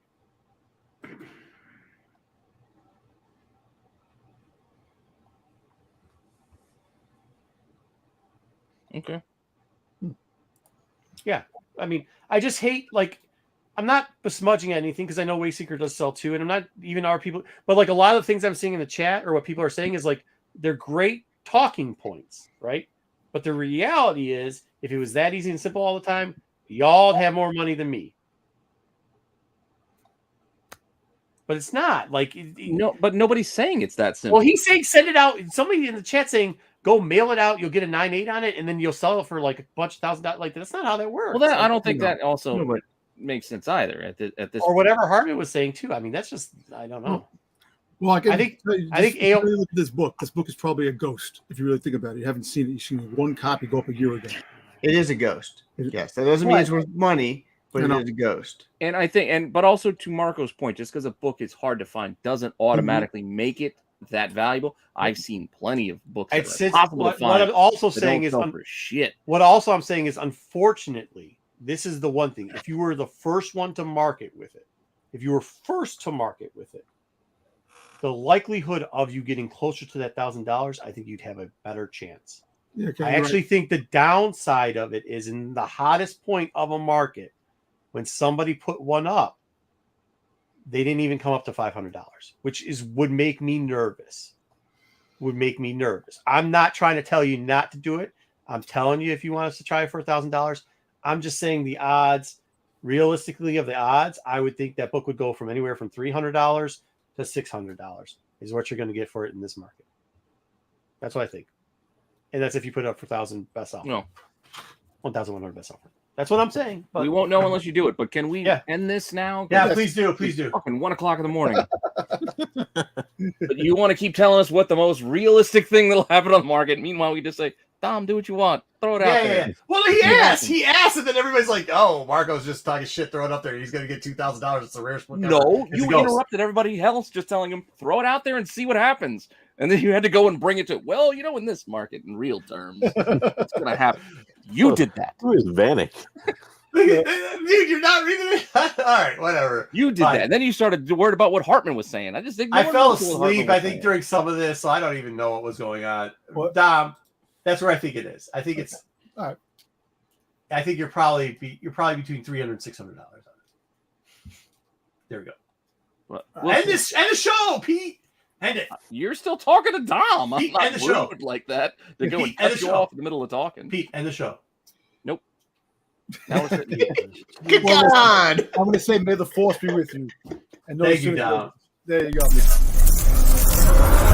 Okay. yeah. I mean, I just hate, like, I'm not besmudging anything because I know Wayseeker does sell too, and I'm not even our people, but like a lot of the things I'm seeing in the chat or what people are saying is like they're great talking points, right? But the reality is, if it was that easy and simple all the time, y'all would have more money than me. But it's not. Like, No, but nobody's saying it's that simple. well, he's saying send it out. Somebody in the chat saying go mail it out. You'll get a 9.8 on it, and then you'll sell it for like a bunch of $1,000. Like, that's not how that works. Well, that Like, I don't think no. that also No, but makes sense either. At this or whatever Hartman was saying too. I mean, that's just, I don't know. Well, I think- tell you, I think if you AO really look at this book. This book is probably a ghost. If you really think about it, you haven't seen it. You've seen one copy go up a year ago. it is a ghost. Is it- Yes, that doesn't mean it's worth money, but I it know. is a ghost. And I think, but also to Marco's point, just because a book is hard to find doesn't automatically make it that valuable. I've seen plenty of books that It's are impossible to what find. I'm also that saying don't is sell for shit. what also I'm saying is, unfortunately, this is the one thing. If you were the first one to market with it, the likelihood of you getting closer to that $1,000, I think you'd have a better chance. Yeah, okay, I you're actually right. think the downside of it is in the hottest point of a market, when somebody put one up, they didn't even come up to $500, which would make me nervous. I'm not trying to tell you not to do it. I'm telling you, if you want us to try it for $1,000, I'm just saying the odds, realistically, of the odds, I would think that book would go from anywhere from $300 to $600 is what you're going to get for it in this market. That's what I think. And that's if you put it up for 1,000 best offer. No. 1,100 best offer. That's what I'm saying. But We won't know unless you do it. But can we Yeah. end this now? yeah, It's please do. Please do. fucking 1:00 in the morning. But you want to keep telling us what the most realistic thing that'll happen on the market. Meanwhile, we just say, Dom, do what you want. Throw it out there. Well, he asked, and then everybody's like, "Oh, Marco's just talking shit, throw it up there. He's going to get $2,000. It's the rarest book ever." No, It's a you ghost. interrupted everybody else just telling him, throw it out there and see what happens. And then you had to go and bring it to, well, in this market, in real terms, it's going to happen. You did that. Who is Vanek? Dude, you're not reading it. All right, whatever. You did Fine. that. And then you started worried about what Hartman was saying. I just ignored I fell what Hartman asleep, was I think, saying. during some of this, so I don't even know what was going on. What? Dom, that's where I think it is. I think it's. All right. I think you're probably between $300 and $600 on it. There we go. But End the show, Pete. End it. You're still talking to Dom. I'm Pete, not end the show. rude like that. They're Pete, going to end cut the you show. off in the middle of talking. Pete, end the show. Now we're sitting here. Good Well, listen, God. I'm going to say, may the force be with you. And no Thank you, sooner- Dom. There you go.